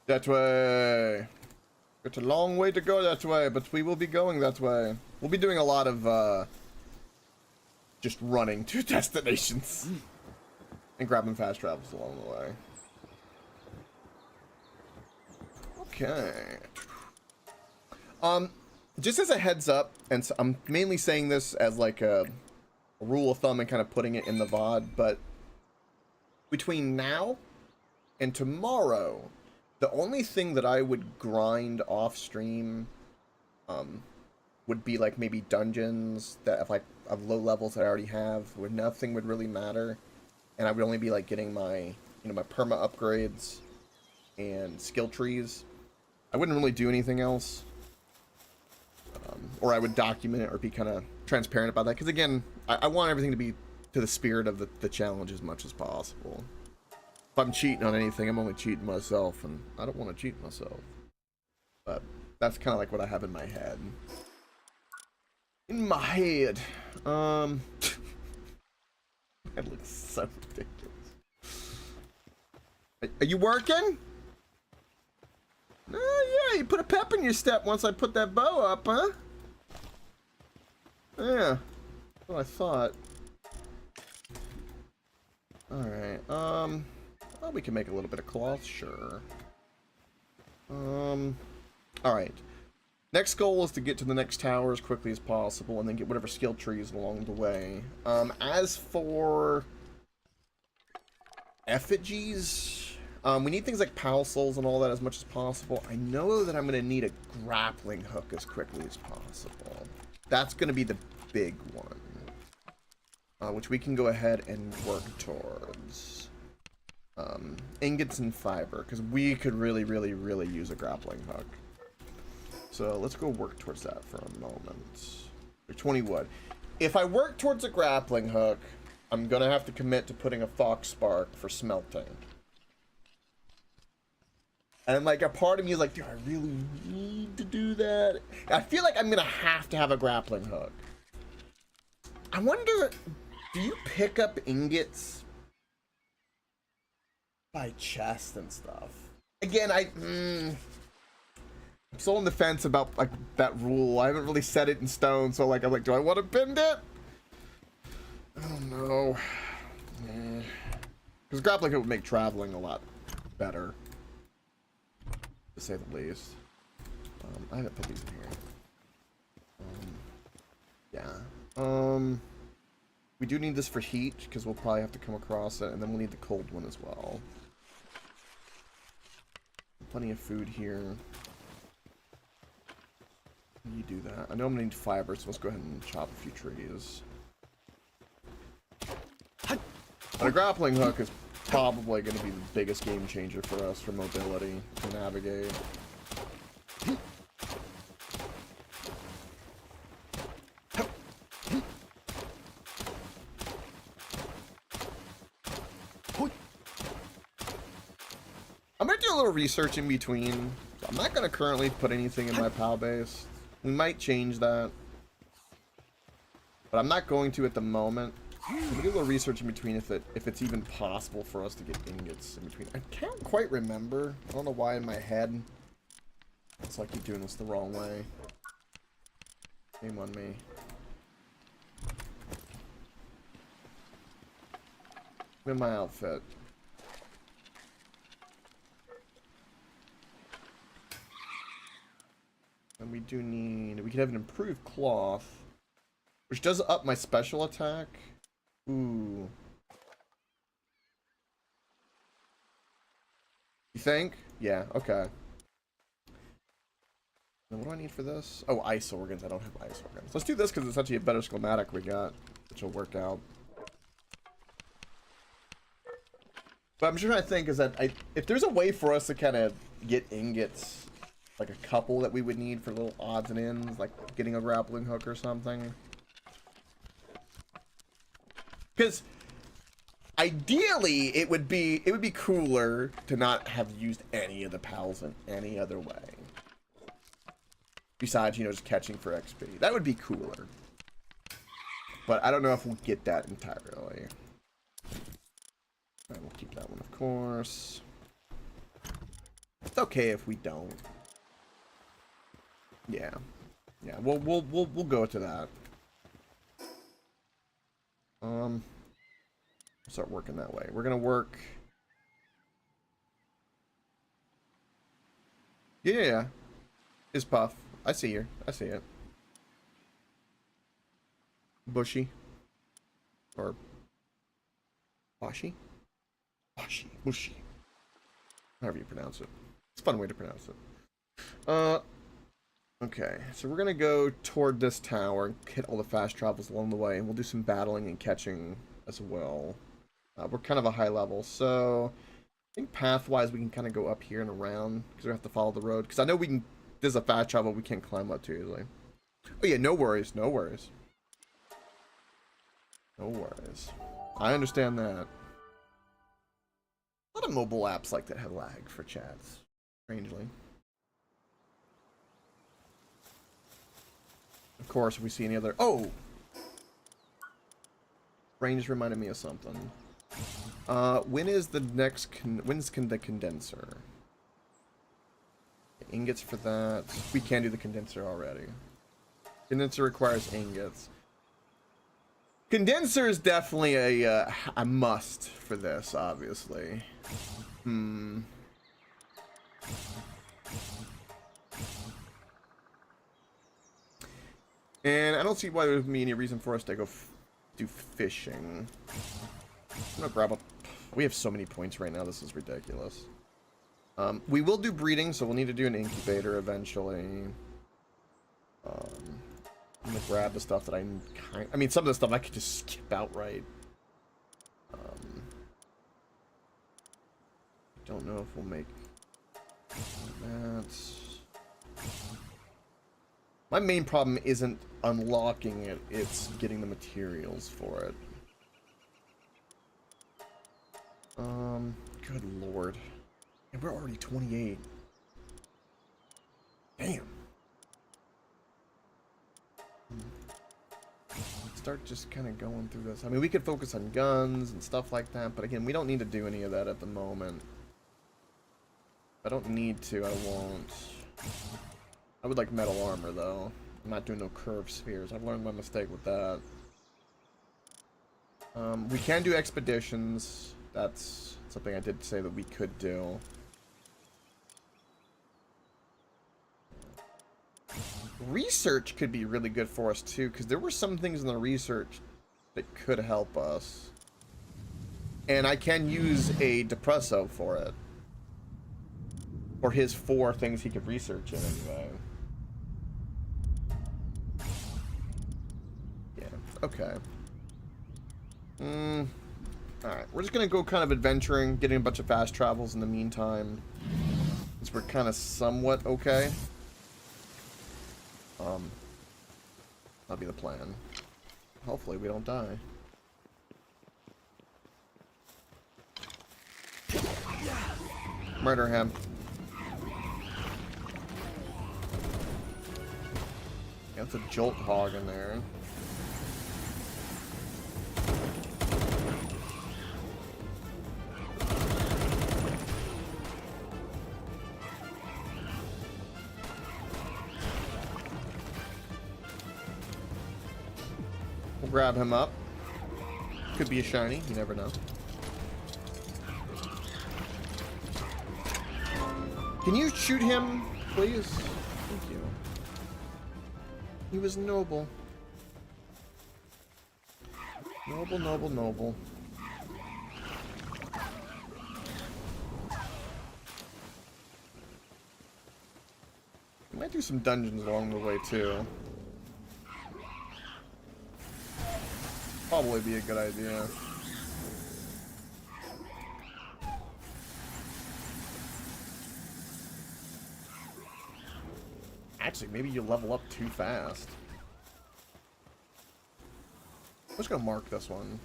S1: That way. It's a long way to go that way, but we will be going that way. We'll be doing a lot of, just running to destinations. And grabbing fast travels along the way. Okay. Just as a heads up, and so I'm mainly saying this as like a rule of thumb and kind of putting it in the VOD, but between now and tomorrow, the only thing that I would grind off stream would be like maybe dungeons that have like of low levels that I already have, where nothing would really matter, and I would only be like getting my my perma upgrades and skill trees. I wouldn't really do anything else. Or I would document it or be kind of transparent about that. Because again, I want everything to be to the spirit of the challenge as much as possible. If I'm cheating on anything, I'm only cheating myself. And I don't want to cheat myself. But that's kind of like what I have in my head. In my head. That looks so ridiculous. Are you working? Yeah, you put a pep in your step once I put that bow up, huh? Yeah, that's what I thought. Alright, well, we can make a little bit of cloth, sure. Alright. Next goal is to get to the next tower as quickly as possible and then get whatever skill trees along the way. As for effigies, we need things like Pal Souls and all that as much as possible. I know that I'm going to need a grappling hook as quickly as possible. That's going to be the big one. Which we can go ahead and work towards. Ingots and fiber, because we could really use a grappling hook. So let's go work towards that for a moment. 20 wood. If I work towards a grappling hook, I'm going to have to commit to putting a fox spark for smelting. And like a part of me is like, do I really need to do that? I feel like I'm gonna have to have a grappling hook. I wonder, do you pick up ingots by chest and stuff? Again, I'm so on the fence about like that rule. I haven't really set it in stone, so like I'm like, do I want to bend it? I don't know. Because grappling hook would make traveling a lot better, to say the least. I haven't put these in here. Yeah. We do need this for heat, because we'll probably have to come across it, and then we'll need the cold one as well. Plenty of food here. You do that. I know I'm gonna need fiber, so let's go ahead and chop a few trees. But a grappling hook is probably going to be the biggest game changer for us for mobility to navigate. little research in between. So I'm not going to currently put anything in my PAL base. We might change that. But I'm not going to at the moment. I'm going to do a little research in between if it's even possible for us to get ingots in between. I can't quite remember. I don't know why in my head. It's like you're doing this the wrong way. Shame on me. In my outfit. And we do need... We could have an improved cloth. Which does up my special attack. Ooh. You think? Yeah, okay. Now what do I need for this? Oh, ice organs. I don't have ice organs. Let's do this because it's actually a better schematic we got. Which will work out. But I'm just trying to think is that if there's a way for us to kind of get ingots, like a couple that we would need for little odds and ends, like getting a grappling hook or something. Because ideally it would be cooler to not have used any of the pals in any other way. Besides, you know, just catching for XP. That would be cooler. But I don't know if we'll get that entirely. Alright, we'll keep that one, of course. It's okay if we don't. Yeah. Yeah, we'll go to that. Start working that way. We're gonna work. Yeah. Is Puff. I see her. I see it. Bushy. Or Washi? Bushy. However you pronounce it. It's a fun way to pronounce it. Okay, so we're gonna go toward this tower and hit all the fast travels along the way, and we'll do some battling and catching as well. We're kind of a high level, so I think path-wise we can kind of go up here and around, because we have to follow the road. Because I know we can, there's a fast travel we can't climb up too easily. Oh yeah, no worries, no worries. No worries. I understand that. A lot of mobile apps like that have lag for chats, strangely. Of course, if we see any other... Oh! Brain just reminded me of something. When is the next... When's the condenser? Ingots for that. We can do the condenser already. Condenser requires ingots. Condenser is definitely a must for this, obviously. And I don't see why there would be any reason for us to go do fishing. I'm gonna grab up. We have so many points right now. This is ridiculous. We will do breeding, so we'll need to do an incubator eventually. I'm gonna grab the stuff that I mean, some of the stuff I could just skip outright. Don't know if we'll make that. My main problem isn't unlocking it, it's getting the materials for it. Good lord. And we're already 28. Damn. Start just kind of going through this. I mean, we could focus on guns and stuff like that, but again, we don't need to do any of that at the moment. If I don't need to, I won't. I would like metal armor, though. I'm not doing no curved spheres. I've learned my mistake with that. We can do expeditions. That's something I did say that we could do. Research could be really good for us, too, because there were some things in the research that could help us. And I can use a Depresso for it. Or his 4 things he could research in, anyway. Yeah, okay. Alright, we're just gonna go kind of adventuring, getting a bunch of fast travels in the meantime. Since we're kind of somewhat okay. That'll be the plan. Hopefully we don't die. Murder him. Yeah, that's a jolt hog in there. We'll grab him up. Could be a shiny, you never know. Can you shoot him, please? Thank you. He was noble. Noble, noble, noble. We might do some dungeons along the way, too. Probably be a good idea. Actually, maybe you level up too fast. I'm just gonna mark this one.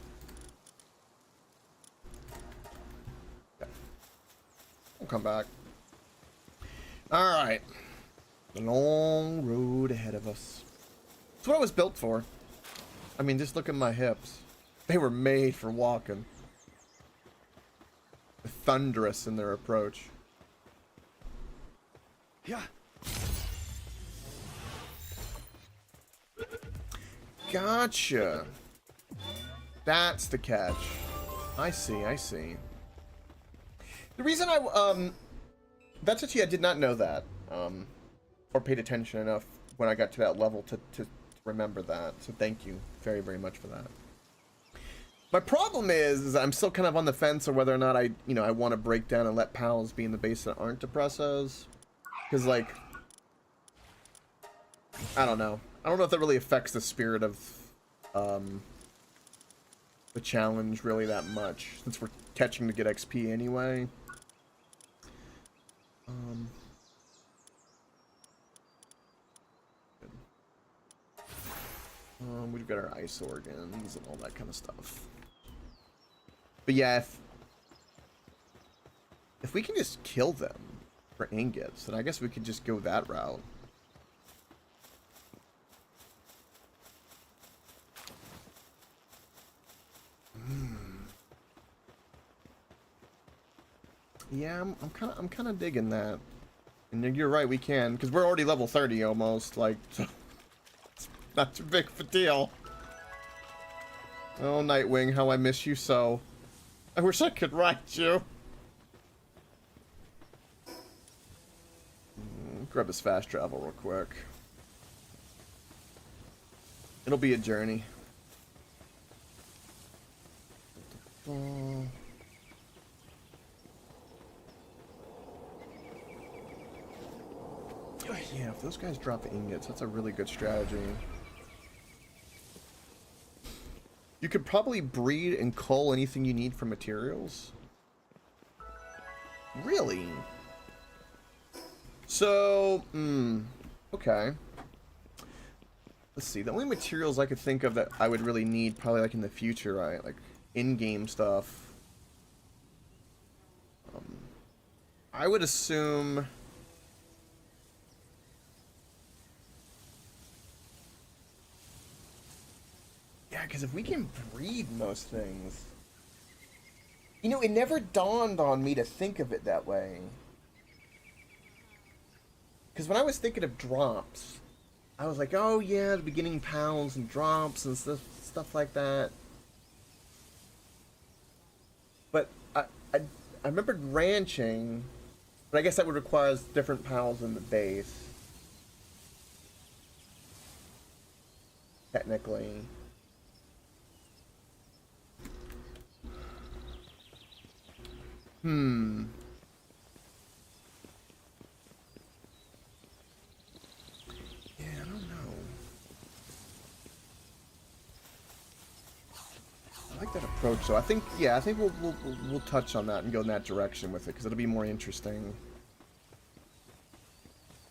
S1: Okay. We'll come back. Alright. The long road ahead of us. That's what I was built for. I mean, just look at my hips. They were made for walking. They're thunderous in their approach. Yeah. Gotcha. That's the catch. I see, I see. The reason that's actually, I did not know that. Or paid attention enough when I got to that level to remember that. So thank you very, very much for that. My problem is I'm still kind of on the fence of whether or not I want to break down and let pals be in the base that aren't Depressos. Because, like, I don't know. I don't know if that really affects the spirit of the challenge really that much, since we're catching to get XP anyway. We've got our ice organs and all that kind of stuff. But yeah, if we can just kill them for ingots, then I guess we could just go that route. Yeah, I'm kind of digging that. And you're right, we can, because we're already level 30 almost, like, so it's not too big of a deal. Oh, Nightwing, how I miss you so. I wish I could ride you. Grab his fast travel real quick. It'll be a journey. Yeah, if those guys drop ingots, that's a really good strategy. You could probably breed and cull anything you need for materials. Really? So, okay. Let's see, the only materials I could think of that I would really need probably like in the future, right? Like in-game stuff. I would assume... Yeah, because if we can breed most things... You know, it never dawned on me to think of it that way. Because when I was thinking of drops, I was like, oh yeah, the beginning pals and drops and stuff like that. But I remembered ranching, but I guess that would require different pals in the base. Technically. Yeah, I don't know. I like that approach, so I think, yeah, I think we'll touch on that and go in that direction with it, because it'll be more interesting.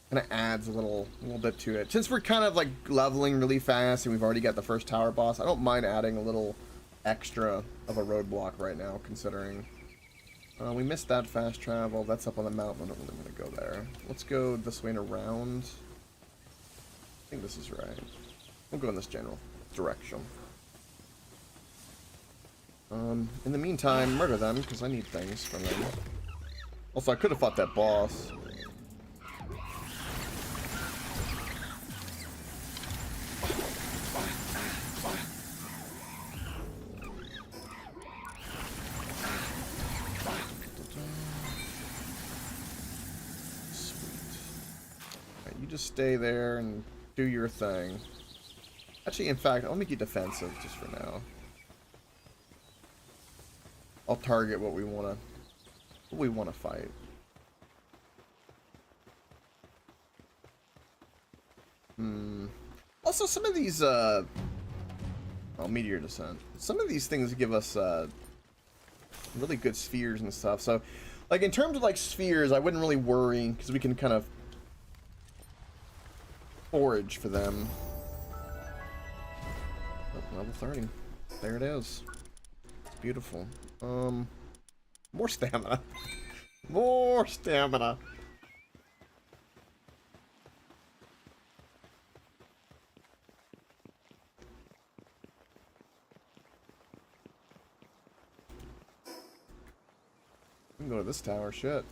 S1: Kind of adds a little bit to it. Since we're kind of like leveling really fast and we've already got the first tower boss, I don't mind adding a little extra of a roadblock right now, considering. We missed that fast travel. That's up on the mountain. I don't really want to go there. Let's go this way and around. think this is right. We'll go in this general direction. In the meantime, murder them, because I need things from them. Also, I could have fought that boss. Just stay there and do your thing. Actually, in fact, I'll make you defensive just for now. I'll target what we wanna fight. Also, some of these oh, meteor descent. Some of these things give us really good spheres and stuff. So, like in terms of like spheres, I wouldn't really worry because we can kind of forage for them. Oh, level 30. There it is. It's beautiful. More stamina. More stamina. We can go to this tower. Shit.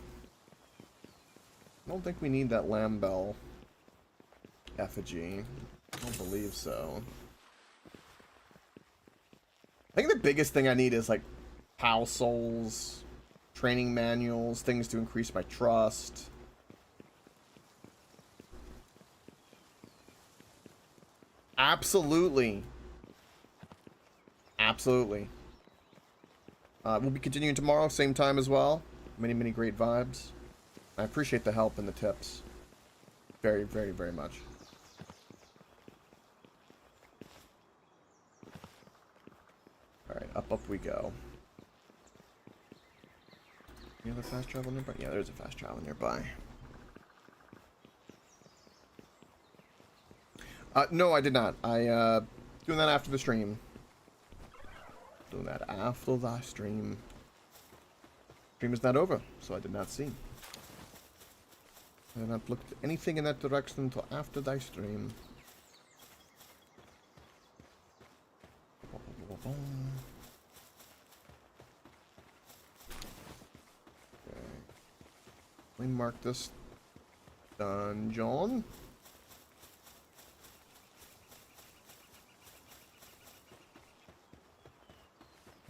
S1: I don't think we need that Lambell effigy. I don't believe so. I think the biggest thing I need is like POW souls, training manuals, things to increase my trust. Absolutely. Absolutely. We'll be continuing tomorrow, same time as well. Many, many great vibes. I appreciate the help and the tips. Very, very, very much. Alright, up we go. Any other fast travel nearby? Yeah, there's a fast travel nearby. No, I did not. Doing that after the stream. Doing that after the stream. Stream is not over, so I did not see. I have not looked at anything in that direction until after the stream. Okay. Let me mark this dungeon.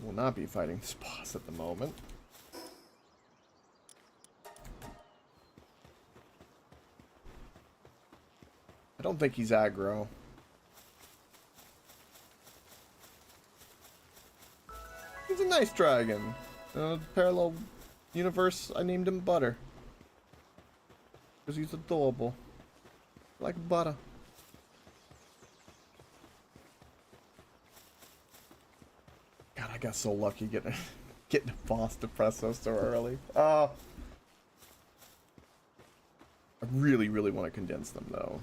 S1: Will not be fighting this boss at the moment. I don't think he's aggro. He's a nice dragon. Parallel universe, I named him Butter. Because he's adorable. Like butter. God, I got so lucky getting a boss Depresso so early. I really, really want to condense them though.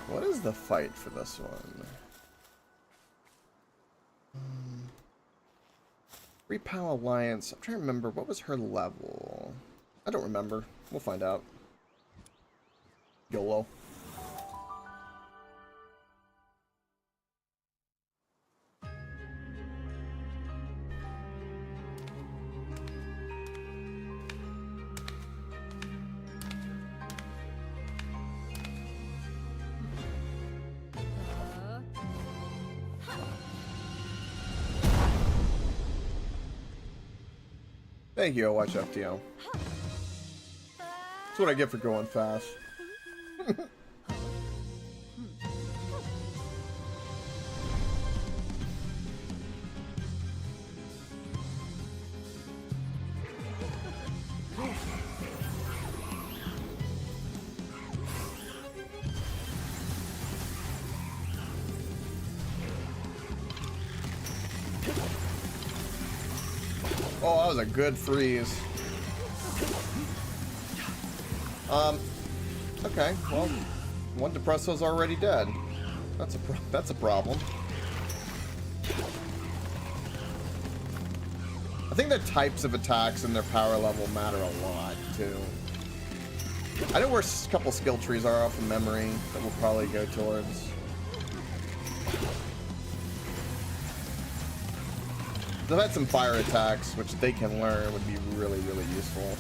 S1: What is the fight for this one? Free POW Alliance. I'm trying to remember. What was her level? I don't remember. We'll find out. YOLO. Thank you, watch FTO. That's what I get for going fast. Oh, that was a good freeze. Okay, well, one Depresso's already dead. That's a problem. I think the types of attacks and their power level matter a lot, too. I know where a couple skill trees are off of memory that we'll probably go towards. I've had some fire attacks, which they can learn, would be really, really useful.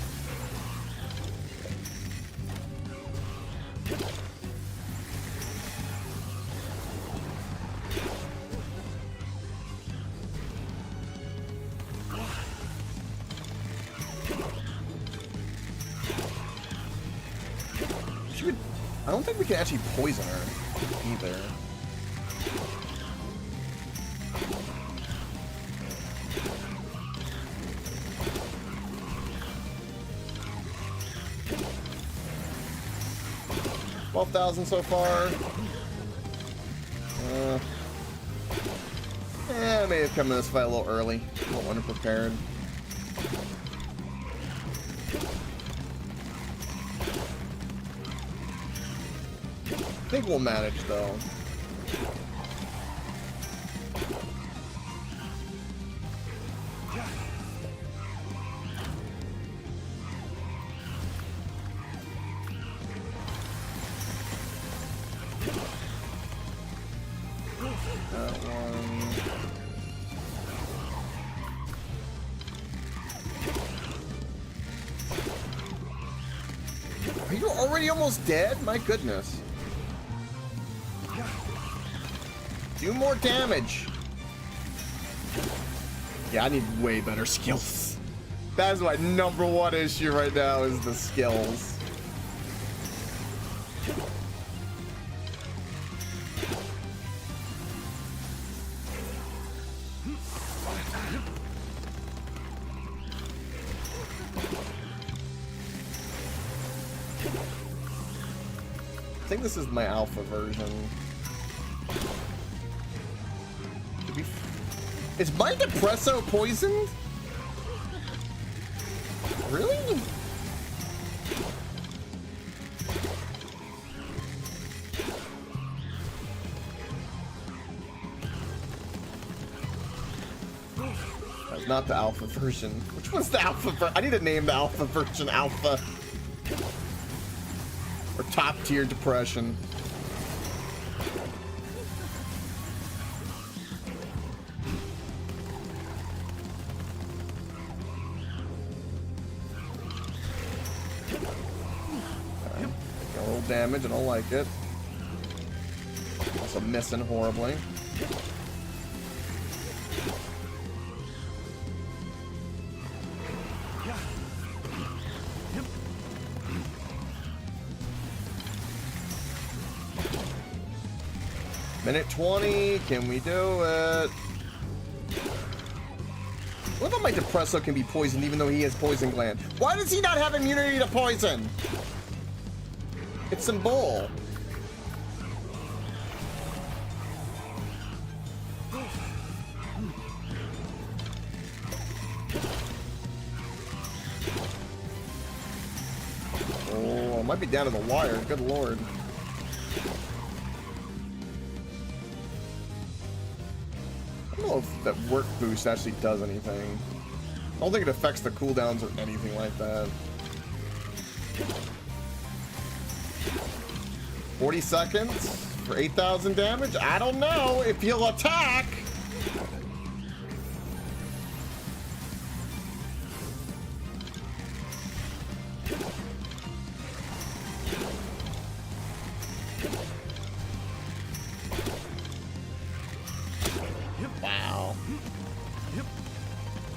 S1: I don't think we can actually poison her either. $12,000 so far. I may have come to this fight a little early, a little underprepared. I think we'll manage, though. That one. Are you already almost dead? My goodness. Do more damage. Yeah, I need way better skills. That is my #1 issue right now, is the skills. I think this is my alpha version. Is my Depresso poisoned? Really? That's not the alpha version. Which one's the alpha version? I need to name the alpha version alpha. Or top tier depression. Damage, I don't like it. Also missing horribly. Minute 20, can we do it? What about my Depresso can be poisoned even though he has poison gland? Why does he not have immunity to poison? It's some bull. Oh, I might be down to the wire. Good lord. I don't know if that work boost actually does anything. I don't think it affects the cooldowns or anything like that. 40 seconds for 8,000 damage? I don't know if he'll attack. Wow.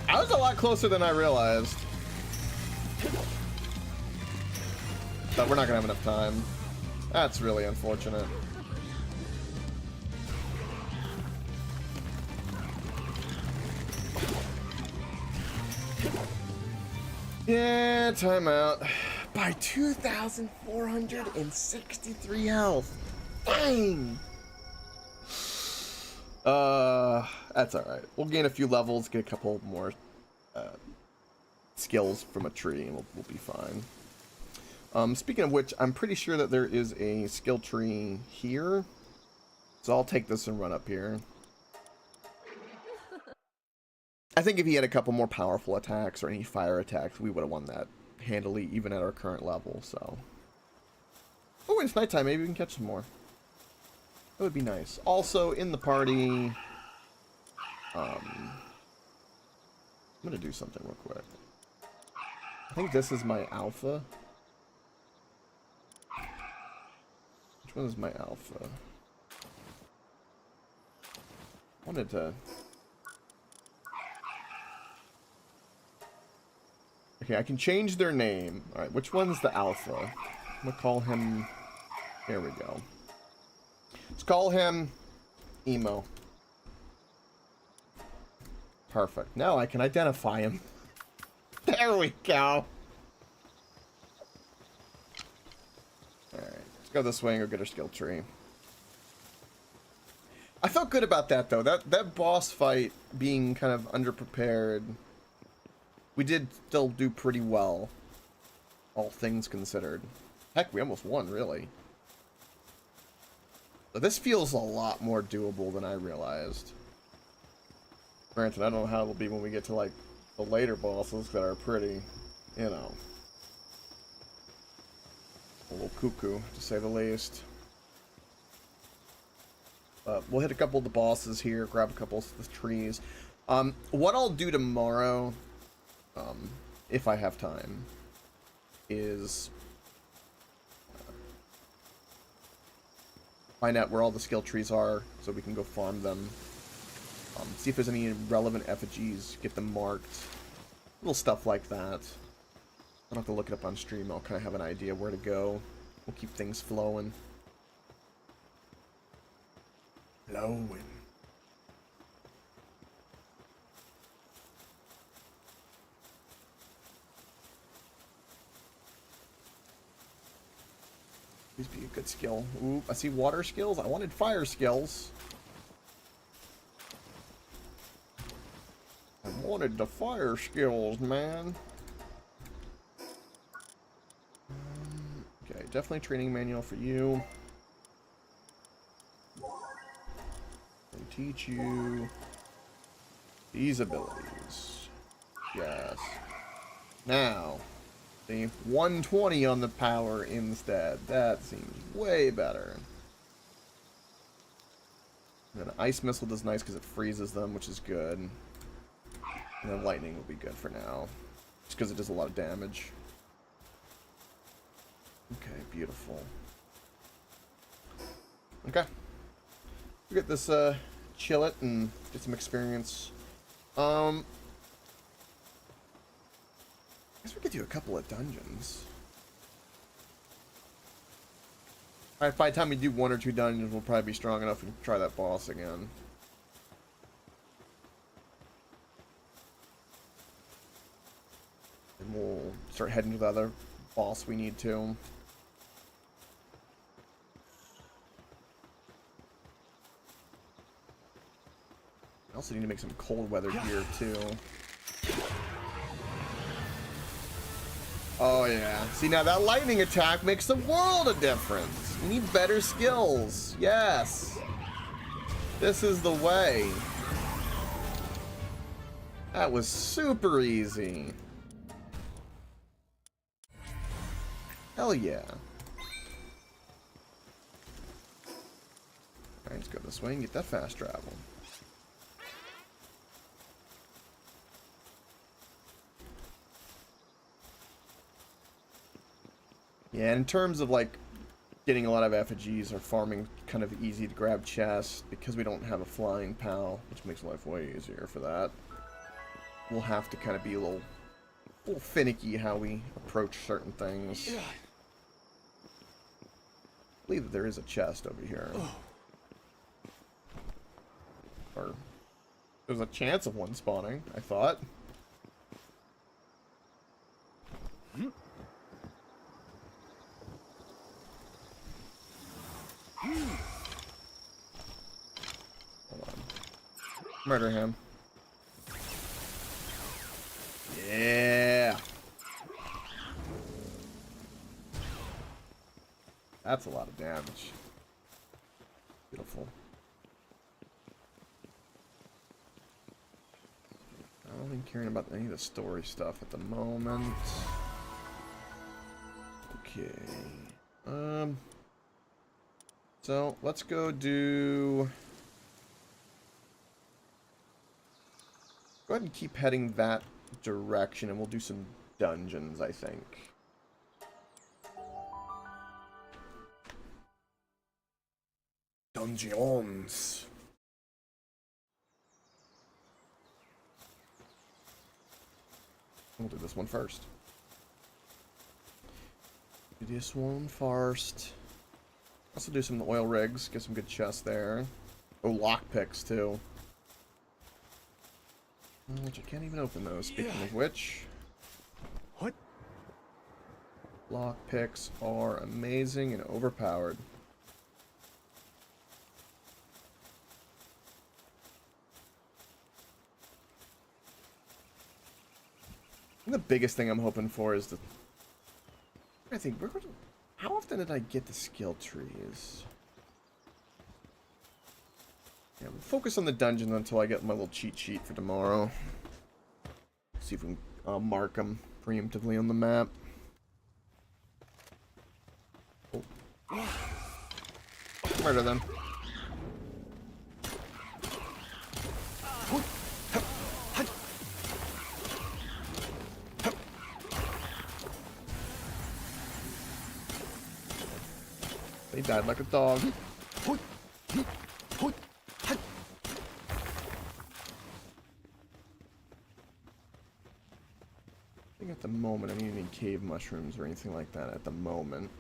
S1: I was a lot closer than I realized. But we're not gonna have enough time. That's really unfortunate. Yeah, timeout. By 2,463 health. Dang! That's alright. We'll gain a few levels, get a couple more skills from a tree, and we'll be fine. Speaking of which, I'm pretty sure that there is a skill tree here. So I'll take this and run up here. I think if he had a couple more powerful attacks or any fire attacks, we would have won that handily, even at our current level, so. Oh, it's nighttime. Maybe we can catch some more. That would be nice. Also, in the party, I'm going to do something real quick. I think this is my alpha. Which one is my alpha? I wanted to... Okay, I can change their name. Alright, which one's the alpha? I'm gonna call him... There we go. Let's call him... Emo. Perfect. Now I can identify him. There we go. Alright, let's go this way and go get our skill tree. I felt good about that, though. That boss fight being kind of underprepared... We did still do pretty well, all things considered. Heck, we almost won, really. But this feels a lot more doable than I realized. Granted, I don't know how it'll be when we get to, like, the later bosses that are pretty, you know, a little cuckoo, to say the least. But we'll hit a couple of the bosses here, grab a couple of the trees. What I'll do tomorrow... if I have time, is find out where all the skill trees are so we can go farm them. See if there's any relevant effigies, get them marked. Little stuff like that. I don't have to look it up on stream, I'll kind of have an idea where to go. We'll keep things flowing. Flowing. Please be a good skill. Ooh, I see water skills. I wanted fire skills. I wanted the fire skills, man. Okay, definitely training manual for you. And teach you these abilities. Yes. Now. 120 on the power instead. That seems way better. And then ice missile does nice because it freezes them, which is good. And then lightning will be good for now, just because it does a lot of damage. Okay, beautiful. Okay, we get this chill it and get some experience. I guess we could do a couple of dungeons. Alright, by the time we do 1 or 2 dungeons, we'll probably be strong enough to try that boss again. And we'll start heading to the other boss we need to. I also need to make some cold weather gear too. Oh yeah. See, now that lightning attack makes the world of difference. You need better skills. Yes. This is the way. That was super easy. Hell yeah. Alright, let's go this way and get that fast travel. Yeah, in terms of like getting a lot of effigies or farming kind of easy to grab chests, because we don't have a flying pal, which makes life way easier for that. We'll have to kind of be a little finicky how we approach certain things. I believe that there is a chest over here. Or there's a chance of one spawning, I thought. Hold on. Murder him. Yeah. That's a lot of damage. Beautiful. ain't caring about any of the story stuff at the moment. Okay. So let's go do. Go ahead and keep heading that direction, and we'll do some dungeons, I think. Dungeons. We'll do this one first. Do this one first. Also do some oil rigs, get some good chests there. Oh, lockpicks too. Which I can't even open those. Speaking of which.
S2: What?
S1: Lockpicks are amazing and overpowered. The biggest thing I'm hoping for is the. I think how often did I get the skill trees? Yeah, we'll focus on the dungeon until I get my little cheat sheet for tomorrow. See if we can mark them preemptively on the map. Oh. Murder them. He died like a dog. I think at the moment I don't need any cave mushrooms or anything like that at the moment.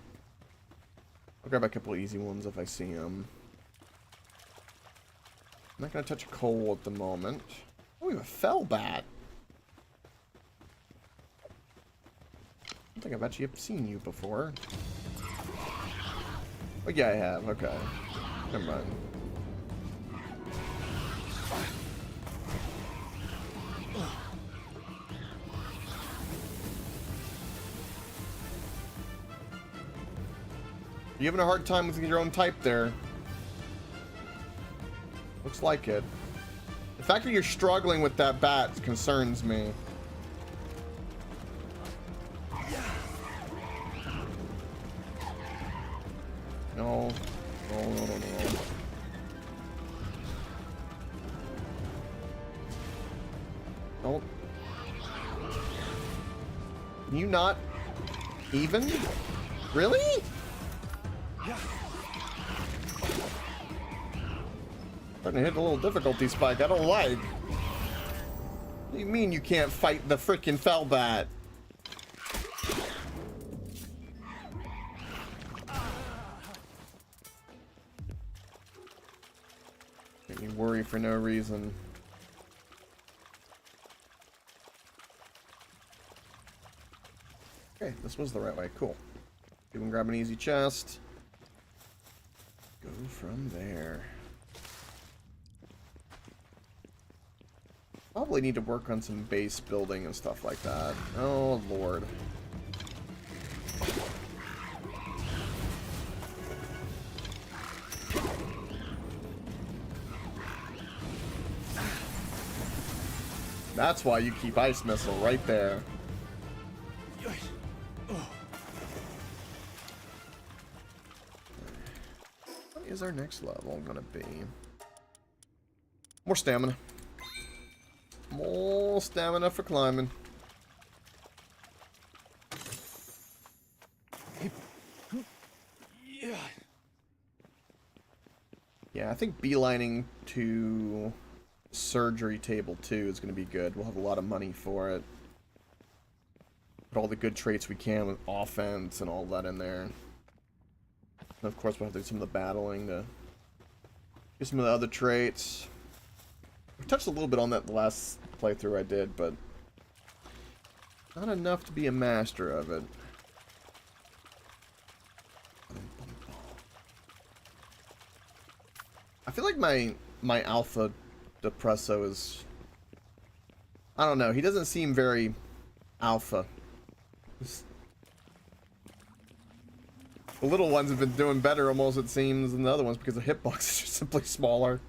S1: I'll grab a couple easy ones if I see them. I'm not going to touch a coal at the moment. Oh, we have a fell bat. I don't think I've actually seen you before. Oh, yeah, I have. Okay. Never mind. You having a hard time with your own type there? Looks like it. The fact that you're struggling with that bat concerns me. No. No. Don't. Can you not even? Really? Starting to hit a little difficulty spike I don't like. What do you mean you can't fight the frickin' fell bat? Make me worry for no reason. Okay, this was the right way. Cool. You can grab an easy chest. Go from there. Probably need to work on some base building and stuff like that. Oh, Lord. That's why you keep Ice Missile right there. What is our next level gonna be? More stamina. More stamina for climbing. Yeah, I think beelining to surgery table 2 is going to be good. We'll have a lot of money for it. Put all the good traits we can with offense and all that in there. And of course, we'll have to do some of the battling to get some of the other traits. We touched a little bit on that the last playthrough I did, but not enough to be a master of it. I feel like my alpha Depresso is, I don't know, he doesn't seem very alpha. The little ones have been doing better almost, it seems, than the other ones because the hitboxes are simply smaller.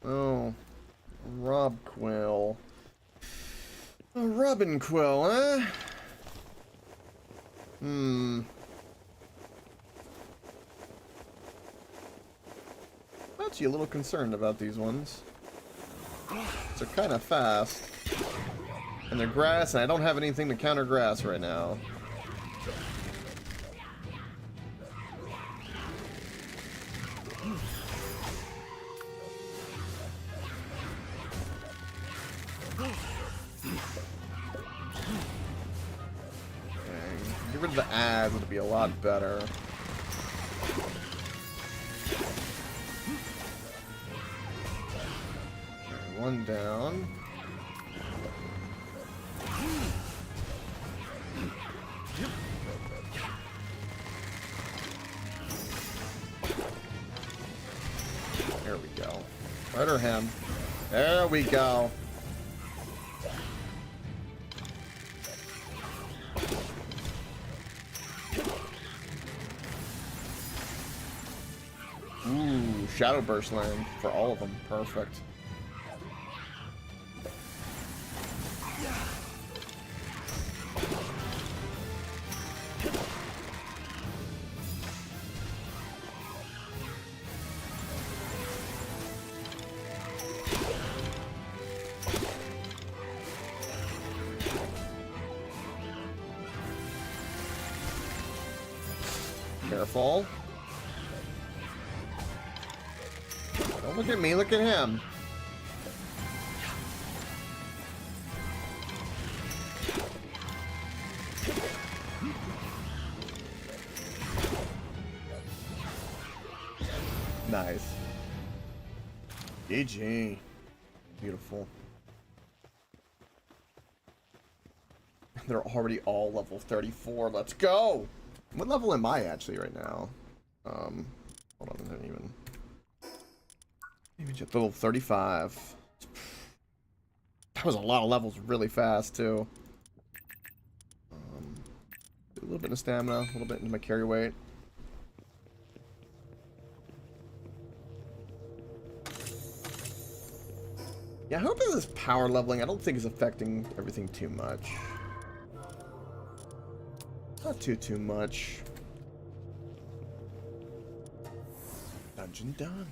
S1: Oh, Rob Quill. A Robin Quill, huh? Actually a little concerned about these ones. They're kind of fast. And they're grass, and I don't have anything to counter grass right now. Get rid of the ads, it'll be a lot better. Okay, one down. There we go. Murder him. There we go. Ooh, Shadow Burst land for all of them. Perfect. Careful. Don't look at me, look at him. Nice. GG. Beautiful. They're already all level 34. Let's go! What level am I actually right now? Hold on, I didn't even just level 35. That was a lot of levels really fast too. A little bit of stamina, a little bit into my carry weight. Yeah, I hope this power leveling, I don't think is affecting everything too much. Not too much. Dungeon done.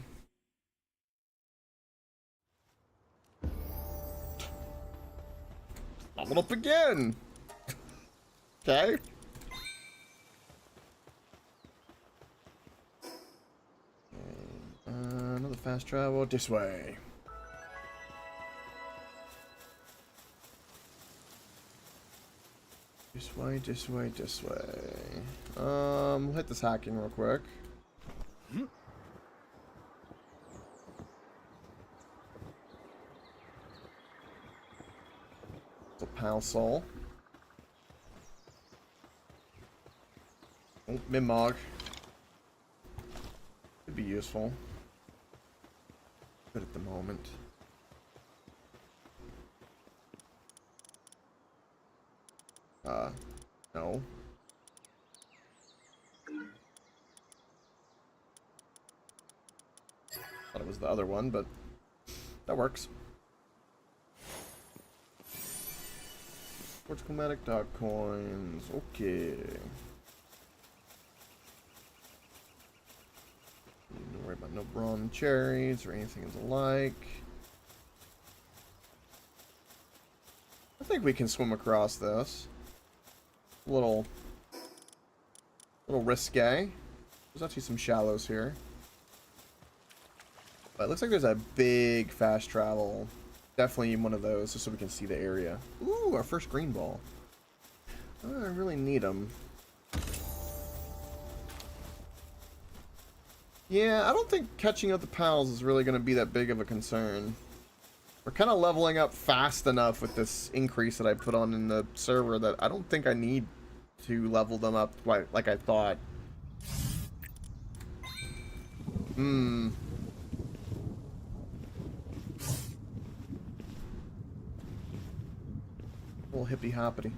S1: Level up again. Okay. Another fast travel this way. This way, this way, this way. We'll hit this hacking real quick. The Pal Soul. Oh, Mimog. Could be useful. Good at the moment. No. Thought it was the other one, but that works. Sports chromatic dog coins. Okay. Don't worry about no brawn cherries or anything of the like. I think we can swim across this. A little risque. There's actually some shallows here. But it looks like there's a big fast travel. Definitely one of those, just so we can see the area. Ooh, our first green ball. Oh, I really need them. Yeah, I don't think catching up the pals is really going to be that big of a concern. We're kind of leveling up fast enough with this increase that I put on in the server that I don't think I need to level them up like I thought. Little hippity hoppity.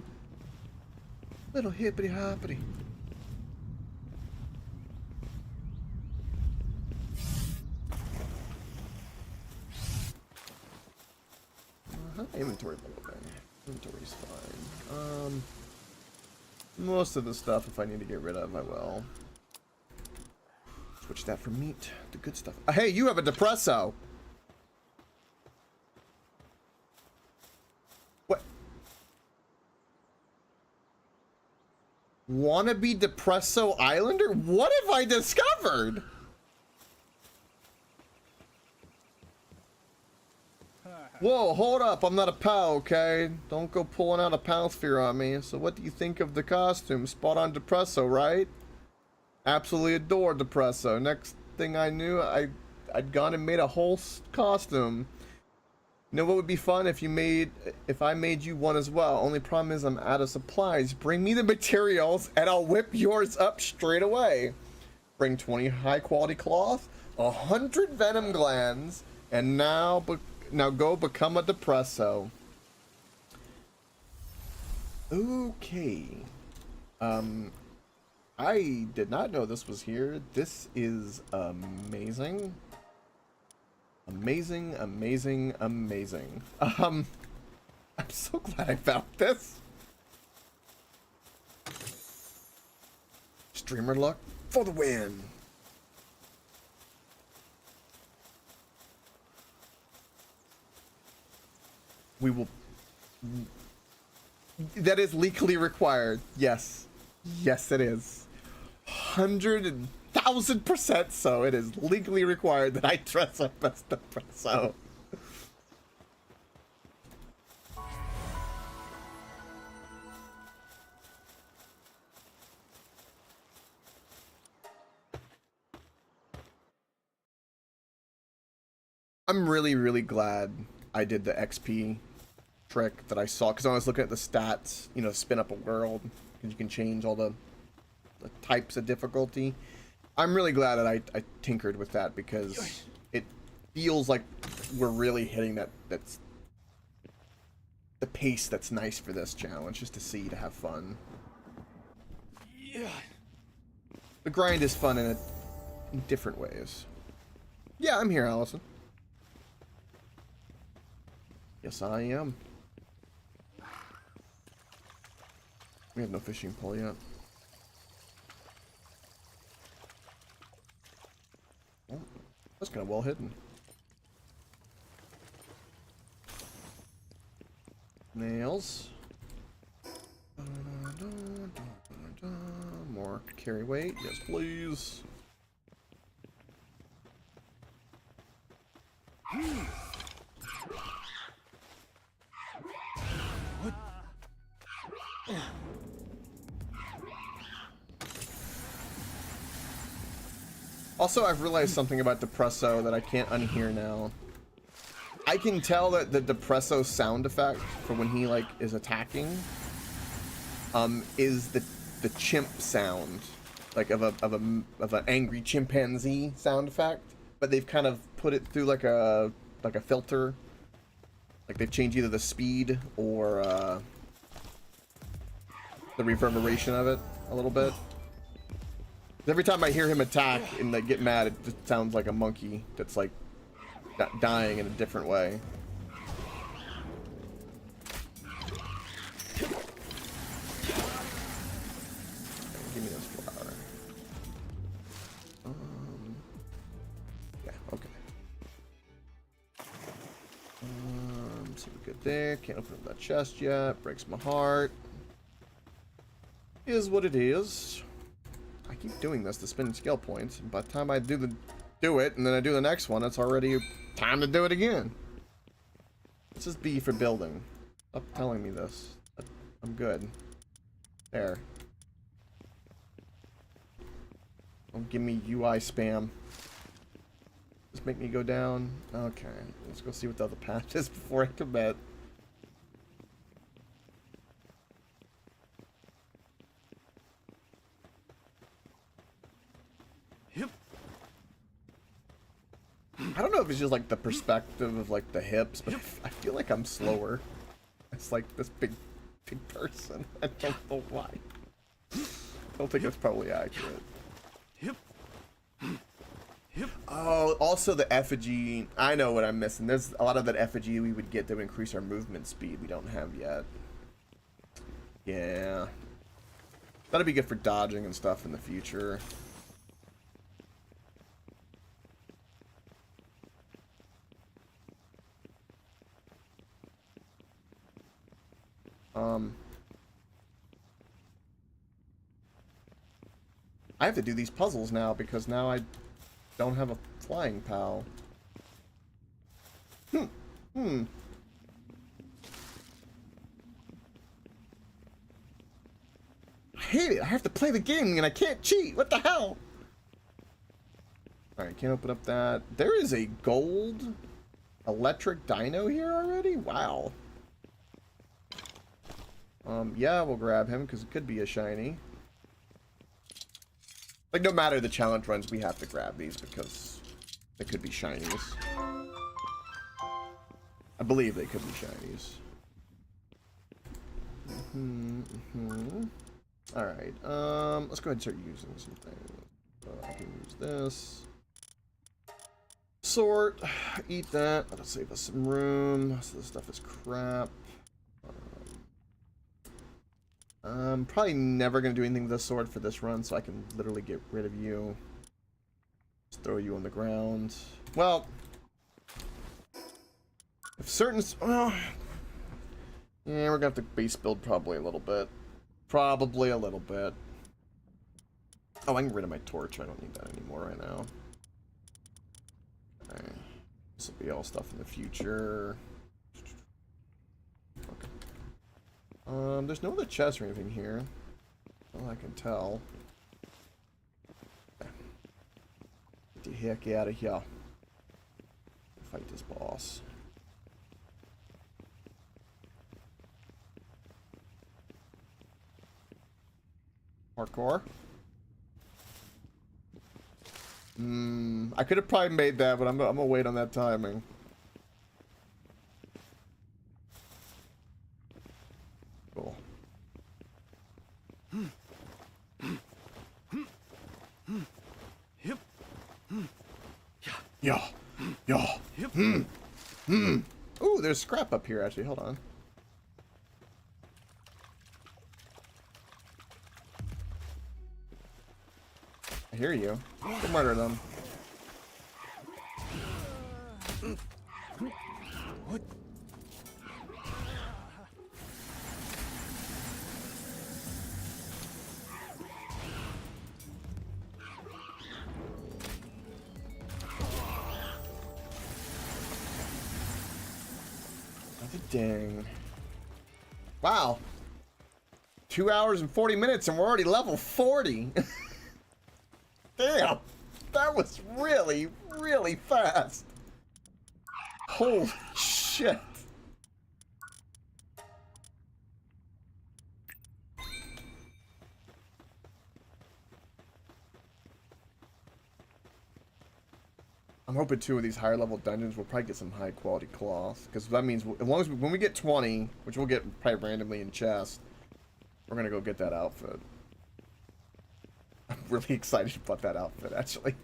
S1: Little hippity hoppity. Inventory building. Inventory's fine. Most of the stuff, if I need to get rid of, I will. Switch that for meat. The good stuff. Hey, you have a Depresso! What? Wannabe Depresso Islander? What have I discovered? Whoa, hold up. I'm not a pal, okay? Don't go pulling out a pal sphere on me. So what do you think of the costume? Spot on Depresso, right? Absolutely adore Depresso. Next thing I knew, I'd gone and made a whole costume. You know what would be fun if I made you one as well? Only problem is I'm out of supplies. Bring me the materials and I'll whip yours up straight away. Bring 20 high quality cloth, 100 venom glands, and now go become a Depresso. Okay. I did not know this was here. This is amazing. Amazing, amazing, amazing. I'm so glad I found this. Streamer luck for the win. We will. That is legally required. Yes. Yes, it is. 100,000% so. It is legally required that I dress up as Depresso. I'm really, really glad I did the XP trick that I saw, because I was looking at the stats, you know, spin up a world, because you can change all the types of difficulty. I'm really glad that I tinkered with that, because it feels like we're really hitting that's the pace that's nice for this challenge, just to see, to have fun. Yeah. The grind is fun in different ways. Yeah, I'm here, Allison. Yes, I am. We have no fishing pole yet. Oh, that's kind of well hidden. Nails. More carry weight. Yes, please. Also, I've realized something about Depresso that I can't unhear now. I can tell that the Depresso sound effect for when he like is attacking is the chimp sound, like of an angry chimpanzee sound effect, but they've kind of put it through like a filter. Like they've changed either the speed or the reverberation of it a little bit. Every time I hear him attack and like get mad, it just sounds like a monkey that's like dying in a different way. Okay, give me this flower. Yeah, okay. So we're good there. Can't open up that chest yet. Breaks my heart. Is what it is. I keep doing this to spend skill points. By the time I do it, and then I do the next one, it's already time to do it again. This is B for building. Stop telling me this. I'm good. There. Don't give me UI spam. Just make me go down. Okay, let's go see what the other path is before I commit. I don't know if it's just like the perspective of like the hips, but I feel like I'm slower. It's like this big person. I don't know why. I don't think it's probably accurate. Oh, also the effigy. I know what I'm missing. There's a lot of that effigy we would get that would increase our movement speed we don't have yet. Yeah. That'll be good for dodging and stuff in the future. I have to do these puzzles now because now I don't have a flying pal. I hate it. I have to play the game and I can't cheat. What the hell? Alright, can't open up that. There is a gold electric dino here already? Wow. Yeah, we'll grab him because it could be a shiny. Like, no matter the challenge runs, we have to grab these because they could be shinies. I believe they could be shinies. Alright, let's go ahead and start using something. I can use this. Sort. Eat that. That'll save us some room. So this stuff is crap. I'm probably never going to do anything with this sword for this run, so I can literally get rid of you. Just throw you on the ground. Well, if certain... Well, yeah, we're going to have to base build probably a little bit. Probably a little bit. Oh, I can get rid of my torch. I don't need that anymore right now. Okay. This will be all stuff in the future. Okay. There's no other chests or anything here. Well, I can tell. Okay. Get the heck out of here. Fight this boss. Hardcore. I could have probably made that, but I'm gonna wait on that timing. Cool. Yeah. Ooh, there's scrap up here actually. Hold on. I hear you. Go murder them. What? Dang. Wow. 2 hours and 40 minutes and we're already level 40. Damn. That was really, really fast. Holy shit. I'm hoping too of these higher level dungeons we'll probably get some high quality cloth, because that means as long as when we get 20, which we'll get probably randomly in chest, we're gonna go get that outfit. I'm really excited about that outfit actually.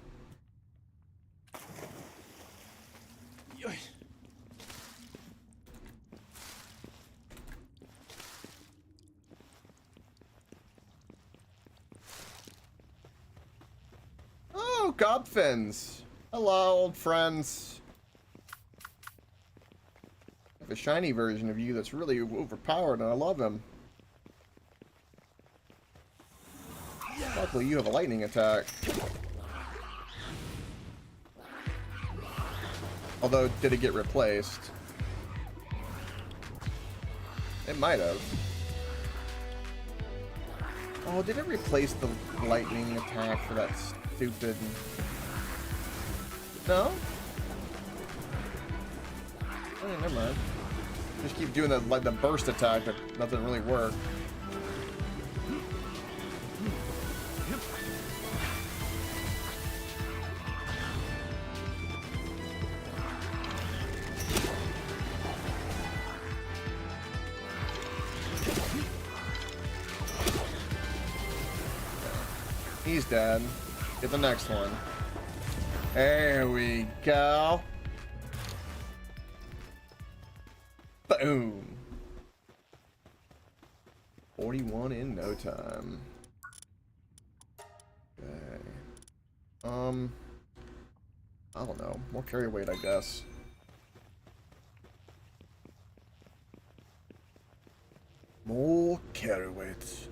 S1: Oh, Gobfins! Hello, old friends. I have a shiny version of you that's really overpowered, and I love him. Luckily, you have a lightning attack. Although, did it get replaced? It might have. Oh, did it replace the lightning attack for that stupid... No? Oh, never mind. Just keep doing that, like the burst attack, that doesn't really work. He's dead. Get the next one. There we go. Boom. 41 in no time. Okay. I don't know. More carry weight, I guess. More carry weight.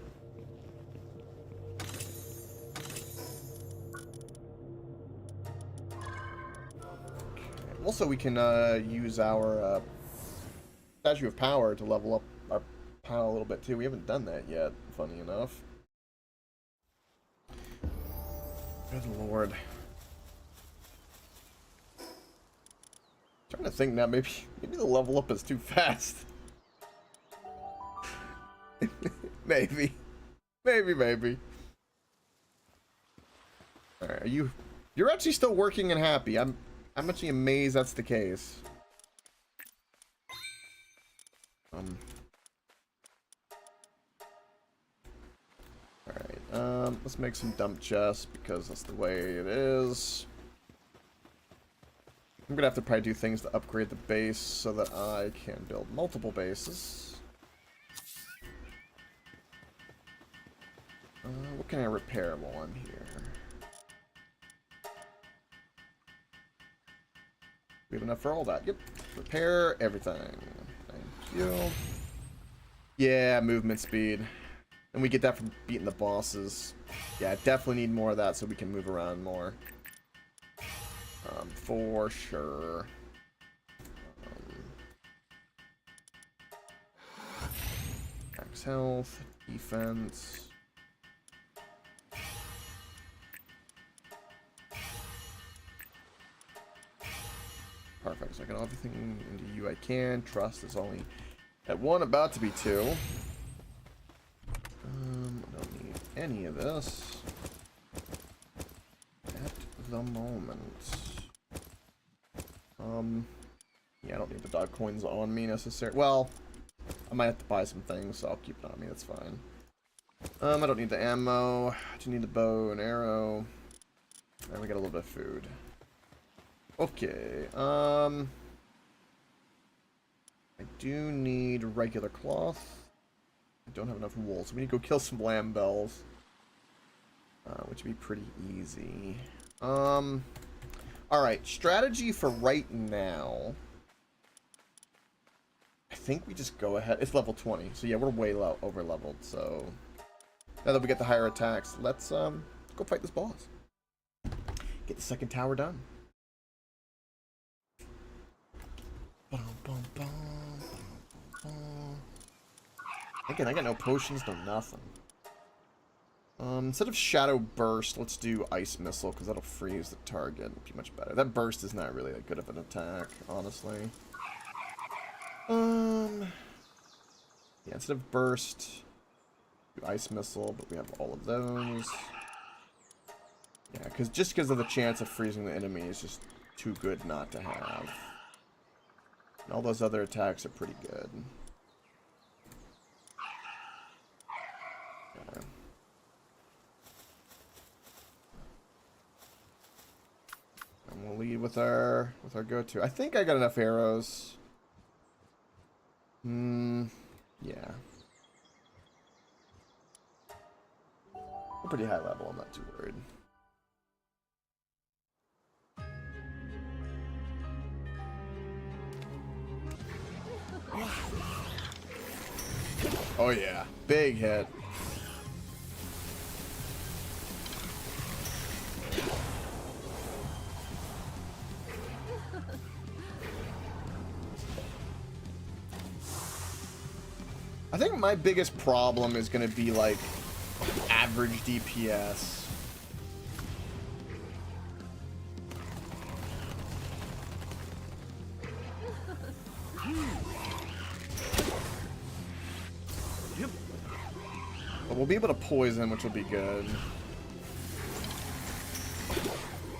S1: Also, we can use our Statue of Power to level up our power a little bit too. We haven't done that yet, funny enough. Good lord. I'm trying to think now, maybe the level up is too fast. Maybe. Maybe. Alright, you're actually still working and happy. I'm actually amazed that's the case. Alright, let's make some dump chests because that's the way it is. I'm gonna have to probably do things to upgrade the base so that I can build multiple bases. What can I repair while I'm here? We have enough for all that. Yep. Repair everything. Thank you. Yeah, movement speed. And we get that from beating the bosses. Yeah, definitely need more of that so we can move around more. For sure. Max health, defense. Perfect, so I got everything into you I can. Trust is only at 1, about to be 2. I don't need any of this at the moment. Yeah, I don't need the dog coins on me necessarily. Well, I might have to buy some things, so I'll keep it on me, that's fine. I don't need the ammo. I just need the bow and arrow. And we got a little bit of food. Okay, I do need regular cloth. I don't have enough wool, so we need to go kill some lamb bells. Which would be pretty easy. Alright, strategy for right now. I think we just go ahead. It's level 20, so yeah, we're way over leveled, so now that we get the higher attacks, let's go fight this boss. Get the second tower done. Again, I got no potions, no nothing. Instead of Shadow Burst, let's do Ice Missile, because that'll freeze the target. It'll be much better. That burst is not really that good of an attack, honestly. Yeah, instead of Burst, do Ice Missile, but we have all of those. Yeah, just because of the chance of freezing the enemy is just too good not to have. And all those other attacks are pretty good. Okay. And we'll lead with our go-to. I think I got enough arrows. Yeah. We're pretty high level, I'm not too worried. Oh yeah, big hit. I think my biggest problem is going to be like average DPS. But we'll be able to poison, which will be good.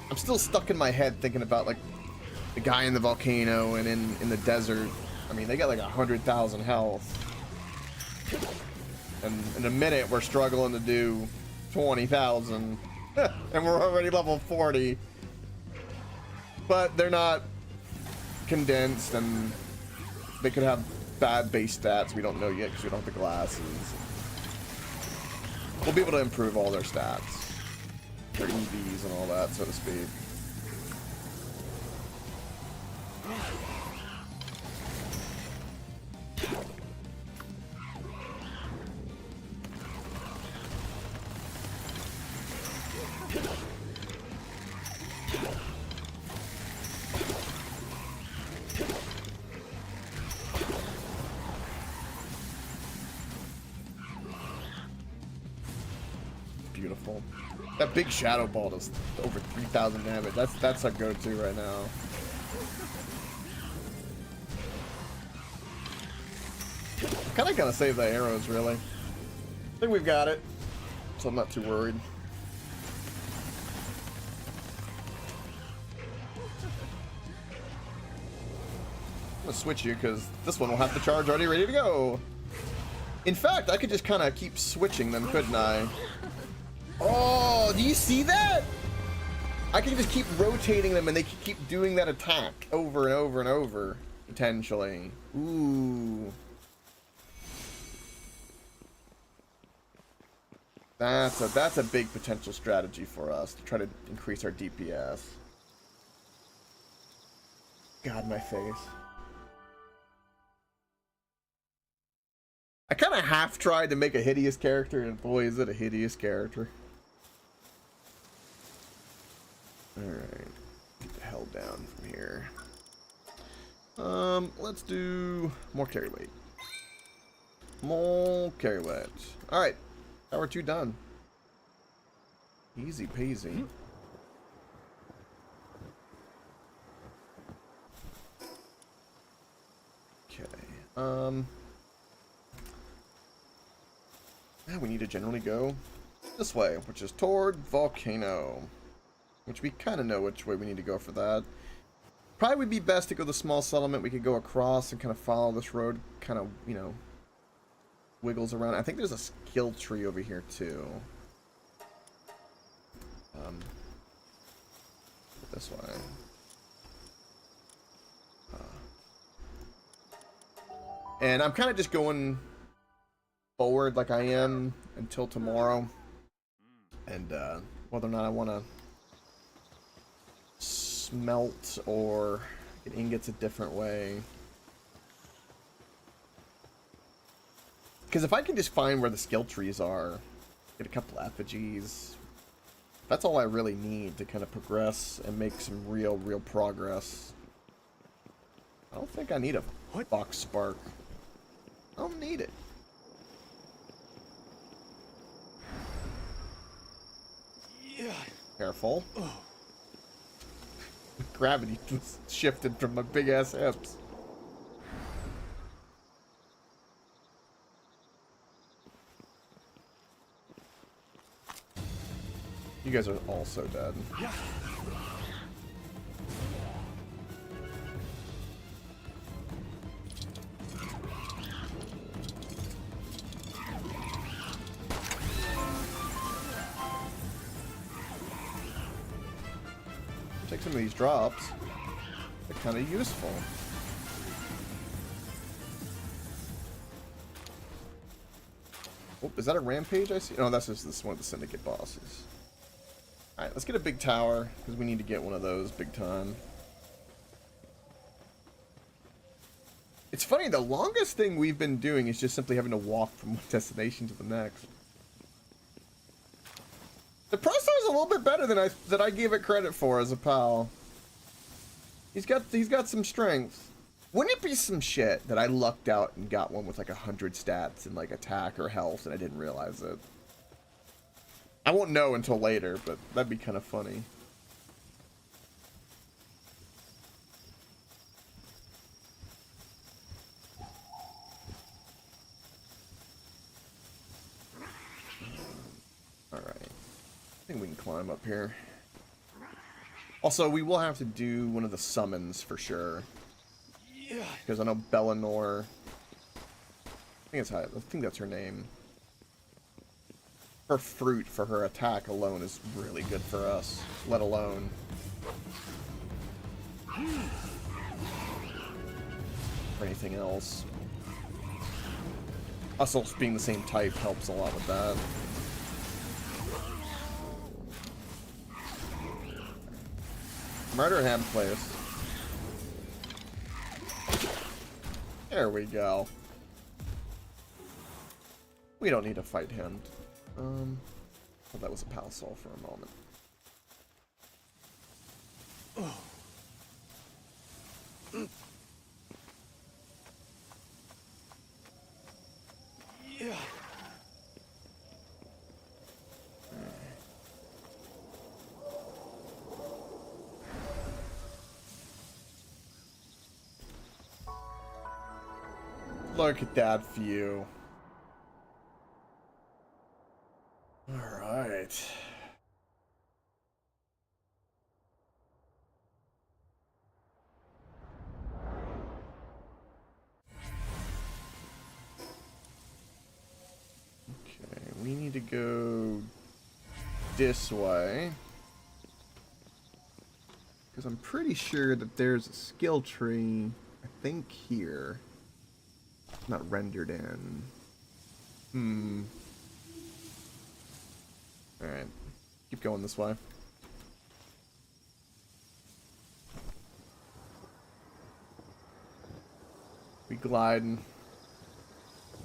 S1: I'm still stuck in my head thinking about like the guy in the volcano and in the desert. I mean, they got like 100,000 health. And in a minute, we're struggling to do 20,000. And we're already level 40. But they're not condensed, and they could have bad base stats. We don't know yet because we don't have the glasses. We'll be able to improve all their stats, their EVs and all that, so to speak. Beautiful. That big shadow ball does over 3,000 damage. That's our go-to right now. Kinda gonna save the arrows, really. I think we've got it, so I'm not too worried. I'm gonna switch you because this one will have the charge already ready to go. In fact, I could just kind of keep switching them, couldn't I? Oh, do you see that? I can just keep rotating them and they can keep doing that attack over and over and over, potentially. Ooh. That's a big potential strategy for us to try to increase our DPS. God, my face. I kind of half tried to make a hideous character, and boy, is it a hideous character. Alright. Get the hell down from here. Let's do more carry weight. More carry weight. Alright. Power 2 done. Easy peasy. Okay. Yeah, we need to generally go this way, which is toward Volcano. Which we kind of know which way we need to go for that. Probably would be best to go to the small settlement. We could go across and kind of follow this road, kind of, you know, wiggles around. I think there's a skill tree over here too. This way. And I'm kind of just going forward like I am until tomorrow. And whether or not I want to smelt or get ingots a different way. Because if I can just find where the skill trees are, get a couple effigies, that's all I really need to kind of progress and make some real progress. I don't think I need a box spark. I don't need it.
S2: Yeah.
S1: Careful. Gravity was shifted from my big ass hips. You guys are all so dead.
S2: Yeah.
S1: Take some of these drops. They're kind of useful. Oh, is that a rampage I see? No, that's just this one of the syndicate bosses. Alright, let's get a big tower, because we need to get one of those big time. It's funny, the longest thing we've been doing is just simply having to walk from one destination to the next. Depresso is a little bit better than I gave it credit for as a pal. He's got some strength. Wouldn't it be some shit that I lucked out and got one with like 100 stats and like attack or health and I didn't realize it? I won't know until later, but that'd be kind of funny. Alright. I think we can climb up here. Also, we will have to do one of the summons for sure.
S2: Yeah.
S1: Because I know Bellinor. I think that's her name. Her fruit for her attack alone is really good for us. Let alone or anything else. Also, being the same type helps a lot with that. Murder him, please. There we go. We don't need to fight him. Well, that was a pal soul for a moment.
S2: Yeah.
S1: Look at that view. All right. Okay, we need to go this way. Because I'm pretty sure that there's a skill tree, I think here. Not rendered in. Alright. Keep going this way. We glide.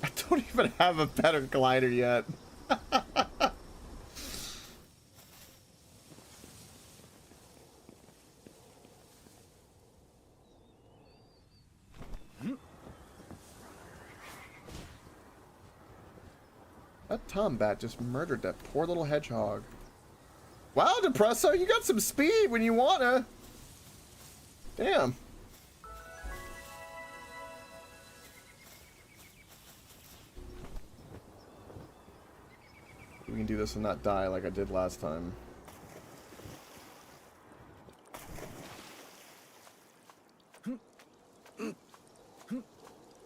S1: I don't even have a better glider yet. That Tombat just murdered that poor little hedgehog. Wow, Depresso, you got some speed when you wanna. Damn. We can do this and not die like I did last time.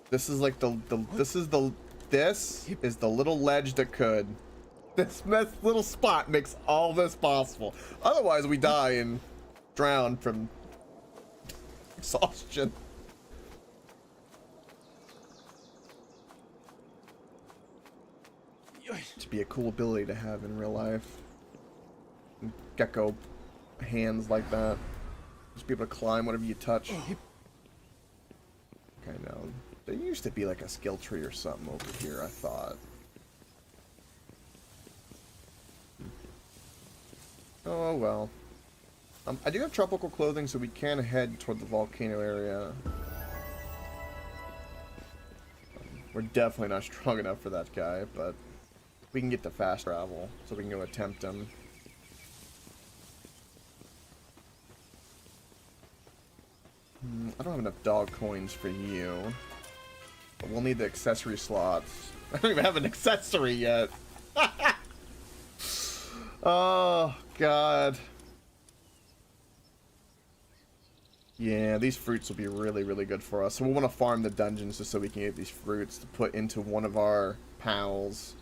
S1: This is like this is the little ledge that could. This little spot makes all this possible. Otherwise we die and drown from exhaustion. To be a cool ability to have in real life. Gecko hands like that. Just be able to climb whatever you touch. Okay, now there used to be like a skill tree or something over here, I thought. Oh well. I do have tropical clothing, so we can head toward the volcano area. We're definitely not strong enough for that guy, but we can get the fast travel, so we can go attempt him. I don't have enough dog coins for you. But we'll need the accessory slots. I don't even have an accessory yet. Oh, God. Yeah, these fruits will be really, really good for us. So we'll want to farm the dungeons just so we can get these fruits to put into one of our pals.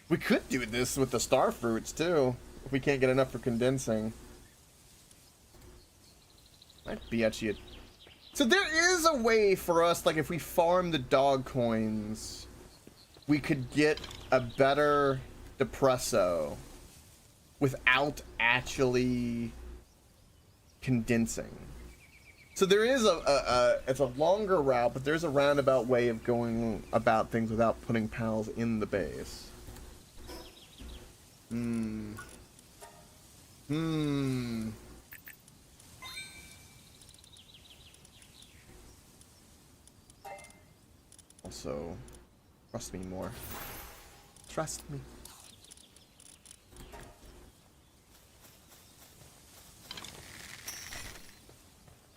S1: We could do this with the star fruits, too. If we can't get enough for condensing. Might be actually a... So there is a way for us, like if we farm the dog coins, we could get a better Depresso without actually condensing. So there is it's a longer route, but there's a roundabout way of going about things without putting pals in the base. Also, trust me more. Trust me.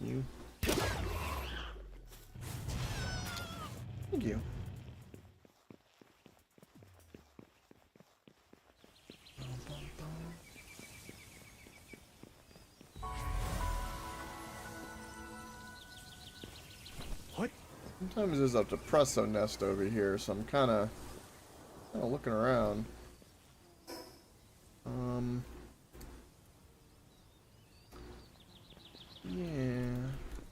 S1: You. Thank you.
S2: What?
S1: Sometimes there's a Depresso nest over here, so I'm kind of looking around. Yeah.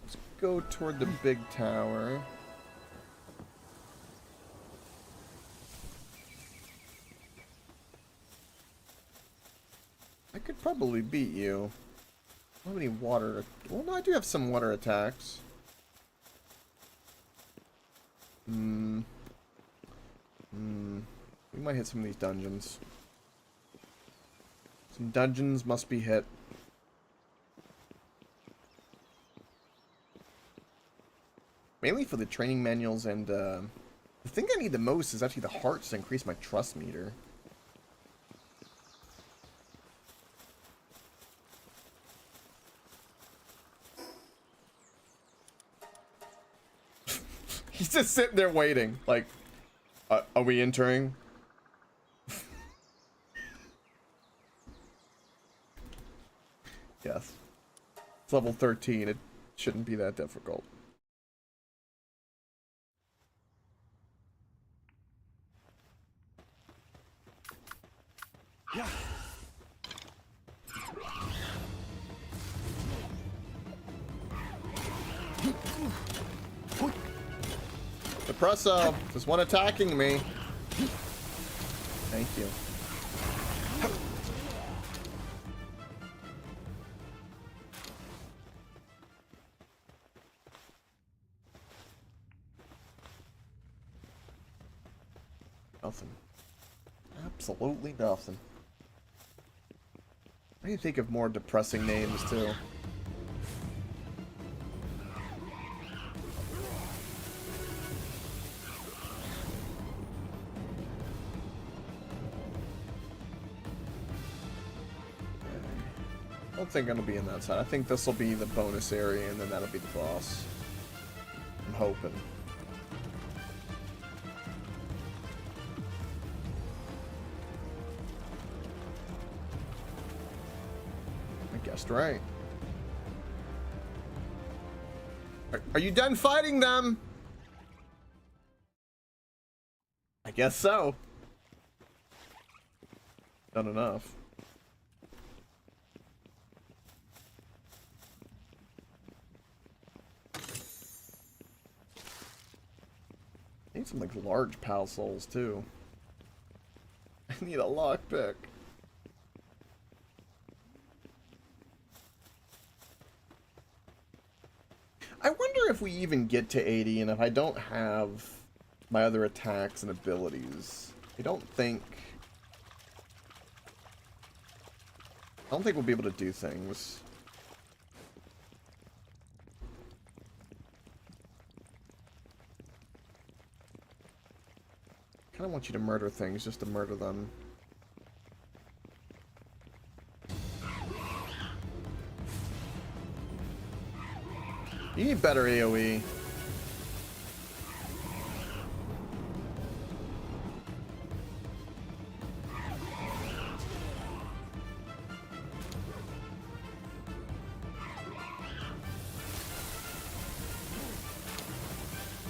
S1: Let's go toward the big tower. I could probably beat you. I don't have any water. Well, no, I do have some water attacks. We might hit some of these dungeons. Some dungeons must be hit. Mainly for the training manuals, and the thing I need the most is actually the hearts to increase my trust meter. He's just sitting there waiting, like, are we entering? Yes. It's level 13, it shouldn't be that difficult.
S2: Yeah.
S1: Depresso, there's one attacking me. Thank you. Nothing. Absolutely nothing. I need to think of more depressing names too. I don't think I'm gonna be in that side. I think this will be the bonus area, and then that'll be the boss. I'm hoping. I guessed right. Are you done fighting them? I guess so. Done enough. I need some like large pal souls too. I need a lockpick. I wonder if we even get to 80 and if I don't have my other attacks and abilities. I don't think we'll be able to do things. I kind of want you to murder things just to murder them. You need better AoE.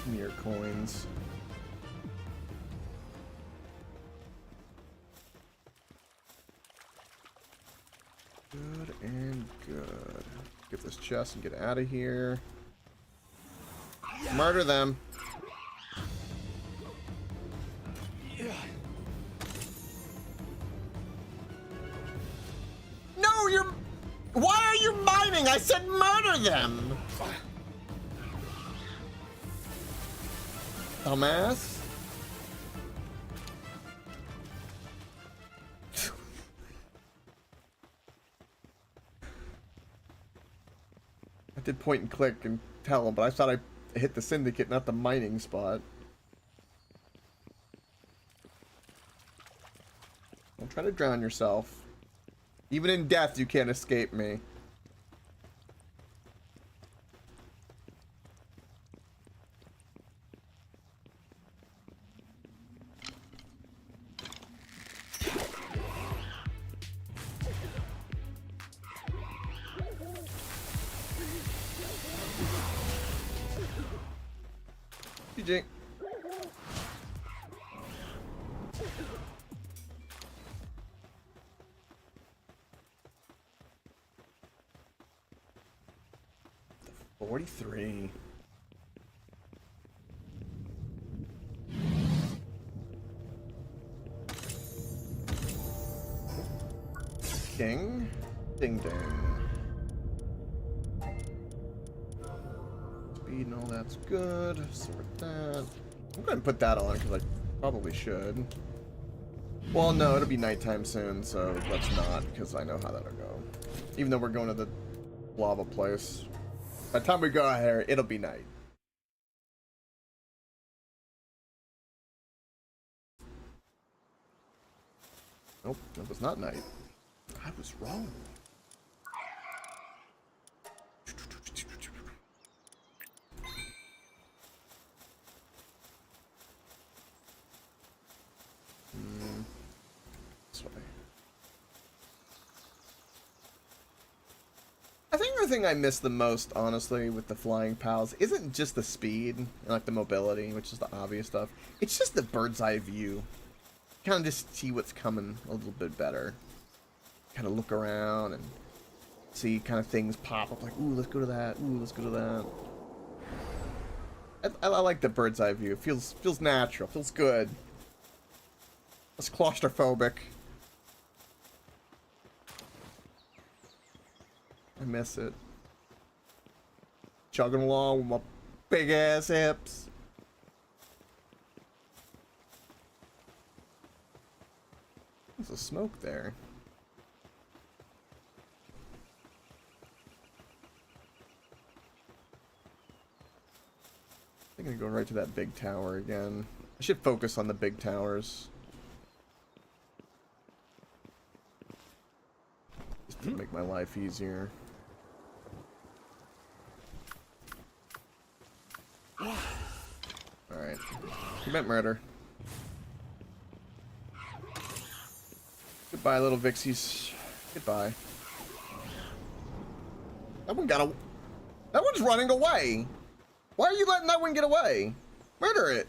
S1: Give me your coins. Good and good. Get this chest and get out of here. Murder them.
S2: Yeah.
S1: No, you're... Why are you mining? I said murder them! Dumbass. I did point and click and tell him, but I thought I hit the syndicate, not the mining spot. Don't try to drown yourself. Even in death, you can't escape me. GG. 43. Ding. Ding ding. Speed and all that's good. Sort that. I'm going to put that on because I probably should. Well, no, it'll be nighttime soon, so let's not, because I know how that'll go. Even though we're going to the lava place. By the time we go out here, it'll be night. Nope, it was not night. I was wrong. This way. I think the thing I miss the most, honestly, with the flying pals isn't just the speed and like the mobility, which is the obvious stuff. It's just the bird's eye view. Kind of just see what's coming a little bit better. Kind of look around and see kind of things pop up like, ooh, let's go to that. Ooh, let's go to that. I like the bird's eye view. It feels natural. Feels good. It's claustrophobic. I miss it. Chugging along with my big ass hips. There's a smoke there. I'm gonna go right to that big tower again. I should focus on the big towers. Just to make my life easier. Alright. Commit murder. Goodbye, little Vixies. Goodbye. That one got a... That one's running away! Why are you letting that one get away? Murder it!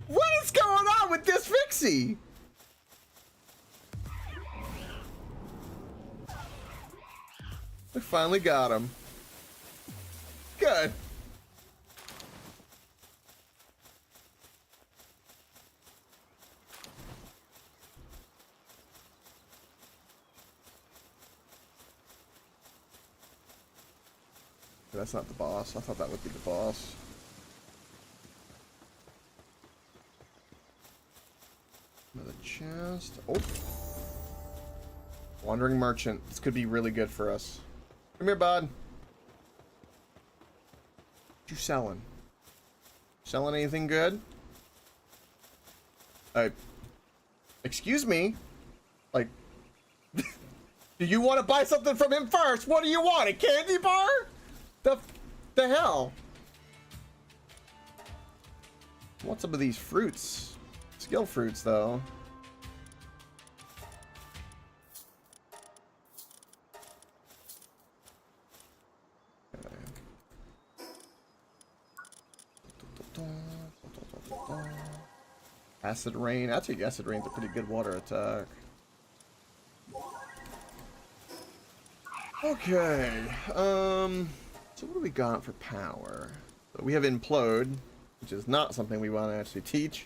S1: What is going on with this Vixie? We finally got him. Good. That's not the boss. I thought that would be the boss. Another chest. Oh. Wandering merchant. This could be really good for us. Come here, bud. What you selling? Selling anything good? Excuse me? Like, do you want to buy something from him first? What do you want? A candy bar? The hell? I want some of these fruits. Skill fruits, though. Acid rain. I think acid rain's a pretty good water attack. Okay. So what do we got for power? So we have implode, which is not something we want to actually teach.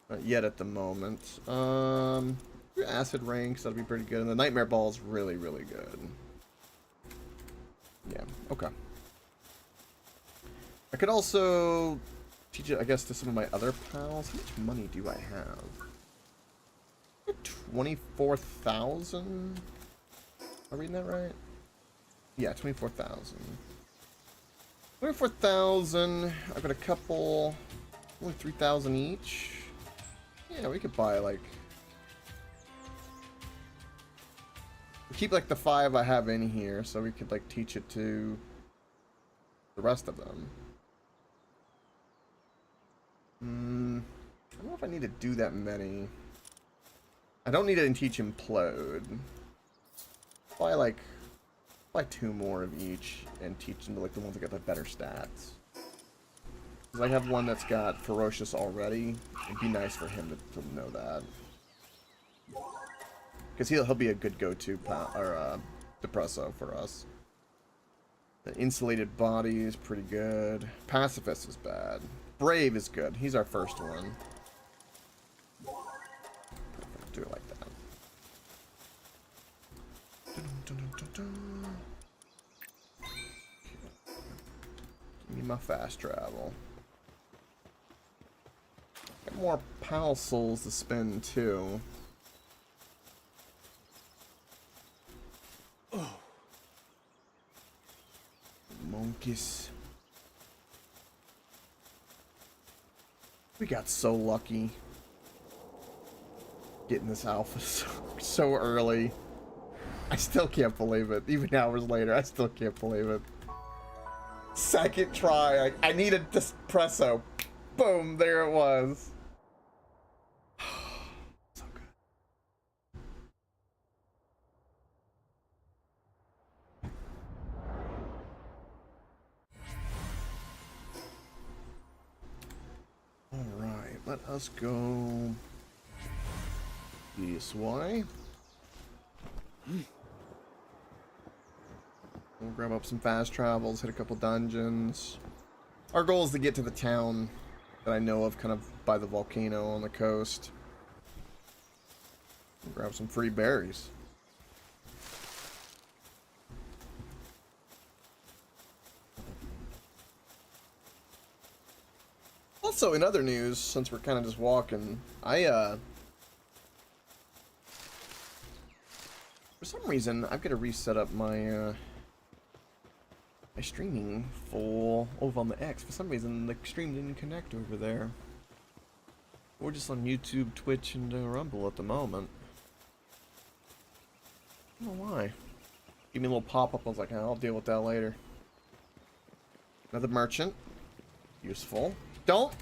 S1: Not yet at the moment. Acid rain, because that'll be pretty good. And the nightmare ball is really, really good. Yeah, okay. I could also teach it, I guess, to some of my other pals. How much money do I have? 24,000? Am I reading that right? Yeah, 24,000. 24,000. I've got a couple, only 3,000 each. Yeah, we could buy like. Keep like the 5 I have in here, so we could like teach it to the rest of them. I don't know if I need to do that many. I don't need to teach implode. Buy 2 more of each and teach them to like the ones that got the better stats. Because I have one that's got ferocious already. It'd be nice for him to know that. Because he'll be a good go-to Depresso for us. The insulated body is pretty good. Pacifist is bad. Brave is good. He's our first one. Do it like that. Dun, dun, dun, dun, dun. Give me my fast travel. Got more pal souls to spend too. Oh. Monkeys. We got so lucky getting this alpha so early. I still can't believe it. Even hours later, I still can't believe it. Second try. I needed Depresso. Boom, there it was. So good. Alright, let us go this way. We'll grab up some fast travels, hit a couple dungeons. Our goal is to get to the town that I know of, kind of by the volcano on the coast. We'll grab some free berries. Also, in other news, since we're kind of just walking, for some reason, I've got to reset up my my streaming full over on the X. For some reason, the stream didn't connect over there. We're just on YouTube, Twitch, and Rumble at the moment. I don't know why. Give me a little pop-up. I was like, I'll deal with that later. Another merchant. Useful. Don't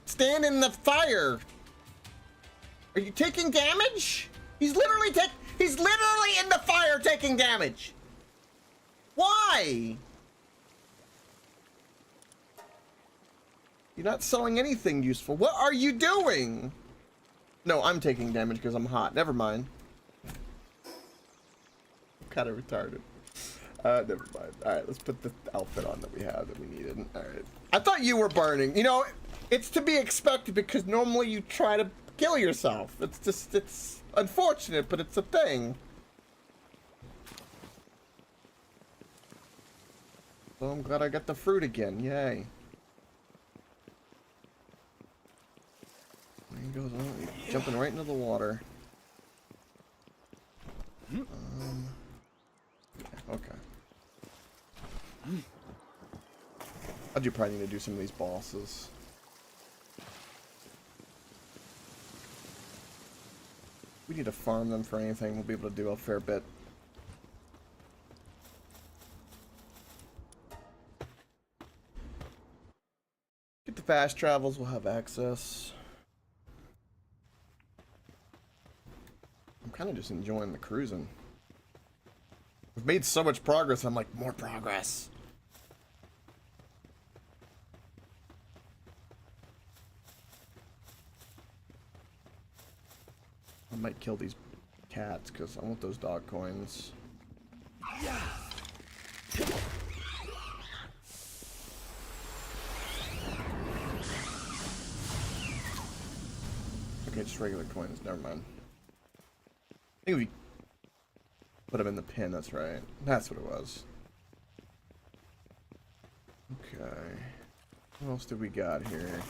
S1: stand in the fire. Are you taking damage? He's literally in the fire taking damage. Why? You're not selling anything useful. What are you doing? No, I'm taking damage because I'm hot. Never mind. I'm kind of retarded. Never mind. Alright, let's put the outfit on that we have that we needed. Alright. I thought you were burning. You know, it's to be expected because normally you try to kill yourself. It's just, it's unfortunate, but it's a thing. So I'm glad I got the fruit again. Yay. There he goes. Oh, he's jumping right into the water. Yeah, okay. I do probably need to do some of these bosses. We need to farm them for anything. We'll be able to do a fair bit. Get the fast travels. We'll have access. I'm kind of just enjoying the cruising. We've made so much progress. I'm like, more progress. I might kill these cats because I want those dog coins. Okay, just regular coins. Never mind. I think we put them in the pin. That's right. That's what it was. Okay. What else do we got here?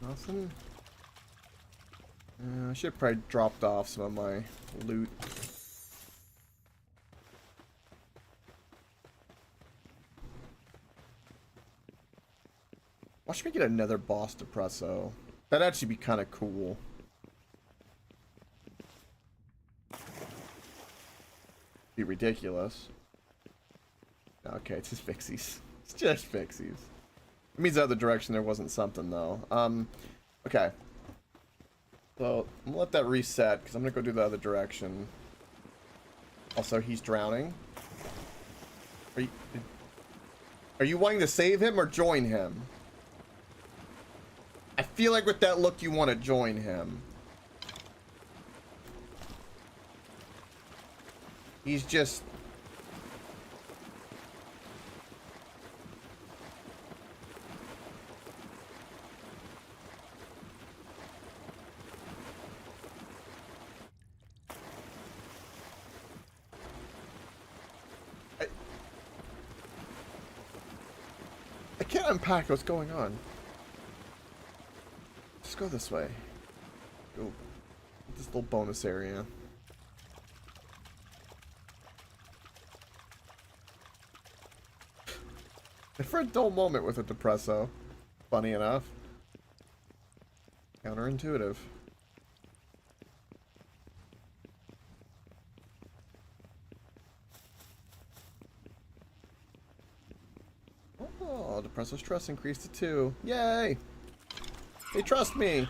S1: Nothing? I should have probably dropped off some of my loot. Watch me get another boss Depresso. That'd actually be kind of cool. Be ridiculous. Okay, it's just fixies. It's just fixies. It means the other direction there wasn't something though. Okay. So I'm gonna let that reset because I'm gonna go do the other direction. Also, he's drowning. Are you wanting to save him or join him? I feel like with that look you want to join him. He's just... I can't unpack what's going on. Just go this way. Go this little bonus area. And for a dull moment with a Depresso, funny enough. Counterintuitive. Oh, Depresso's trust increased to 2. Yay! They trust me!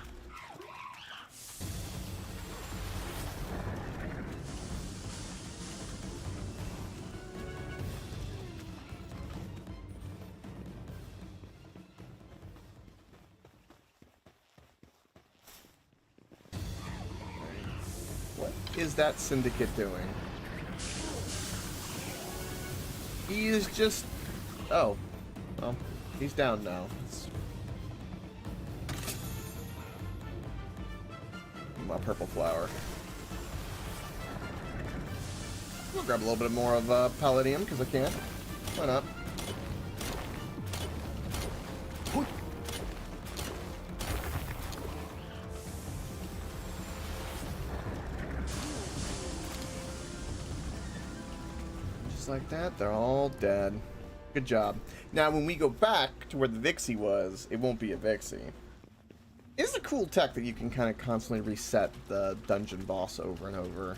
S1: What is that syndicate doing? He's just... Oh. Well, he's down now. My purple flower. We'll grab a little bit more of palladium because I can. Why not? Just like that, they're all dead. Good job. Now, when we go back to where the Vixie was, it won't be a Vixie. It's a cool tech that you can kind of constantly reset the dungeon boss over and over.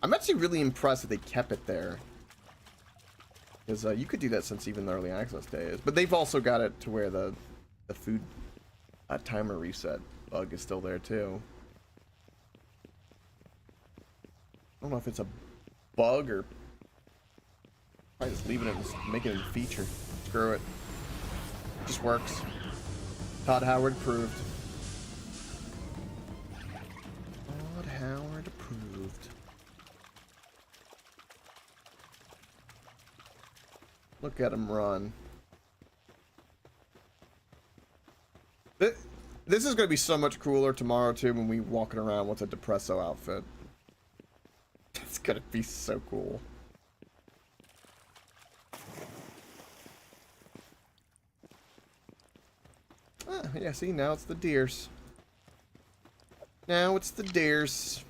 S1: I'm actually really impressed that they kept it there. Because you could do that since even the early access days. But they've also got it to where the food timer reset bug is still there too. I don't know if it's a bug or... Probably just leaving it and making it a feature. Screw it. Just works. Todd Howard approved. Todd Howard approved. Look at him run. This is going to be so much cooler tomorrow too when we walking around with a Depresso outfit. It's going to be so cool. Ah, yeah, see, now it's the deers. Now it's the deers.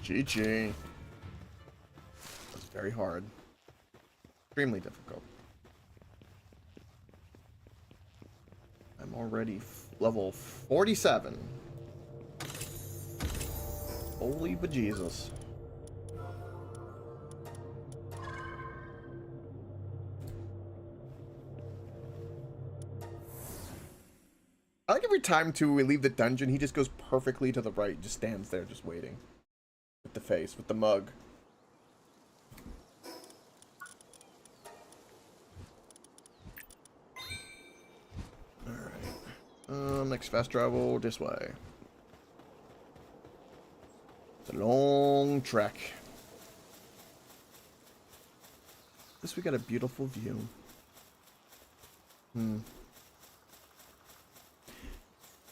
S1: GG. That's very hard. Extremely difficult. I'm already level 47. Holy bejesus. I like every time too we leave the dungeon, he just goes perfectly to the right, just stands there just waiting. With the face, with the mug. Next fast travel this way. It's a long trek. At least we got a beautiful view.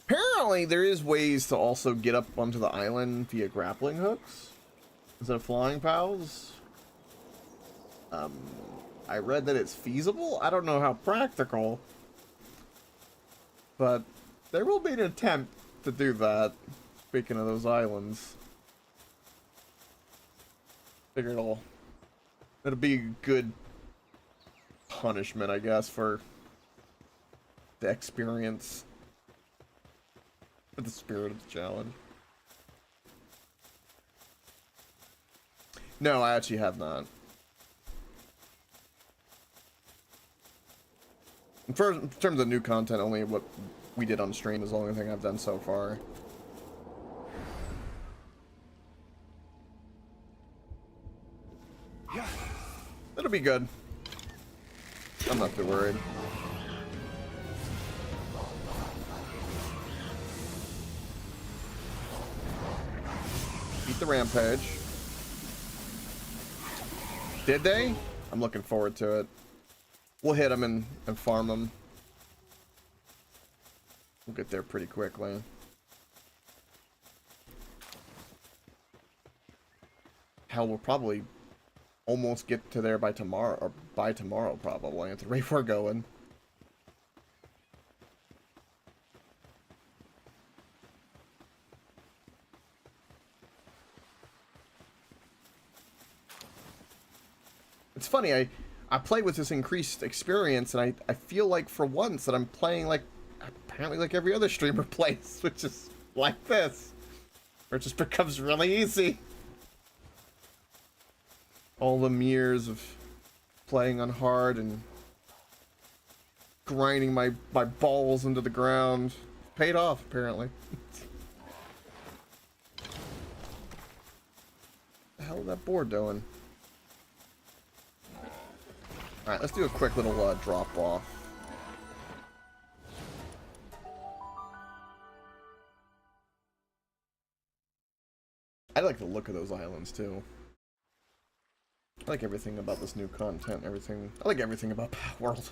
S1: Apparently there is ways to also get up onto the island via grappling hooks instead of flying pals. I read that it's feasible. I don't know how practical, but there will be an attempt to do that. Speaking of those islands, figure it'll be a good punishment, I guess, for the experience, for the spirit of the challenge. No, I actually have not. In terms of new content, only what we did on stream is the only thing I've done so far. It'll be good. I'm not too worried. Beat the rampage. Did they? I'm looking forward to it. We'll hit them and farm them. We'll get there pretty quickly. Hell, we'll probably almost get to there by tomorrow, or by tomorrow probably, at the rate we're going. It's funny, I play with this increased experience, and I feel like for once that I'm playing like, apparently like every other streamer plays, which is like this. Where it just becomes really easy. All the years of playing on hard and grinding my balls into the ground paid off, apparently. What the hell is that board doing? Alright, let's do a quick little drop off. I like the look of those islands too. I like everything about this new content, everything. I like everything about Palworld.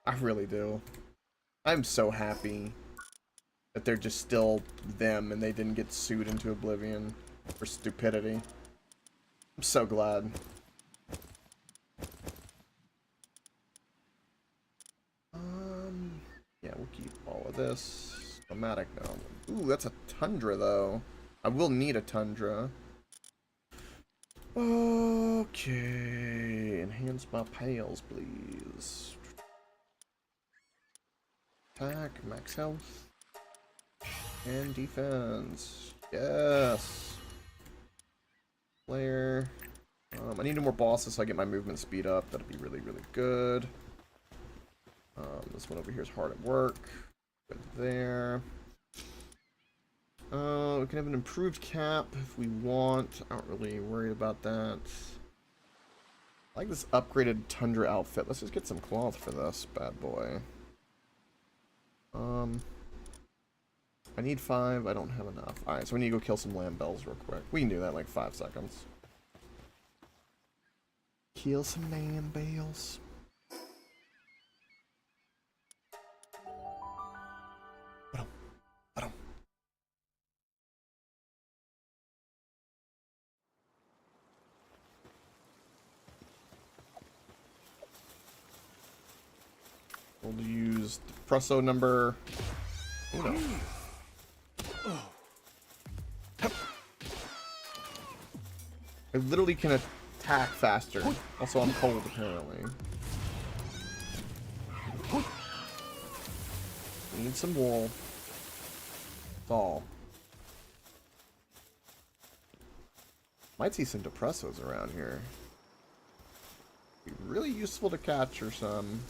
S1: I really do. I'm so happy that they're just still them and they didn't get sued into oblivion for stupidity. I'm so glad. Yeah, we'll keep all of this. Nomadic now. Ooh, that's a tundra though. I will need a tundra. Okay, enhance my pails, please. Attack, max health, and defense. Yes. Player. I need more bosses so I get my movement speed up. That'll be really, really good. This one over here is hard at work. Good there. We can have an improved cap if we want. I'm not really worried about that. I like this upgraded tundra outfit. Let's just get some cloth for this bad boy. I need 5. I don't have enough. Alright, so we need to go kill some lambells real quick. We can do that in like 5 seconds. Kill some lambells. We'll use Depresso number. Oh no. I literally can attack faster. Also, I'm cold apparently. We need some wool. That's all. Might see some Depressos around here. Be really useful to capture some.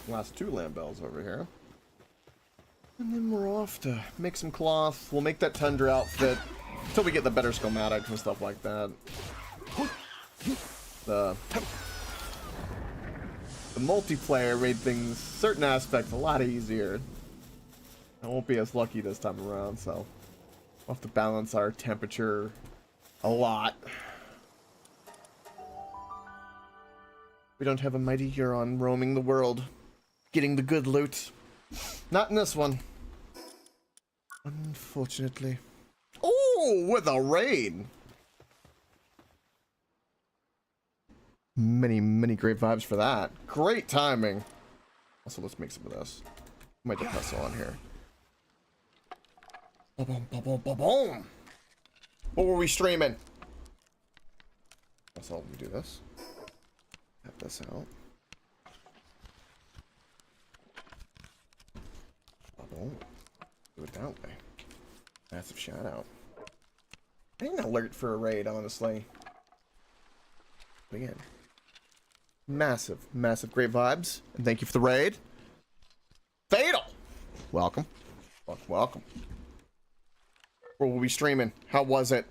S1: Last 2 lambells over here. And then we're off to make some cloth. We'll make that tundra outfit until we get the better schematics and stuff like that. The multiplayer made things, certain aspects, a lot easier. I won't be as lucky this time around, so we'll have to balance our temperature a lot. We don't have a mighty Huron roaming the world, getting the good loot. Not in this one. Unfortunately. Oh, with a raid! Many, many great vibes for that. Great timing. Also, let's make some of this. Might Depresso on here. Ba-boom, ba-boom, ba-boom. What were we streaming? Also, let me do this. Have this out. Ba-boom. Do it that way. Massive shout out. I didn't alert for a raid, honestly. Again, massive, massive great vibes. And thank you for the raid. Fatal! Welcome. Welcome, welcome. Where will we be streaming? How was it?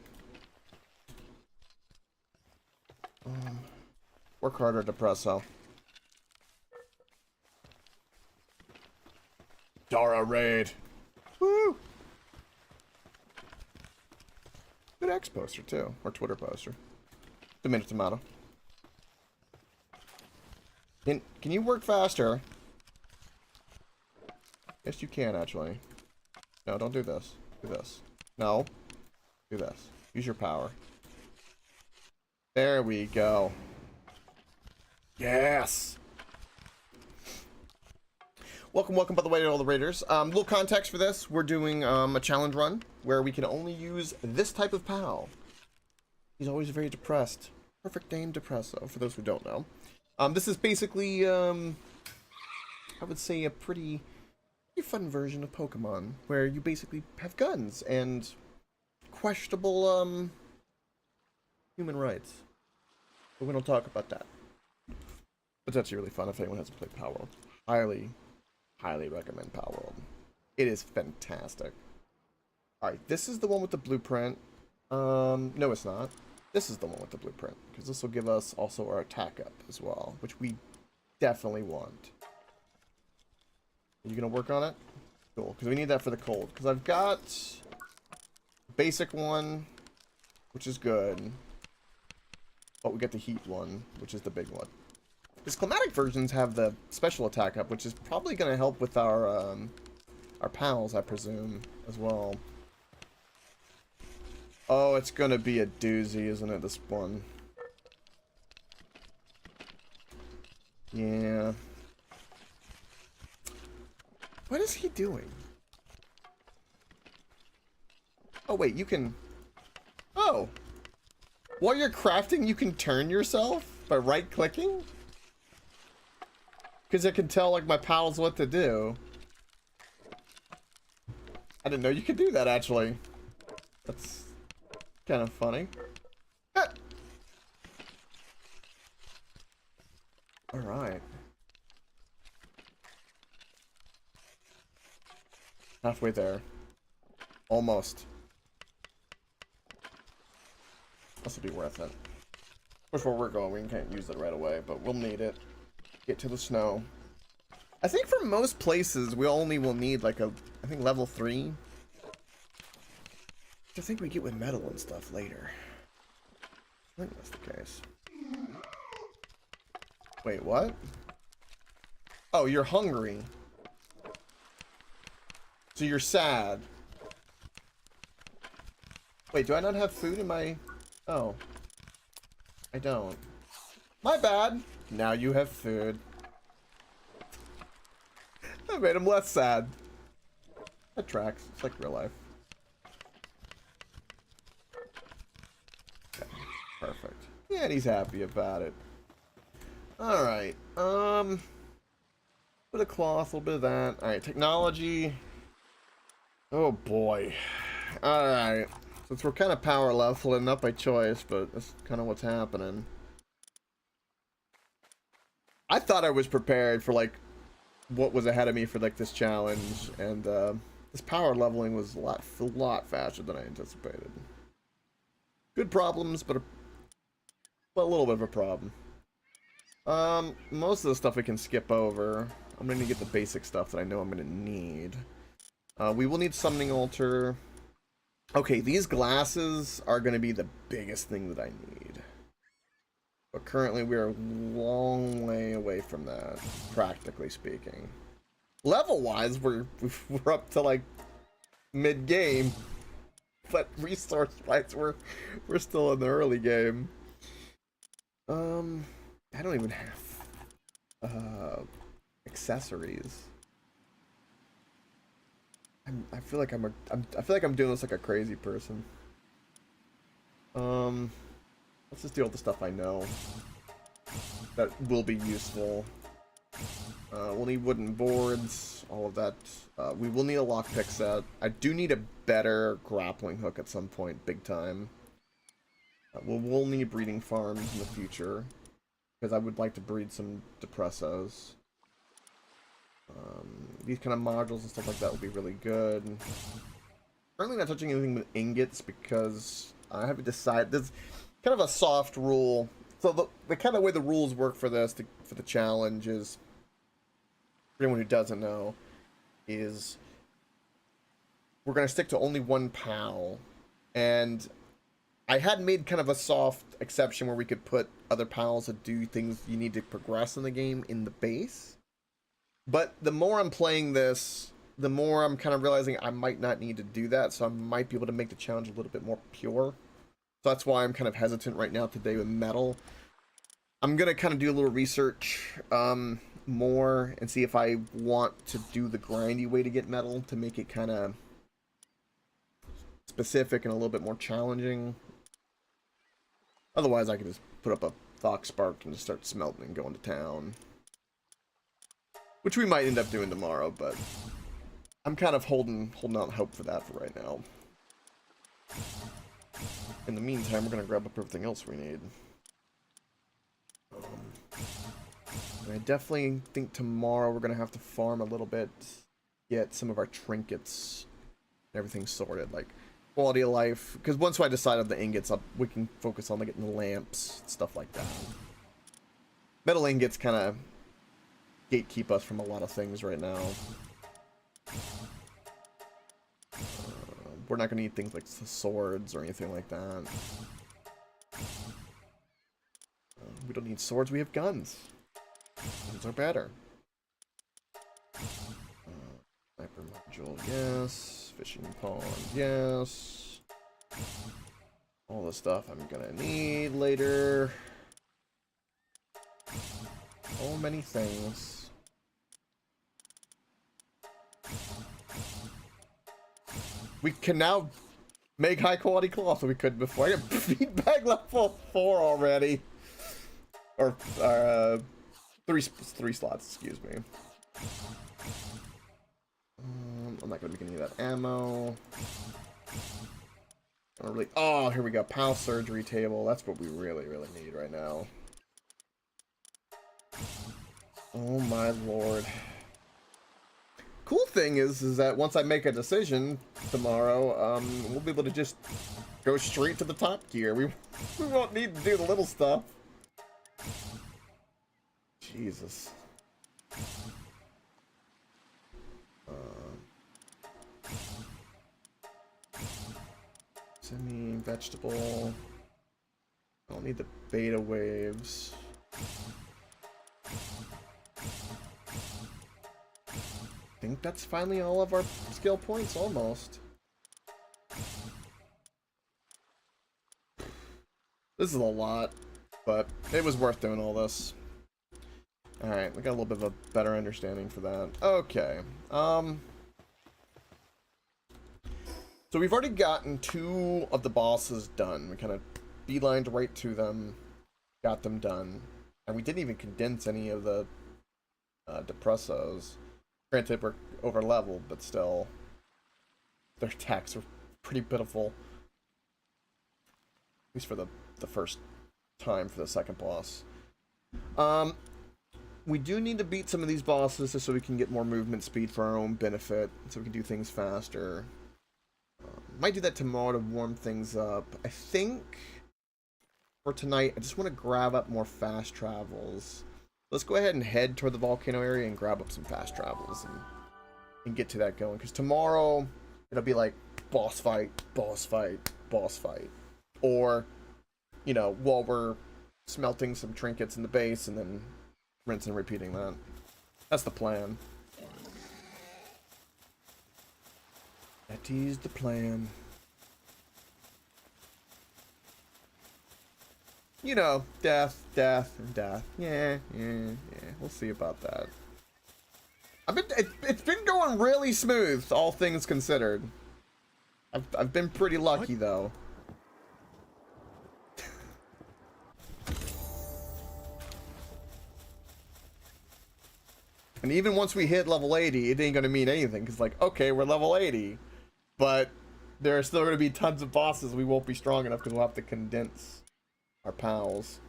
S1: Work harder, Depresso. Dara raid. Woo! Good X poster too, or Twitter poster. Tomato, tomato. Can you work faster? Yes, you can actually. No, don't do this. Do this. No. Do this. Use your power. There we go. Yes. Welcome, welcome, by the way, to all the raiders. Little context for this. We're doing a challenge run where we can only use this type of pal. He's always very depressed. Perfect name, Depresso, for those who don't know. This is basically, I would say, a pretty fun version of Pokemon, where you basically have guns and questionable, human rights. But we don't talk about that. But that's really fun if anyone hasn't played Palworld. Highly recommend Palworld. It is fantastic. Alright, this is the one with the blueprint. No, it's not. This is the one with the blueprint, because this will give us also our attack up as well, which we definitely want. Are you gonna work on it? Cool, because we need that for the cold. Because I've got basic one, which is good. But we get the heat one, which is the big one. These climatic versions have the special attack up, which is probably going to help with our pals, I presume, as well. Oh, it's going to be a doozy, isn't it, this one? Yeah. What is he doing? Oh, wait, you can... Oh! While you're crafting, you can turn yourself by right-clicking? Because it can tell, like, my pals what to do. I didn't know you could do that, actually. That's kind of funny. Ah. Alright. Halfway there. Almost. This will be worth it. Which where we're going, we can't use it right away, but we'll need it. Get to the snow. I think for most places, we only will need like a, I think level 3. I think we get with metal and stuff later. I think that's the case. Wait, what? Oh, you're hungry. So you're sad. Wait, do I not have food in my... Oh. I don't. My bad. Now you have food. That made him less sad. That tracks. It's like real life. Okay. Perfect. Yeah, and he's happy about it. Alright. Bit of cloth, a little bit of that. Alright, technology. Oh boy. Alright. Since we're kind of power leveling, not by choice, but that's kind of what's happening. I thought I was prepared for, like, what was ahead of me for, like, this challenge, and, this power leveling was a lot faster than I anticipated. Good problems, but a little bit of a problem. Most of the stuff we can skip over. I'm gonna get the basic stuff that I know I'm gonna need. We will need summoning altar. Okay, these glasses are gonna be the biggest thing that I need. But currently we are a long way away from that, practically speaking. Level-wise, we're up to like mid-game, but resource-wise, we're still in the early game. I don't even have accessories. I feel like I feel like I'm doing this like a crazy person. Let's just deal with the stuff I know that will be useful. We'll need wooden boards, all of that. We will need a lockpick set. I do need a better grappling hook at some point, big time. We'll need breeding farms in the future, because I would like to breed some Depressos. These kind of modules and stuff like that will be really good. Currently not touching anything with ingots because I haven't decided. There's kind of a soft rule. So the kind of way the rules work for this, for the challenge is, for anyone who doesn't know, is we're going to stick to only one PAL. And I had made kind of a soft exception where we could put other PALs that do things you need to progress in the game in the base. But the more I'm playing this, the more I'm kind of realizing I might not need to do that, so I might be able to make the challenge a little bit more pure. So that's why I'm kind of hesitant right now today with metal. I'm going to kind of do a little research more and see if I want to do the grindy way to get metal to make it kind of specific and a little bit more challenging. Otherwise, I could just put up a Fox Spark and just start smelting and going to town. Which we might end up doing tomorrow, but I'm kind of holding out hope for that for right now. In the meantime, we're going to grab up everything else we need. And I definitely think tomorrow we're going to have to farm a little bit, get some of our trinkets and everything sorted, like quality of life. Because once I decide on the ingots, we can focus on getting the lamps, stuff like that. Metal ingots kind of gatekeep us from a lot of things right now. We're not going to need things like swords or anything like that. We don't need swords, we have guns. Guns are better. Sniper module, yes. Fishing pond, yes. All the stuff I'm going to need later. So many things. We can now make high quality cloth that we couldn't before. I got feedback level 4 already. Or, three slots, excuse me. I'm not going to be getting any of that ammo. Oh, here we go. PAL surgery table. That's what we really, really need right now. Oh my lord. Cool thing is that once I make a decision tomorrow, we'll be able to just go straight to the top gear. We won't need to do the little stuff. Jesus. Semi-vegetable. I don't need the beta waves. I think that's finally all of our skill points, almost. This is a lot, but it was worth doing all this. Alright, we got a little bit of a better understanding for that. Okay. So we've already gotten 2 of the bosses done. We kind of beelined right to them, got them done. And we didn't even condense any of the Depressos. Granted, we're over leveled, but still, their attacks are pretty pitiful. At least for the first time for the second boss. We do need to beat some of these bosses just so we can get more movement speed for our own benefit, so we can do things faster. Might do that tomorrow to warm things up. I think for tonight, I just want to grab up more fast travels. Let's go ahead and head toward the volcano area and grab up some fast travels and get to that going. Because tomorrow, it'll be like boss fight, boss fight, boss fight. Or, you know, while we're smelting some trinkets in the base and then rinse and repeating that. That's the plan. That is the plan. You know, death, and death. Yeah. We'll see about that. It's been going really smooth, all things considered. I've been pretty lucky, though. And even once we hit level 80, it ain't gonna mean anything, because, like, okay, we're level 80. But there are still going to be tons of bosses. We won't be strong enough because we'll have to condense our pals.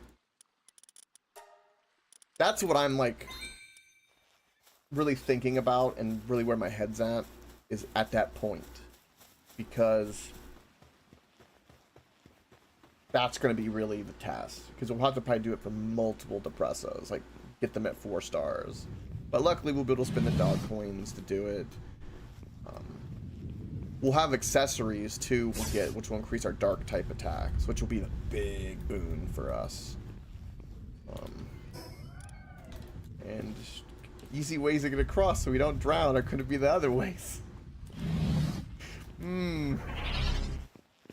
S1: That's what I'm like really thinking about, and really where my head's at is at that point, because that's going to be really the test, because we'll have to probably do it for multiple Depressos, like get them at 4 stars. But luckily we'll be able to spend the dog coins to do it. We'll have accessories too we'll get, which will increase our dark type attacks, which will be the big boon for us. And just easy ways to get across so we don't drown, or could it be the other ways?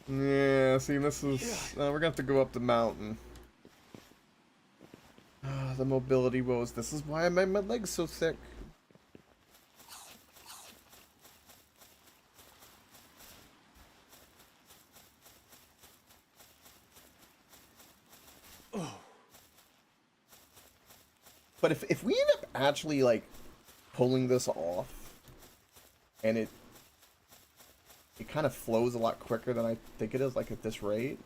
S1: Yeah, see, this is... we're gonna have to go up the mountain. The mobility woes. This is why I made my legs so thick. But if we end up actually, like, pulling this off, and it kind of flows a lot quicker than I think it is, like, at this rate,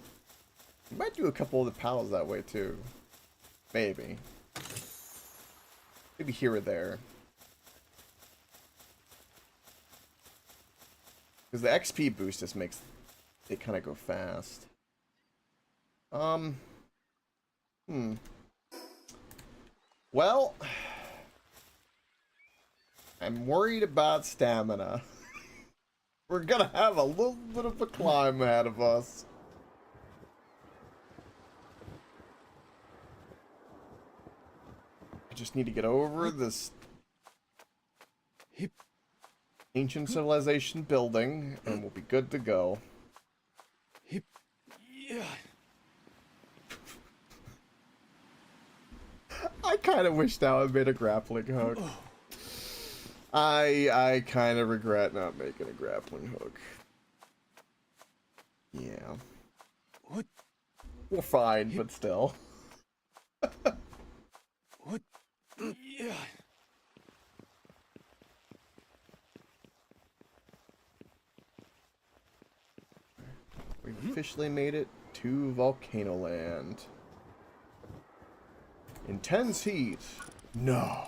S1: we might do a couple of the pals that way, too. Maybe. Maybe here or there. Because the XP boost just makes it kind of go fast. Well, I'm worried about stamina. We're gonna have a little bit of a climb ahead of us. I just need to get over this ancient civilization building, and we'll be good to go. I kind of wish now I made a grappling hook. I kind of regret not making a grappling hook. Yeah.
S2: What?
S1: We're fine, but still.
S2: What? Yeah.
S1: We've officially made it to Volcano Land. Intense heat. No.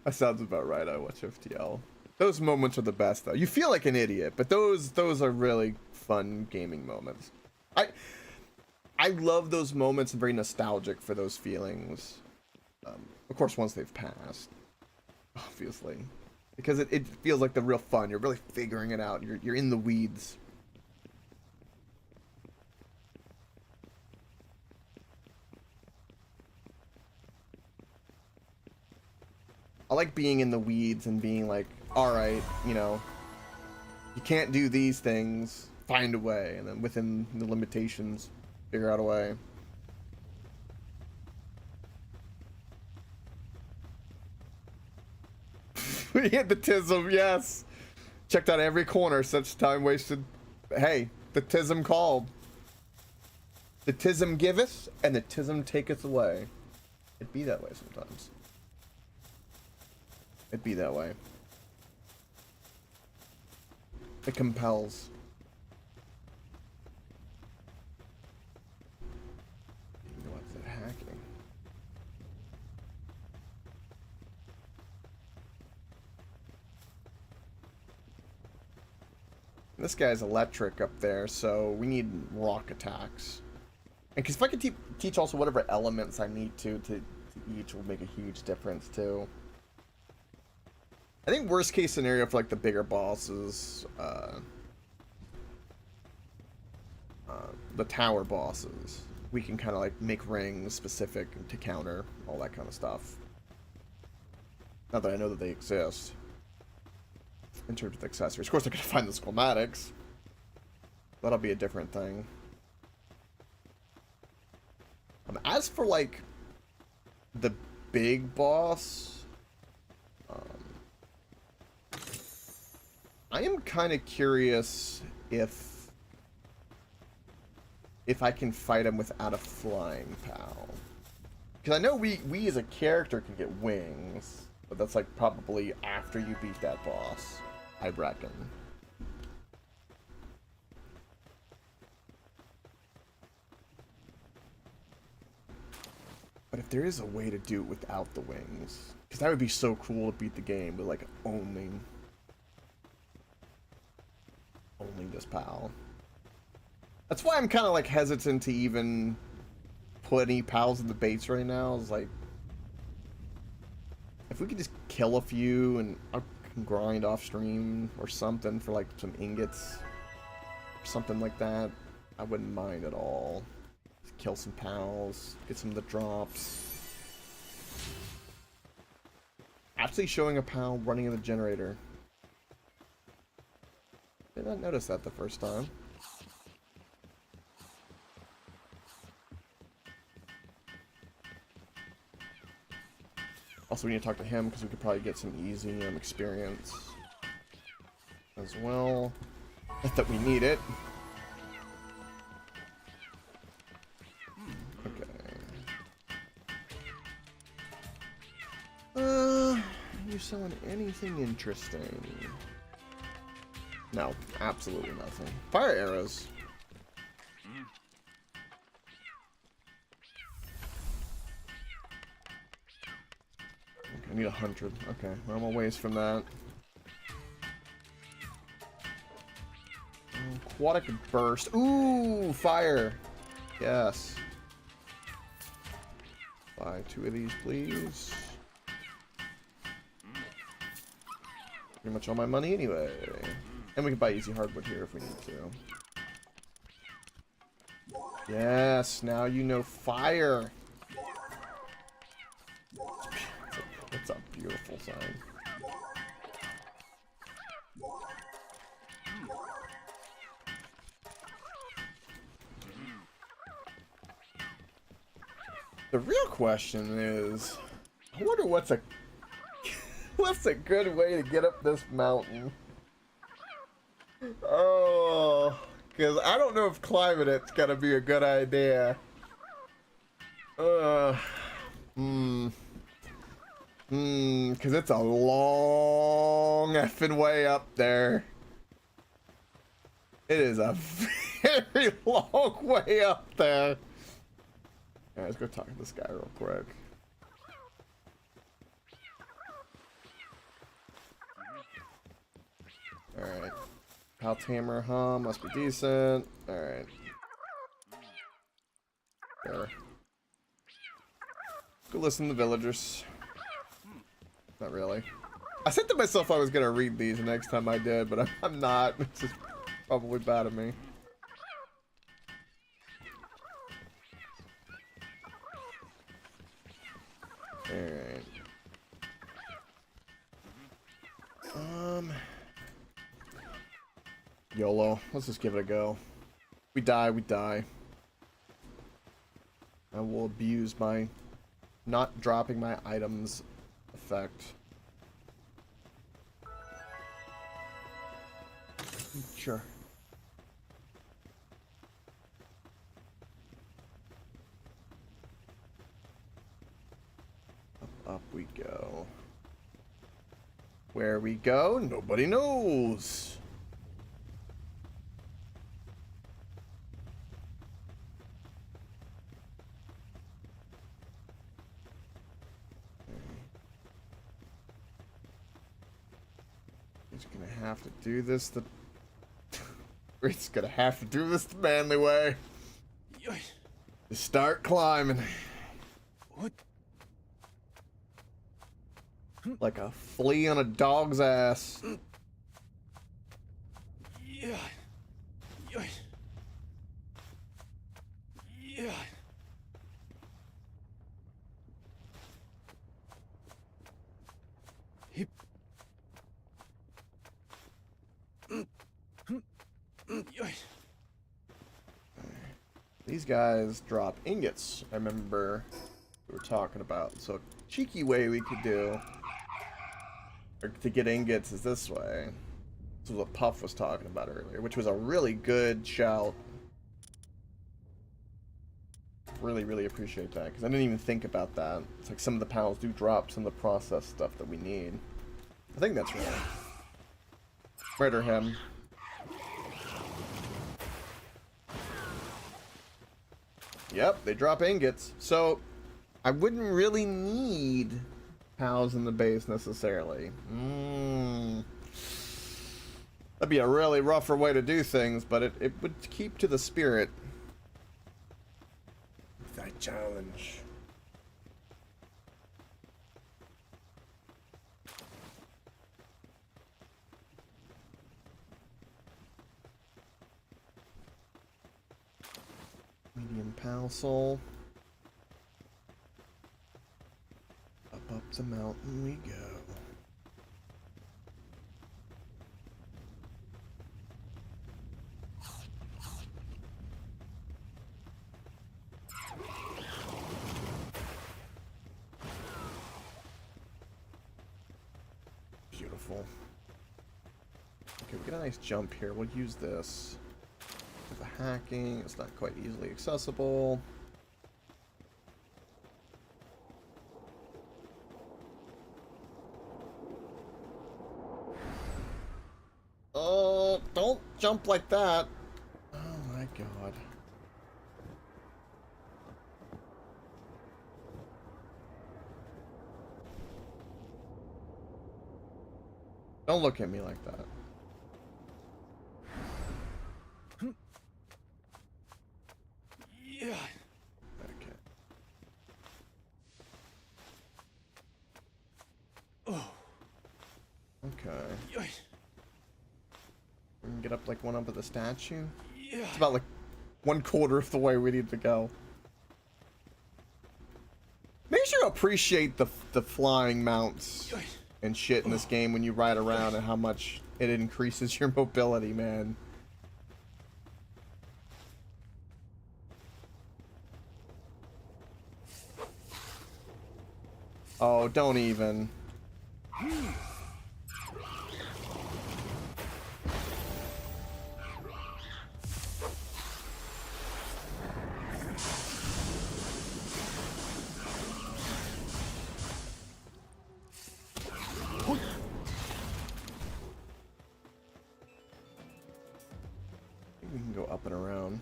S1: That sounds about right. I watch FTL. Those moments are the best, though. You feel like an idiot, but those are really fun gaming moments. I love those moments and very nostalgic for those feelings. Of course, once they've passed, obviously, because it feels like the real fun. You're really figuring it out. You're in the weeds. I like being in the weeds and being like, all right, you know, you can't do these things, find a way, and then within the limitations, figure out a way. We hit the tism, yes. Checked out every corner, such time wasted. Hey, the tism called. The tism giveth, and the tism taketh away. It'd be that way sometimes. It'd be that way. It compels. What's it hacking? This guy's electric up there, so we need rock attacks. And because if I could teach also whatever elements I need to each will make a huge difference too. I think worst case scenario for like the bigger bosses, the tower bosses, we can kind of like make rings specific to counter all that kind of stuff. Not that I know that they exist in terms of accessories. Of course, they're gonna find the schematics. That'll be a different thing. As for like the big boss, I am kind of curious if if I can fight him without a flying pal. Because I know we as a character can get wings, but that's like probably after you beat that boss, I reckon. But if there is a way to do it without the wings, because that would be so cool to beat the game with like only this pal. That's why I'm kind of like hesitant to even put any pals in the base right now. Is like, if we could just kill a few and I can grind off stream or something for like some ingots or something like that, I wouldn't mind at all. Just kill some pals, get some of the drops. Actually showing a pal running in the generator. Did not notice that the first time. Also, we need to talk to him because we could probably get some easy experience as well. Not that we need it. Okay. You selling anything interesting? No, absolutely nothing. Fire arrows. I need 100. Okay, we're on my ways from that. Aquatic burst. Ooh, fire. Yes. Buy 2 of these, please. Pretty much all my money anyway. And we can buy easy hardwood here if we need to. Yes, now you know fire. It's a beautiful sign. The real question is, I wonder what's a good way to get up this mountain. Oh, because I don't know if climbing it's gonna be a good idea. Because it's a long effing way up there. It is a very long way up there. Alright, let's go talk to this guy real quick. Alright. Paltamer, huh? Must be decent. Alright. There. Go listen to the villagers. Not really. I said to myself I was gonna read these the next time I did, but I'm not. It's just probably bad of me. Alright. YOLO. Let's just give it a go. We die, we die. I will abuse my not dropping my items effect. Sure. Up we go. Where we go, nobody knows. He's gonna have to do this the He's gonna have to do this the manly way. Just start climbing.
S2: What?
S1: Like a flea on a dog's ass.
S2: Yeah. Yeah. Yeah. Hip.
S1: These guys drop ingots. I remember we were talking about. So a cheeky way we could do or to get ingots is this way. This is what Puff was talking about earlier, which was a really good shout. really, really appreciate that, because I didn't even think about that. It's like some of the pals do drop some of the processed stuff that we need. I think that's right. Murder him. Yep, they drop ingots. So, I wouldn't really need pals in the base necessarily. That'd be a really rougher way to do things, but it would keep to the spirit. That challenge. Medium pal soul. Up the mountain we go. Beautiful. Okay, we get a nice jump here. We'll use this. The hacking, it's not quite easily accessible. Oh, don't jump like that. Oh my god. Don't look at me like that.
S2: Yeah.
S1: Okay.
S2: Oh.
S1: Okay.
S2: Yeah.
S1: We can get up like one up of the statue.
S2: Yeah.
S1: It's about like 1/4 of the way we need to go. Makes you appreciate the flying mounts and shit in this game when you ride around and how much it increases your mobility, man. Oh, don't even. We can go up and around.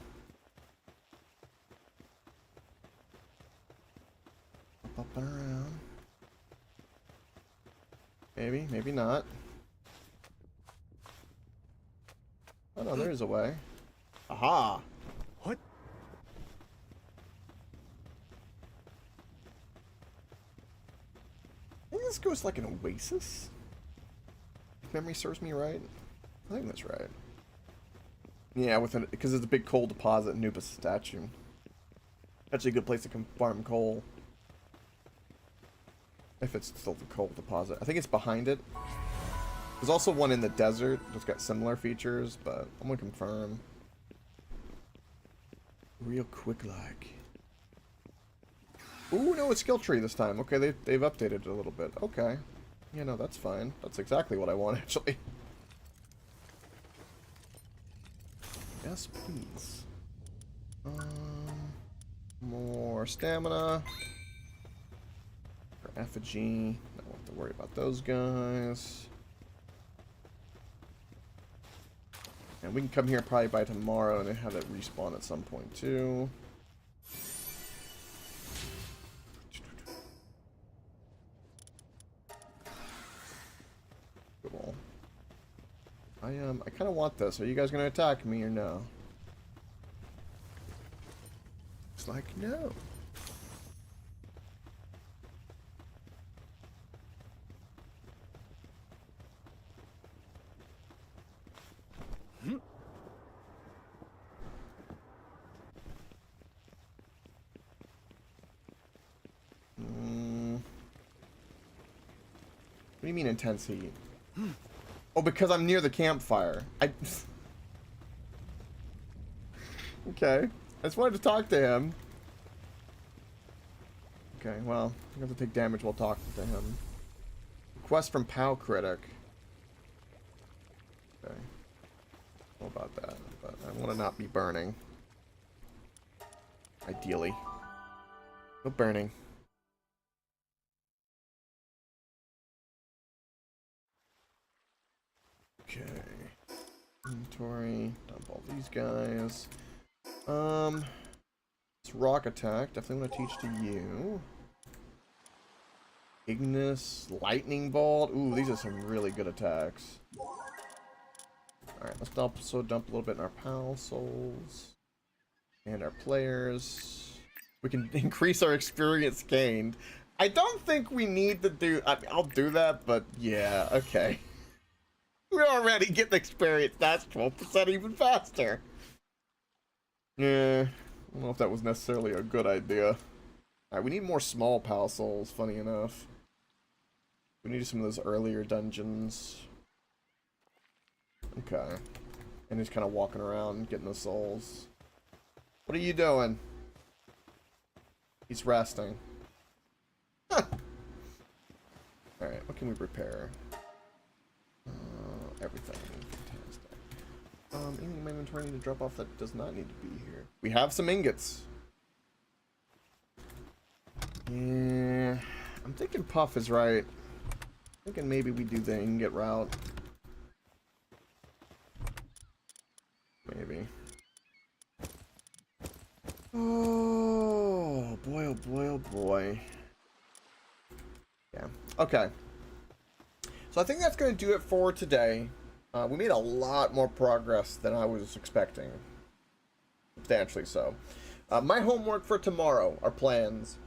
S1: Up and around. Maybe, maybe not. Oh no, there is a way. Aha!
S2: What?
S1: I think this goes like an oasis. If memory serves me right. I think that's right. Yeah, because it's a big coal deposit in Nubus statue. Actually a good place to come farm coal. If it's still the coal deposit. I think it's behind it. There's also one in the desert that's got similar features, but I'm gonna confirm. Real quick like. Ooh, no, it's skill tree this time. Okay, they've updated it a little bit. Okay. Yeah, no, that's fine. That's exactly what I want, actually. Yes, please. More stamina. For effigy. I don't have to worry about those guys. And we can come here probably by tomorrow and have it respawn at some point too. Cool. I kind of want this. Are you guys gonna attack me or no? It's like no. What do you mean intense heat? Oh, because I'm near the campfire. Okay. I just wanted to talk to him. Okay, well, I'm going to take damage while talking to him. Request from POW Critic. Okay. What about that? But I want to not be burning. Ideally. Quit burning. Okay. Inventory. Dump all these guys. It's rock attack. Definitely want to teach to you. Ignis, lightning bolt. Ooh, these are some really good attacks. Alright, let's also dump a little bit in our pal souls. And our players. We can increase our experience gained. I don't think we need to do... I'll do that, but yeah, okay. We're already getting experience. That's 12% even faster. Yeah, I don't know if that was necessarily a good idea. Alright, we need more small pal souls, funny enough. We need some of those earlier dungeons. Okay. And he's kind of walking around, getting the souls. What are you doing? He's resting. Huh. Alright, what can we repair? Everything. Fantastic. Anything in my inventory need to drop off that does not need to be here? We have some ingots. Yeah. I'm thinking Puff is right. Thinking maybe we do the ingot route. Maybe. Oh boy, oh boy, oh boy. Yeah. Okay. So I think that's going to do it for today. We made a lot more progress than I was expecting. Substantially so. My homework for tomorrow, our plans.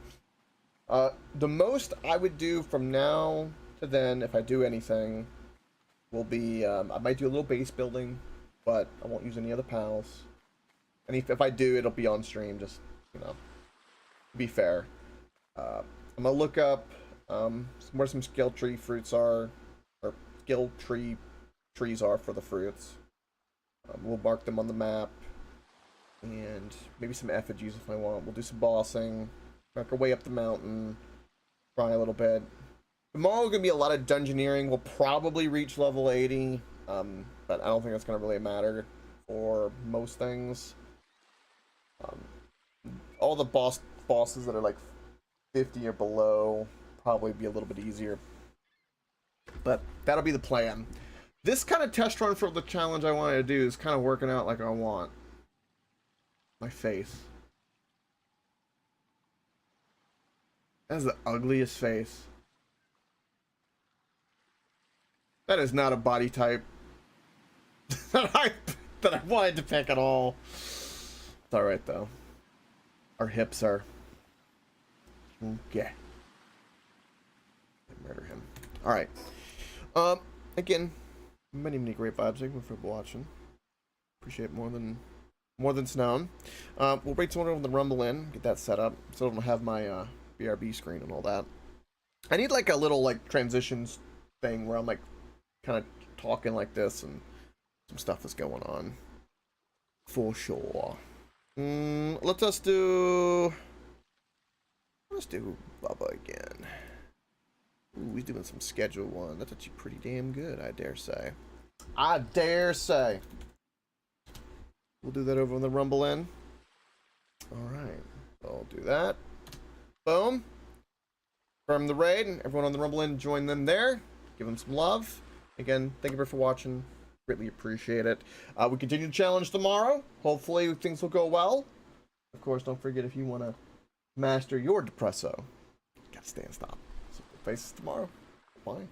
S1: The most I would do from now to then, if I do anything, will be, I might do a little base building, but I won't use any other pals. And if I do, it'll be on stream, just, you know, to be fair. I'm going to look up where some skill tree fruits are, or skill tree trees are for the fruits. We'll mark them on the map, and maybe some effigies if I want. We'll do some bossing, work our way up the mountain, try a little bit. Tomorrow is going to be a lot of dungeoneering. We'll probably reach level 80, but I don't think that's going to really matter for most things. All the bosses that are like 50 or below probably be a little bit easier, but that'll be the plan. This kind of test run for the challenge I wanted to do is kind of working out like I want. My face. That's the ugliest face. That is not a body type that I wanted to pick at all. It's alright though. Our hips are okay. Murder him. Alright. Again, many great vibes. Thank you for watching. Appreciate it more than Snown. We'll wait till we're on the Rumble in, get that set up, so I don't have my BRB screen and all that. I need like a little like transitions thing where I'm like kind of talking like this and some stuff is going on. For sure. Let's do Bubba again. Ooh, he's doing some schedule one. That's actually pretty damn good, I dare say. I dare say. We'll do that over on the Rumble in. Alright. I'll do that. Boom. From the raid, and everyone on the Rumble in, join them there. Give them some love. Again, thank you for watching. Greatly appreciate it. We continue the challenge tomorrow. Hopefully things will go well. Of course, don't forget if you want to master your Depresso, gotta stay and stop. So, faces tomorrow. Bye.